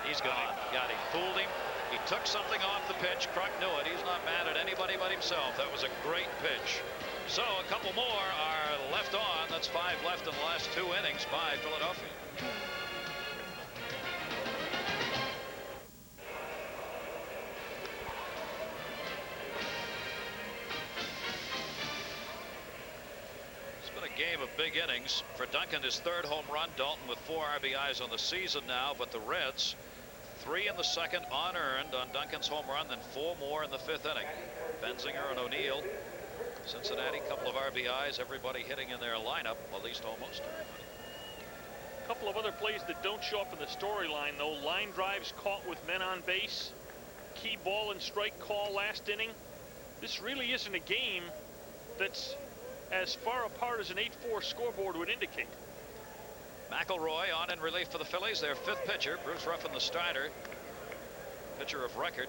He's gone. Got him. Fooled him. He took something off the pitch. Kruk knew it. He's not mad at anybody but himself. That was a great pitch. So a couple more are left on. That's 5 left in the last 2 innings by Philadelphia. Game of big innings for Duncan. His 3rd home run. Dalton with 4 RBIs on the season now, but the Reds 3 in the 2nd unearned on Duncan's home run, then 4 more in the 5th inning. Benzinger and O'Neill. Cincinnati, couple of RBIs. Everybody hitting in their lineup, at least almost. A couple of other plays that don't show up in the storyline, though. Line drives caught with men on base. Key ball and strike call last inning. This really isn't a game that's as far apart as an 8-4 scoreboard would indicate. McElroy on in relief for the Phillies. Their 5th pitcher. Bruce Ruffin, the starter. Pitcher of record,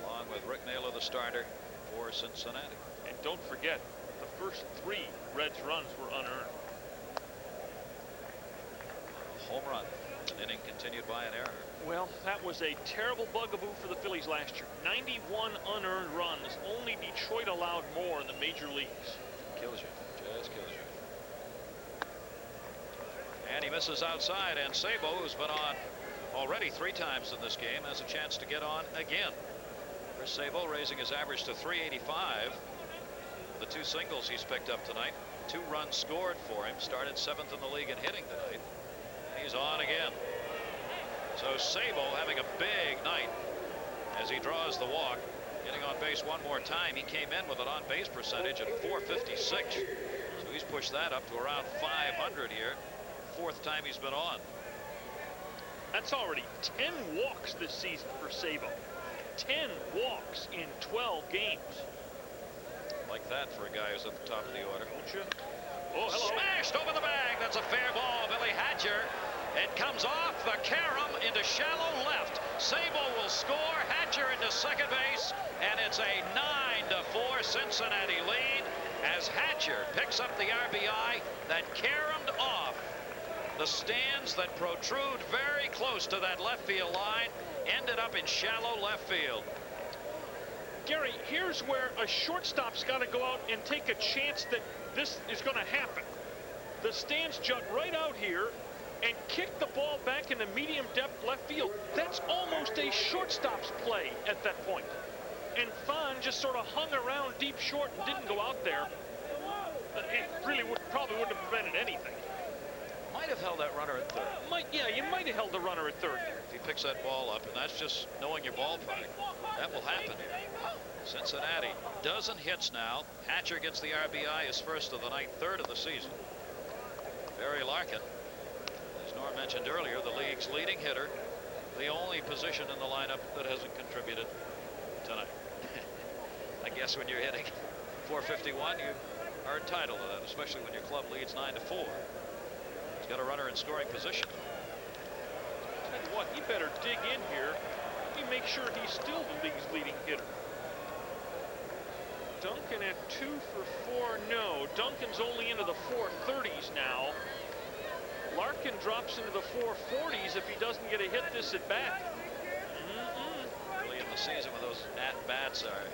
along with Rick Naylor, the starter for Cincinnati. And don't forget, the first 3 Reds runs were unearned. Home run. An inning continued by an error. Well, that was a terrible bugaboo for the Phillies last year. 91 unearned runs. Only Detroit allowed more in the major leagues. Kills you. Just kills you. And he misses outside, and Sabo, who's been on already 3 times in this game, has a chance to get on again. Chris Sabo raising his average to 385. The 2 singles he's picked up tonight. 2 runs scored for him. Started 7th in the league in hitting tonight. And he's on again. So Sabo having a big night as he draws the walk. Getting on base 1 more time. He came in with an on-base percentage at 456. So he's pushed that up to around 500 here. 4th time he's been on. That's already 10 walks this season for Sabo. 10 walks in 12 games. Like that for a guy who's at the top of the order. Don't you? Oh, hello. Smashed over the bag. That's a fair ball. Billy Hatcher. It comes off the carom into shallow left. Sabo will score. Hatcher into second base. And it's a 9-4 Cincinnati lead as Hatcher picks up the RBI that caromed off the stands that protrude very close to that left field line. Ended up in shallow left field. Gary, here's where a shortstop's got to go out and take a chance that this is going to happen. The stands jut right out here and kick the ball back into medium depth left field. That's almost a shortstop's play at that point. And Thorne just sort of hung around deep short and didn't go out there. It really probably wouldn't have prevented anything. Might have held that runner at third. Yeah, you might have held the runner at third there. If he picks that ball up, and that's just knowing your ballpark. That will happen. Cincinnati, dozen hits now. Hatcher gets the RBI, his first of the night, 3rd of the season. Barry Larkin, as Norm mentioned earlier, the league's leading hitter, the only position in the lineup that hasn't contributed tonight. I guess when you're hitting 451, you are entitled to that, especially when your club leads 9-4. He's got a runner in scoring position. Tell you what, he better dig in here. Let me make sure he's still the league's leading hitter. Duncan at 2 for 4. No, Duncan's only into the 430s now. Larkin drops into the 440s if he doesn't get a hit this at bat. Early in the season, when those at-bats are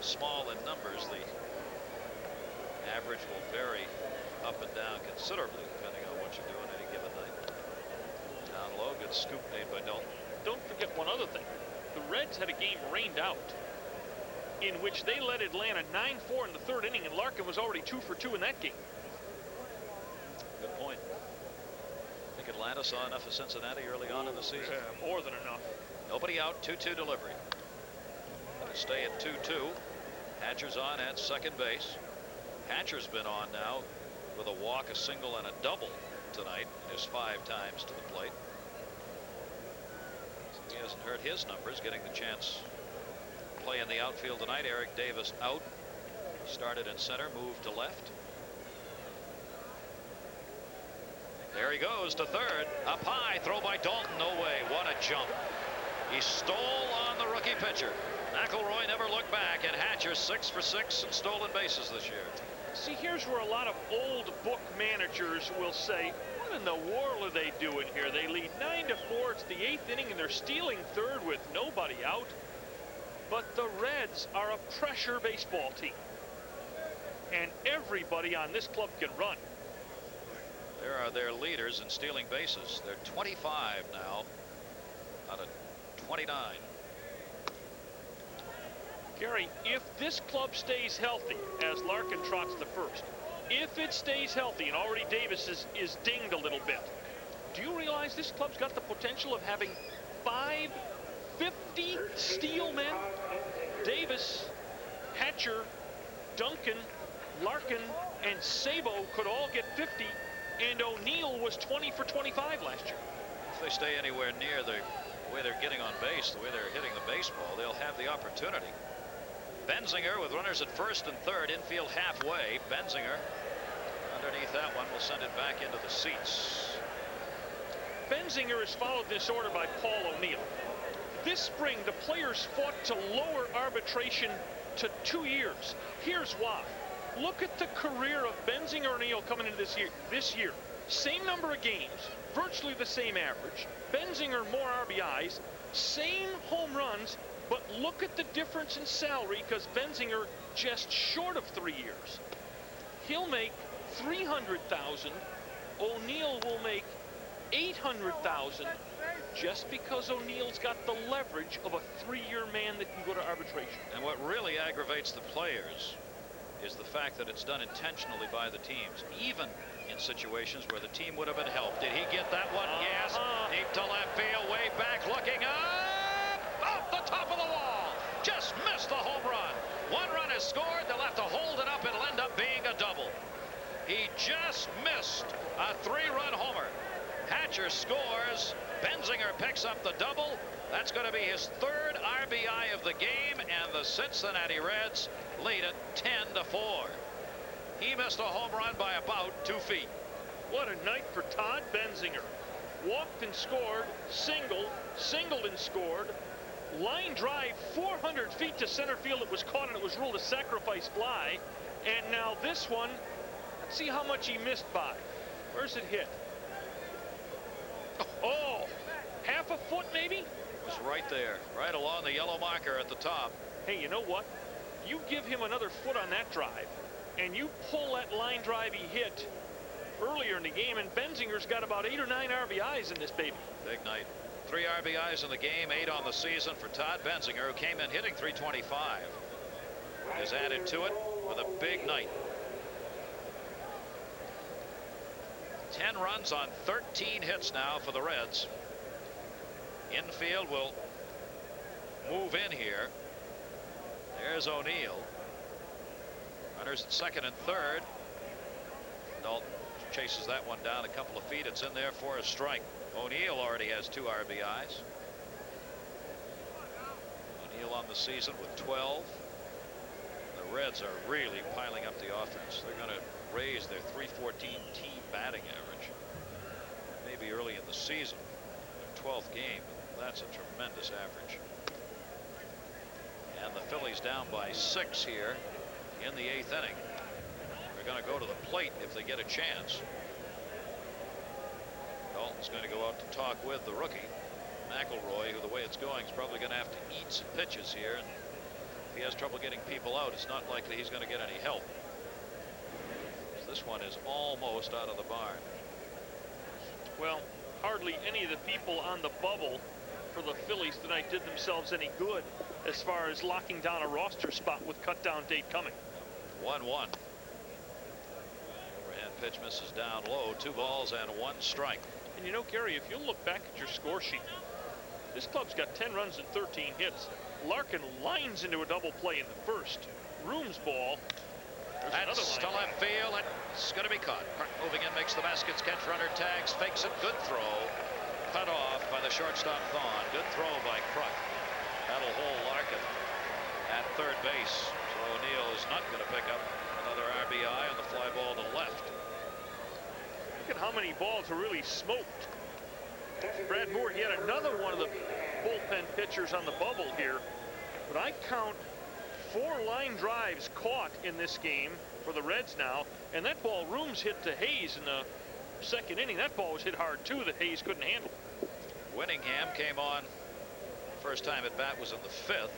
small in numbers, the average will vary up and down considerably depending on what you're doing any given night. Down low, good scoop made by Dalton. Don't forget one other thing. the Reds had a game rained out in which they led Atlanta 9-4 in the third inning, and Larkin was already 2 for 2 in that game. Good point. I think Atlanta saw enough of Cincinnati early on in the season. Yeah, more than enough. Nobody out, 2-2 delivery. Going to stay at 2-2. Hatcher's on at second base. Hatcher's been on now with a walk, a single, and a double tonight. Just 5 times to the plate. So he hasn't hurt his numbers, getting the chance to play in the outfield tonight. Eric Davis out. Started in center, moved to left. There he goes to third. Up high, throw by Dalton. No way. What a jump. He stole on the rookie pitcher. McElroy never looked back, and Hatcher 6 for 6 in stolen bases this year. See, here's where a lot of old book managers will say, what in the world are they doing here? They lead 9-4. It's the 8th inning, and they're stealing third with nobody out. But the Reds are a pressure baseball team, and everybody on this club can run. There are their leaders in stealing bases. They're 25 now out of 29. Gary, if this club stays healthy, as Larkin trots the first, if it stays healthy, and already Davis is dinged a little bit, do you realize this club's got the potential of having 5 50 steal men? Davis, Hatcher, Duncan, Larkin, and Sabo could all get 50, and O'Neill was 20 for 25 last year. If they stay anywhere near the way they're getting on base, the way they're hitting the baseball, they'll have the opportunity. Benzinger with runners at first and third, infield halfway. Benzinger underneath that one will send it back into the seats. Benzinger has followed this order by Paul O'Neill. This spring, the players fought to lower arbitration to 2 years. Here's why. Look at the career of Benzinger O'Neill coming into this year. Same number of games, virtually the same average. Benzinger more RBIs, same home runs, but look at the difference in salary, because Benzinger just short of 3 years. He'll make $300,000. O'Neill will make $800,000, just because O'Neill's got the leverage of a 3-year man that can go to arbitration. And what really aggravates the players is the fact that it's done intentionally by the teams, even in situations where the team would have been helped. Did he get that one? Yes. Deep to left field, way back, looking up, off the top of the wall. Just missed the home run. 1 run is scored. They'll have to hold it up. It'll end up being a double. He just missed a 3-run homer. Hatcher scores. Benzinger picks up the double. That's going to be his 3rd RBI of the game, and the Cincinnati Reds lead it 10-4. He missed a home run by about 2 feet. What a night for Todd Benzinger. Walked and scored, singled and scored. Line drive 400 feet to center field. It was caught, and it was ruled a sacrifice fly. And now this one, let's see how much he missed by. Where's it hit? Oh, half a foot maybe? It's right there, right along the yellow marker at the top. Hey, you know what? You give him another foot on that drive, and you pull that line drive he hit earlier in the game, and Benzinger's got about 8 or 9 RBIs in this baby. Big night. 3 RBIs in the game, 8 on the season for Todd Benzinger, who came in hitting .325. Has added to it with a big night. 10 runs on 13 hits now for the Reds. Infield will move in here. There's O'Neill. Runners at second and third. Dalton chases that one down a couple of feet. It's in there for a strike. O'Neill already has 2 RBIs. O'Neill on the season with 12. The Reds are really piling up the offense. They're going to raise their .314 team batting average. Maybe early in the season, their 12th game. That's a tremendous average. And the Phillies down by 6 here in the 8th inning. They're going to go to the plate if they get a chance. Dalton's going to go out to talk with the rookie, McElroy, who, the way it's going, is probably going to have to eat some pitches here. And if he has trouble getting people out, it's not likely he's going to get any help. This one is almost out of the barn. Well, hardly any of the people on the bubble for the Phillies tonight did themselves any good as far as locking down a roster spot with cut-down date coming. 1-1. Overhand pitch misses down low. 2 balls and 1 strike. And you know, Gary, if you look back at your score sheet, this club's got 10 runs and 13 hits. Larkin lines into a double play in the first. Room's ball. That's to left field. It's going to be caught. Kruk moving in, makes the baskets catch. Runner tags, fakes it. Good throw. Cut off by the shortstop Thorne. Good throw by Kruk. That'll hold Larkin at third base. So O'Neill is not going to pick up another RBI on the fly ball to left. Look at how many balls are really smoked. Brad Moore, yet another one of the bullpen pitchers on the bubble here. But I count 4 line drives caught in this game for the Reds now, and that ball Rooms hit to Hayes in the second inning. That ball was hit hard too that Hayes couldn't handle. Winningham came on. First time at bat was in the 5th,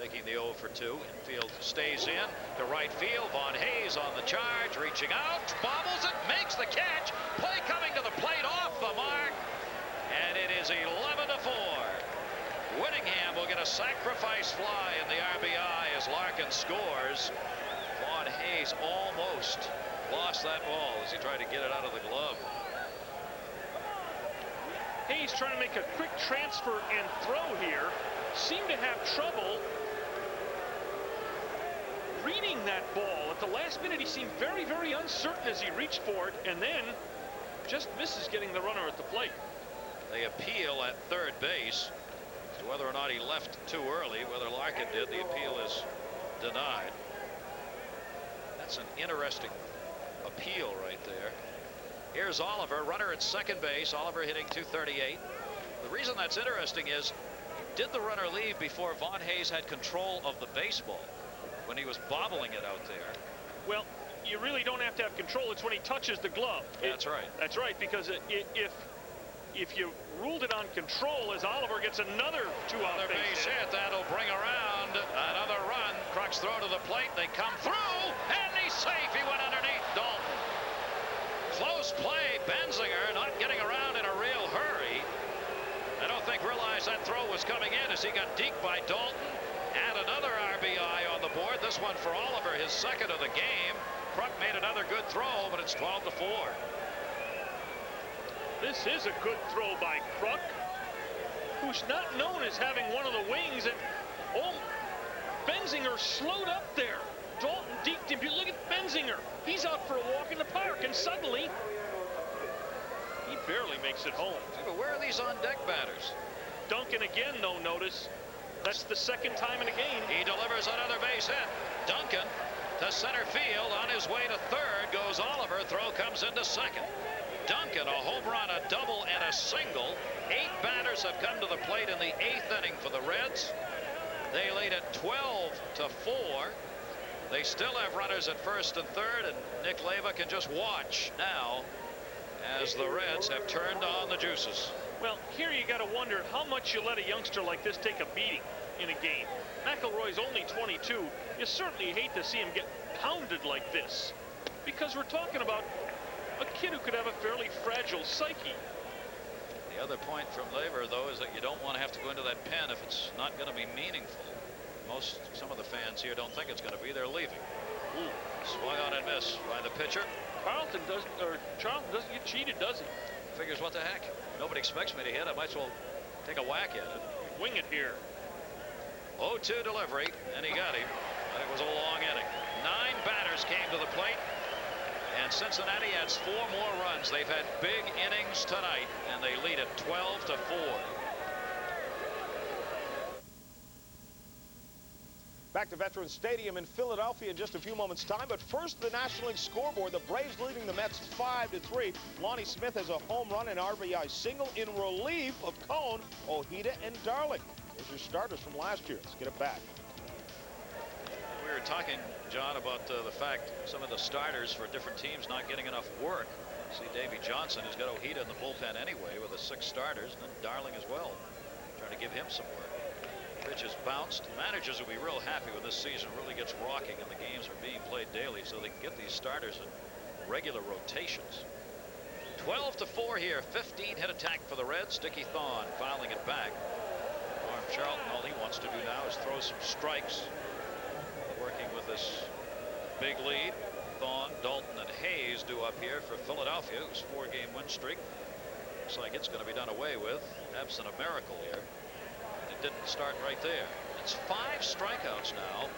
taking the 0 for 2. Infield stays in to right field. Von Hayes on the charge, reaching out, bobbles it, makes the catch. Play coming to the plate, off the mark, and it is 11-4. Winningham will get a sacrifice fly in the RBI as Larkin scores. Von Hayes almost lost that ball as he tried to get it out of the glove. Hayes trying to make a quick transfer and throw here. Seemed to have trouble reading that ball. At the last minute, he seemed very, very uncertain as he reached for it, and then just misses getting the runner at the plate. They appeal at third base. So whether or not he left too early, whether Larkin did, the appeal is denied. That's an interesting appeal right there. Here's Oliver, runner at second base. Oliver hitting .238. The reason that's interesting is, did the runner leave before Von Hayes had control of the baseball when he was bobbling it out there? Well, you really don't have to have control. It's when he touches the glove. That's right. That's right, because if you ruled it on control, as Oliver gets another 2-out base hit, that'll bring around another run. Kruk's throw to the plate. They come through, and he's safe. He went underneath Dalton. Close play. Benzinger not getting around in a real hurry. I don't think realized that throw was coming in as he got deked by Dalton. And another RBI on the board. This one for Oliver, his second of the game. Kruk made another good throw, but it's 12-4. This is a good throw by Kruk, who's not known as having one of the wings. And Benzinger slowed up there. Dalton deked him. Look at Benzinger. He's out for a walk in the park, and suddenly he barely makes it home. But where are these on-deck batters? Duncan again, no notice. That's the second time in a game. He delivers another base hit. Duncan to center field. On his way to third goes Oliver. Throw comes into second. Duncan, a home run, a double, and a single. 8 batters have come to the plate in the 8th inning for the Reds. They lead at 12-4. They still have runners at first and third, and Nick Leyva can just watch now as the Reds have turned on the juices. Well, here you got to wonder how much you let a youngster like this take a beating in a game. McElroy's only 22. You certainly hate to see him get pounded like this, because we're talking about a kid who could have a fairly fragile psyche. The other point from Leyva, though, is that you don't want to have to go into that pen if it's not going to be meaningful. Some of the fans here don't think it's going to be. They're leaving. Ooh, swung on and miss by the pitcher. Charlton doesn't get cheated, does he? Figures, what the heck? Nobody expects me to hit. I might as well take a whack at it. Wing it here. 0-2 delivery, and he got him. But it was a long inning. 9 batters came to the plate, and Cincinnati adds 4 more runs. They've had big innings tonight, and they lead at 12-4. Back to Veterans Stadium in Philadelphia in just a few moments' time. But first, the National League scoreboard. The Braves leading the Mets 5-3. Lonnie Smith has a home run and RBI single in relief of Cone, Ojeda, and Darling. Those are starters from last year. Let's get it back. We were talking, John, about the fact some of the starters for different teams not getting enough work. See, Davey Johnson has got Ojeda in the bullpen anyway with the 6 starters, and Darling as well, trying to give him some work. Pitch is bounced. Managers will be real happy when this season really gets rocking and the games are being played daily, so they can get these starters in regular rotations. 12-4 here. 15 hit attack for the Reds. Dickie Thorne fouling it back. Charlton, all he wants to do now is throw some strikes. Working with this big lead. Thorne, Dalton, and Hayes due up here for Philadelphia, whose 4-game win streak looks like it's going to be done away with, absent a miracle here. And it didn't start right there. It's 5 strikeouts now,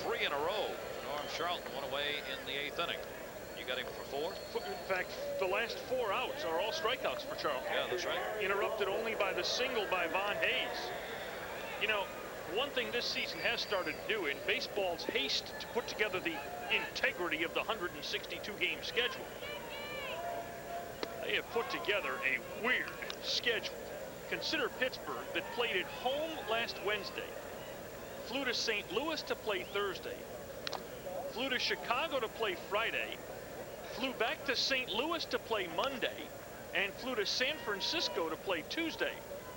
3 in a row. Norm Charlton went away in the 8th inning. You got him for 4? In fact, the last 4 outs are all strikeouts for Charlton. Yeah, that's right. Interrupted only by the single by Von Hayes. You know, one thing this season has started to do in baseball's haste to put together the integrity of the 162-game schedule, they have put together a weird schedule. Consider Pittsburgh, that played at home last Wednesday, flew to St. Louis to play Thursday, flew to Chicago to play Friday, flew back to St. Louis to play Monday, and flew to San Francisco to play Tuesday.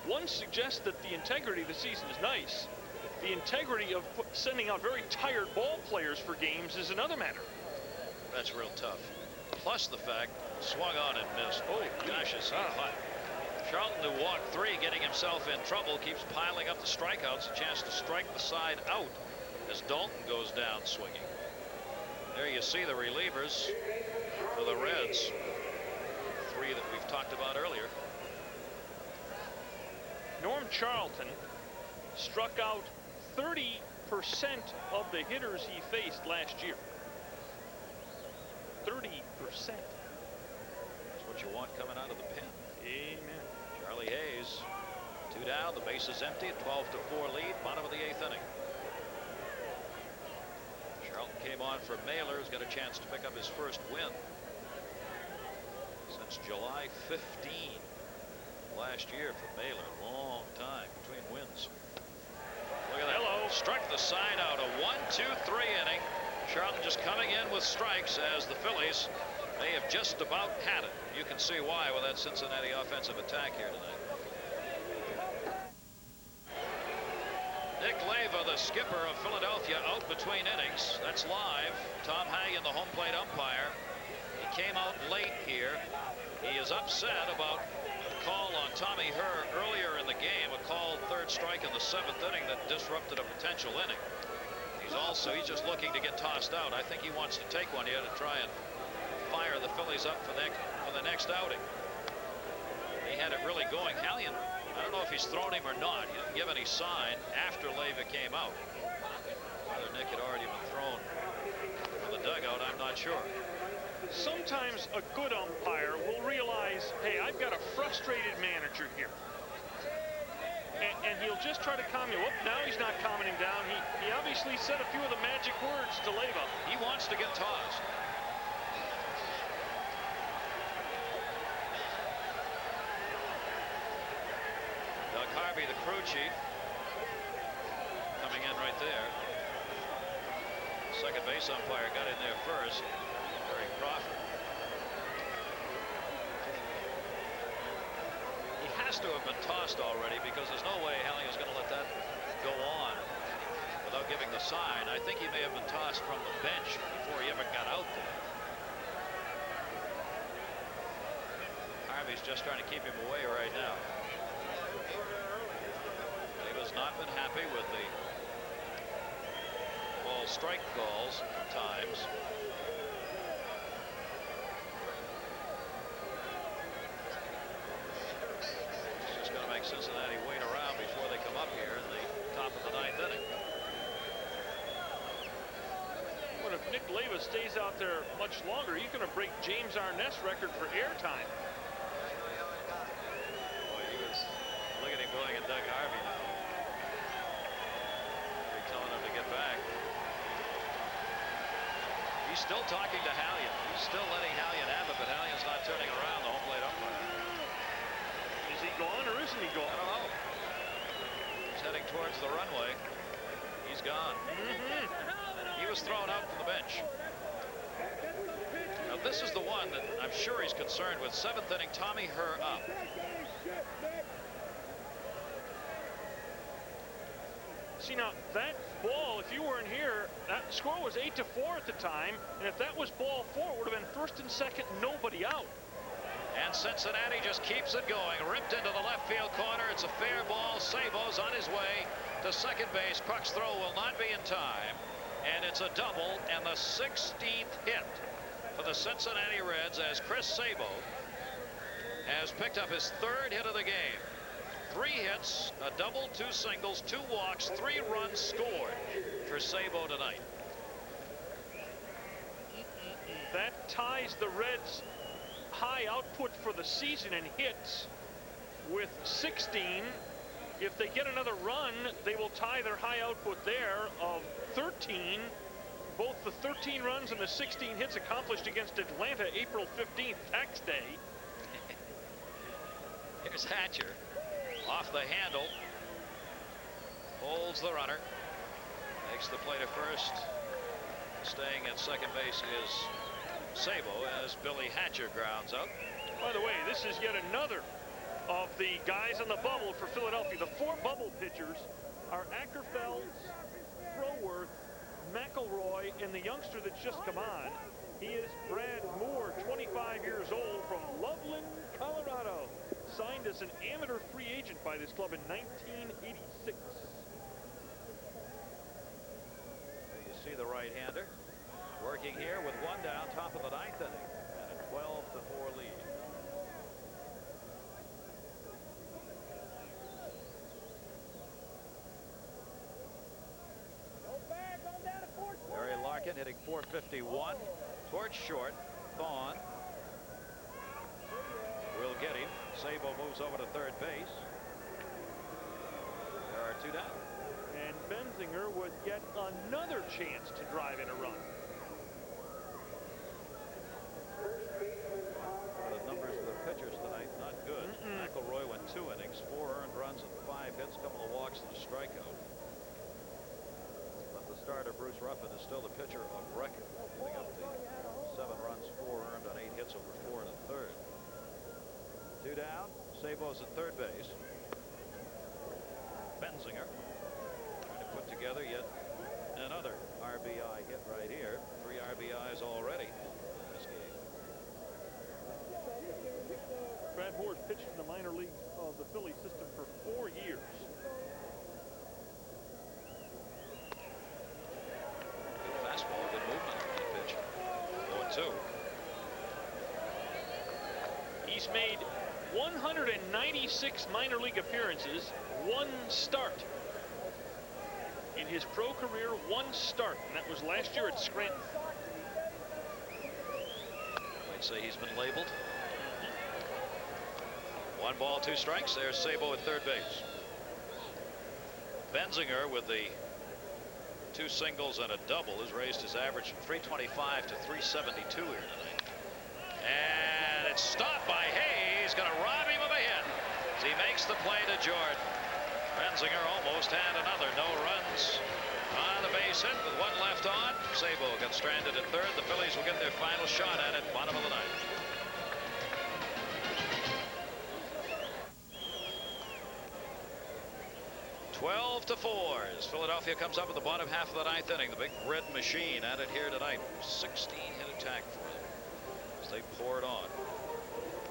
One suggests that the integrity of the season is nice. The integrity of sending out very tired ball players for games is another matter. That's real tough. Plus the fact, swung on and missed. Oh, gosh, it's hot. Charlton, who walked 3, getting himself in trouble, keeps piling up the strikeouts. A chance to strike the side out as Dalton goes down swinging. There you see the relievers for the Reds. 3 that we've talked about earlier. Norm Charlton struck out 30% of the hitters he faced last year. 30%. That's what you want coming out of the pen. Amen. Charlie Hayes, 2 down, the base is empty, 12-4 lead, bottom of the 8th inning. Charlton came on for Mailer, who's got a chance to pick up his first win since July 15 last year for Mailer. Long time between wins. Look at that. Hello. Struck the side out. A 1-2-3 inning. Charlton just coming in with strikes as the Phillies may have just about had it. You can see why with that Cincinnati offensive attack here tonight. Nick Leyva, the skipper of Philadelphia, out between innings. That's live. Tom Hagen, the home plate umpire. He came out late here. He is upset about a call on Tommy Herr earlier in the game, a called 3rd strike in the 7th inning that disrupted a potential inning. He's just looking to get tossed out. I think he wants to take one here to try and fire the Phillies up for the next outing. He had it really going. Hallion, I don't know if he's thrown him or not. He didn't give any sign after Leyva came out. Whether Nick had already been thrown from the dugout, I'm not sure. Sometimes a good umpire will realize, hey, I've got a frustrated manager here. And he'll just try to calm you. Now he's not calming him down. He obviously said a few of the magic words to Leyva. He wants to get tossed. Doug Harvey, the crew chief, coming in right there. Second base umpire got in there first. Barry Crawford. He has to have been tossed already because there's no way Hallion's going to let that go on without giving the sign. I think he may have been tossed from the bench before he ever got out there. Harvey's just trying to keep him away right now. Leyva's not been happy with the ball strike calls at times. Cincinnati wait around before they come up here in the top of the 9th inning. But if Nick Leyva stays out there much longer, he's going to break James Arnett's record for airtime. Boy, look at him going at Doug Harvey now. They're telling him to get back. He's still talking to Hallion. He's still letting Hallion have it, but Hallion's not turning around, the home plate umpire. Is he gone or isn't he gone? I don't know. He's heading towards the runway. He's gone. He was thrown out from the bench. Now this is the one that I'm sure he's concerned with. 7th inning, Tommy Herr up. See, now that ball, if you weren't here, that score was 8-4 at the time, and if that was ball 4, it would have been 1st and 2nd, nobody out. And Cincinnati just keeps it going. Ripped into the left field corner. It's a fair ball. Sabo's on his way to second base. Puck's throw will not be in time. And it's a double and the 16th hit for the Cincinnati Reds as Chris Sabo has picked up his 3rd hit of the game. 3 hits, a double, 2 singles, 2 walks, 3 runs scored for Sabo tonight. That ties the Reds' high output for the season in hits with 16. If they get another run, they will tie their high output there of 13. Both the 13 runs and the 16 hits accomplished against Atlanta April 15th, tax day. Here's Hatcher off the handle, holds the runner, makes the play to first. Staying at second base is Sabo as Billy Hatcher grounds out. By the way, this is yet another of the guys on the bubble for Philadelphia. The 4 bubble pitchers are Ackerfeld, Froworth, McElroy, and the youngster that's just come on. He is Brad Moore, 25 years old, from Loveland, Colorado. Signed as an amateur free agent by this club in 1986. You see the right-hander working here with 1 down, top of the 9th inning, and a 12-4 lead. Barry Larkin hitting .451 towards short. Thorne will get him. Sabo moves over to third base. There are 2 down. And Benzinger with yet another chance to drive in a run. The numbers for the pitchers tonight, not good. McElroy went 2 innings, 4 earned runs and 5 hits, a couple of walks and a strikeout. But the starter, Bruce Ruffin, is still the pitcher of record, giving up the 7 runs, 4 earned on 8 hits over 4 1/3. 2 down. Sabo's at third base. Benzinger trying to put together yet another RBI hit right here. 3 RBIs already in this game. Brad Moore's pitched in the minor leagues of the Phillies system for 4 years. Good fastball, good movement on the pitch. 0-2. He's made 196 minor league appearances, 1 start. In his pro career, 1 start, and that was last year at Scranton. Might say he's been labeled. 1 ball, 2 strikes. There's Sabo at third base. Benzinger with the 2 singles and a double has raised his average from .325 to .372 here tonight. And it's stopped by Hayes. Going to rob him of a hit as he makes the play to Jordan. Benzinger almost had another no runs on the base hit with 1 left on. Sabo got stranded at third. The Phillies will get their final shot at it, bottom of the 9th. (12-4) as Philadelphia comes up with the bottom half of the 9th inning. The big red machine at it here tonight. 16-hit attack for them as they pour it on.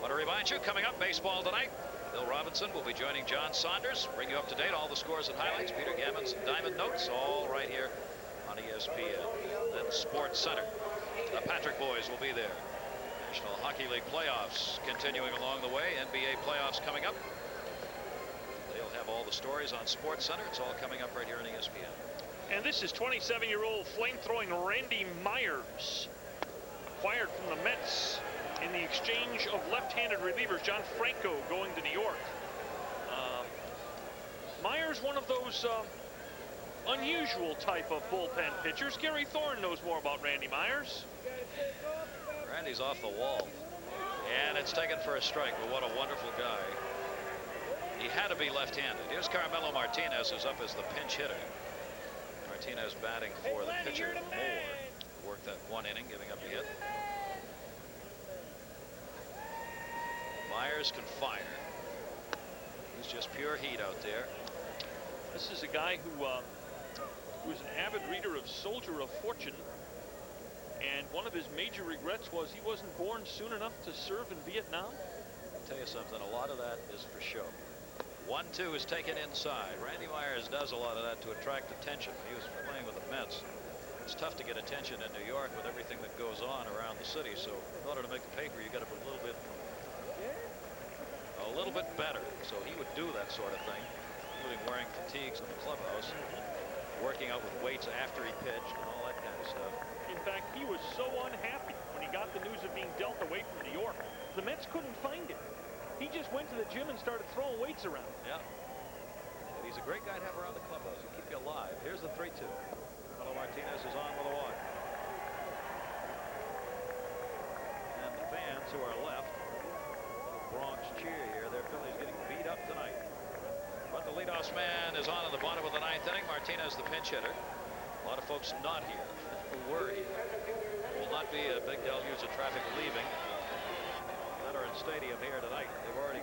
Want to remind you, coming up, baseball tonight. Bill Robinson will be joining John Saunders. Bring you up to date all the scores and highlights. Peter Gammon's Diamond Notes, all right here on ESPN. Then Sports Center. The Patrick boys will be there. National Hockey League playoffs continuing along the way. NBA playoffs coming up. They'll have all the stories on Sports Center. It's all coming up right here on ESPN. And this is 27-year-old flame-throwing Randy Myers, acquired from the Mets in the exchange of left-handed relievers. John Franco going to New York. Myers, one of those unusual type of bullpen pitchers. Gary Thorne knows more about Randy Myers. Randy's off the wall, and it's taken for a strike. But what a wonderful guy. He had to be left-handed. Here's Carmelo Martinez, who's up as the pinch hitter. Martinez batting for the pitcher Moore. Worked that 1 inning, giving up a hit. Myers can fire. He's just pure heat out there. This is a guy who was an avid reader of Soldier of Fortune. And one of his major regrets was he wasn't born soon enough to serve in Vietnam. I'll tell you something, a lot of that is for show. 1-2 is taken inside. Randy Myers does a lot of that to attract attention. He was playing with the Mets. It's tough to get attention in New York with everything that goes on around the city. So in order to make the paper, you got to be a little bit better. So he would do that sort of thing, including wearing fatigues in the clubhouse, working out with weights after he pitched, and all that kind of stuff. In fact, he was so unhappy when he got the news of being dealt away from New York. The Mets couldn't find him. He just went to the gym and started throwing weights around. Yeah. And he's a great guy to have around the clubhouse. He'll keep you alive. Here's the 3-2. Melo Martinez is on with a walk. And the fans who are left, little Bronx cheer here. Their Phillies getting beat up tonight. But the leadoff man is on in the bottom of the 9th inning. Martinez, the pinch hitter. A lot of folks not here who were here. Will not be a big deluge of traffic leaving Veterans Stadium here tonight. They've already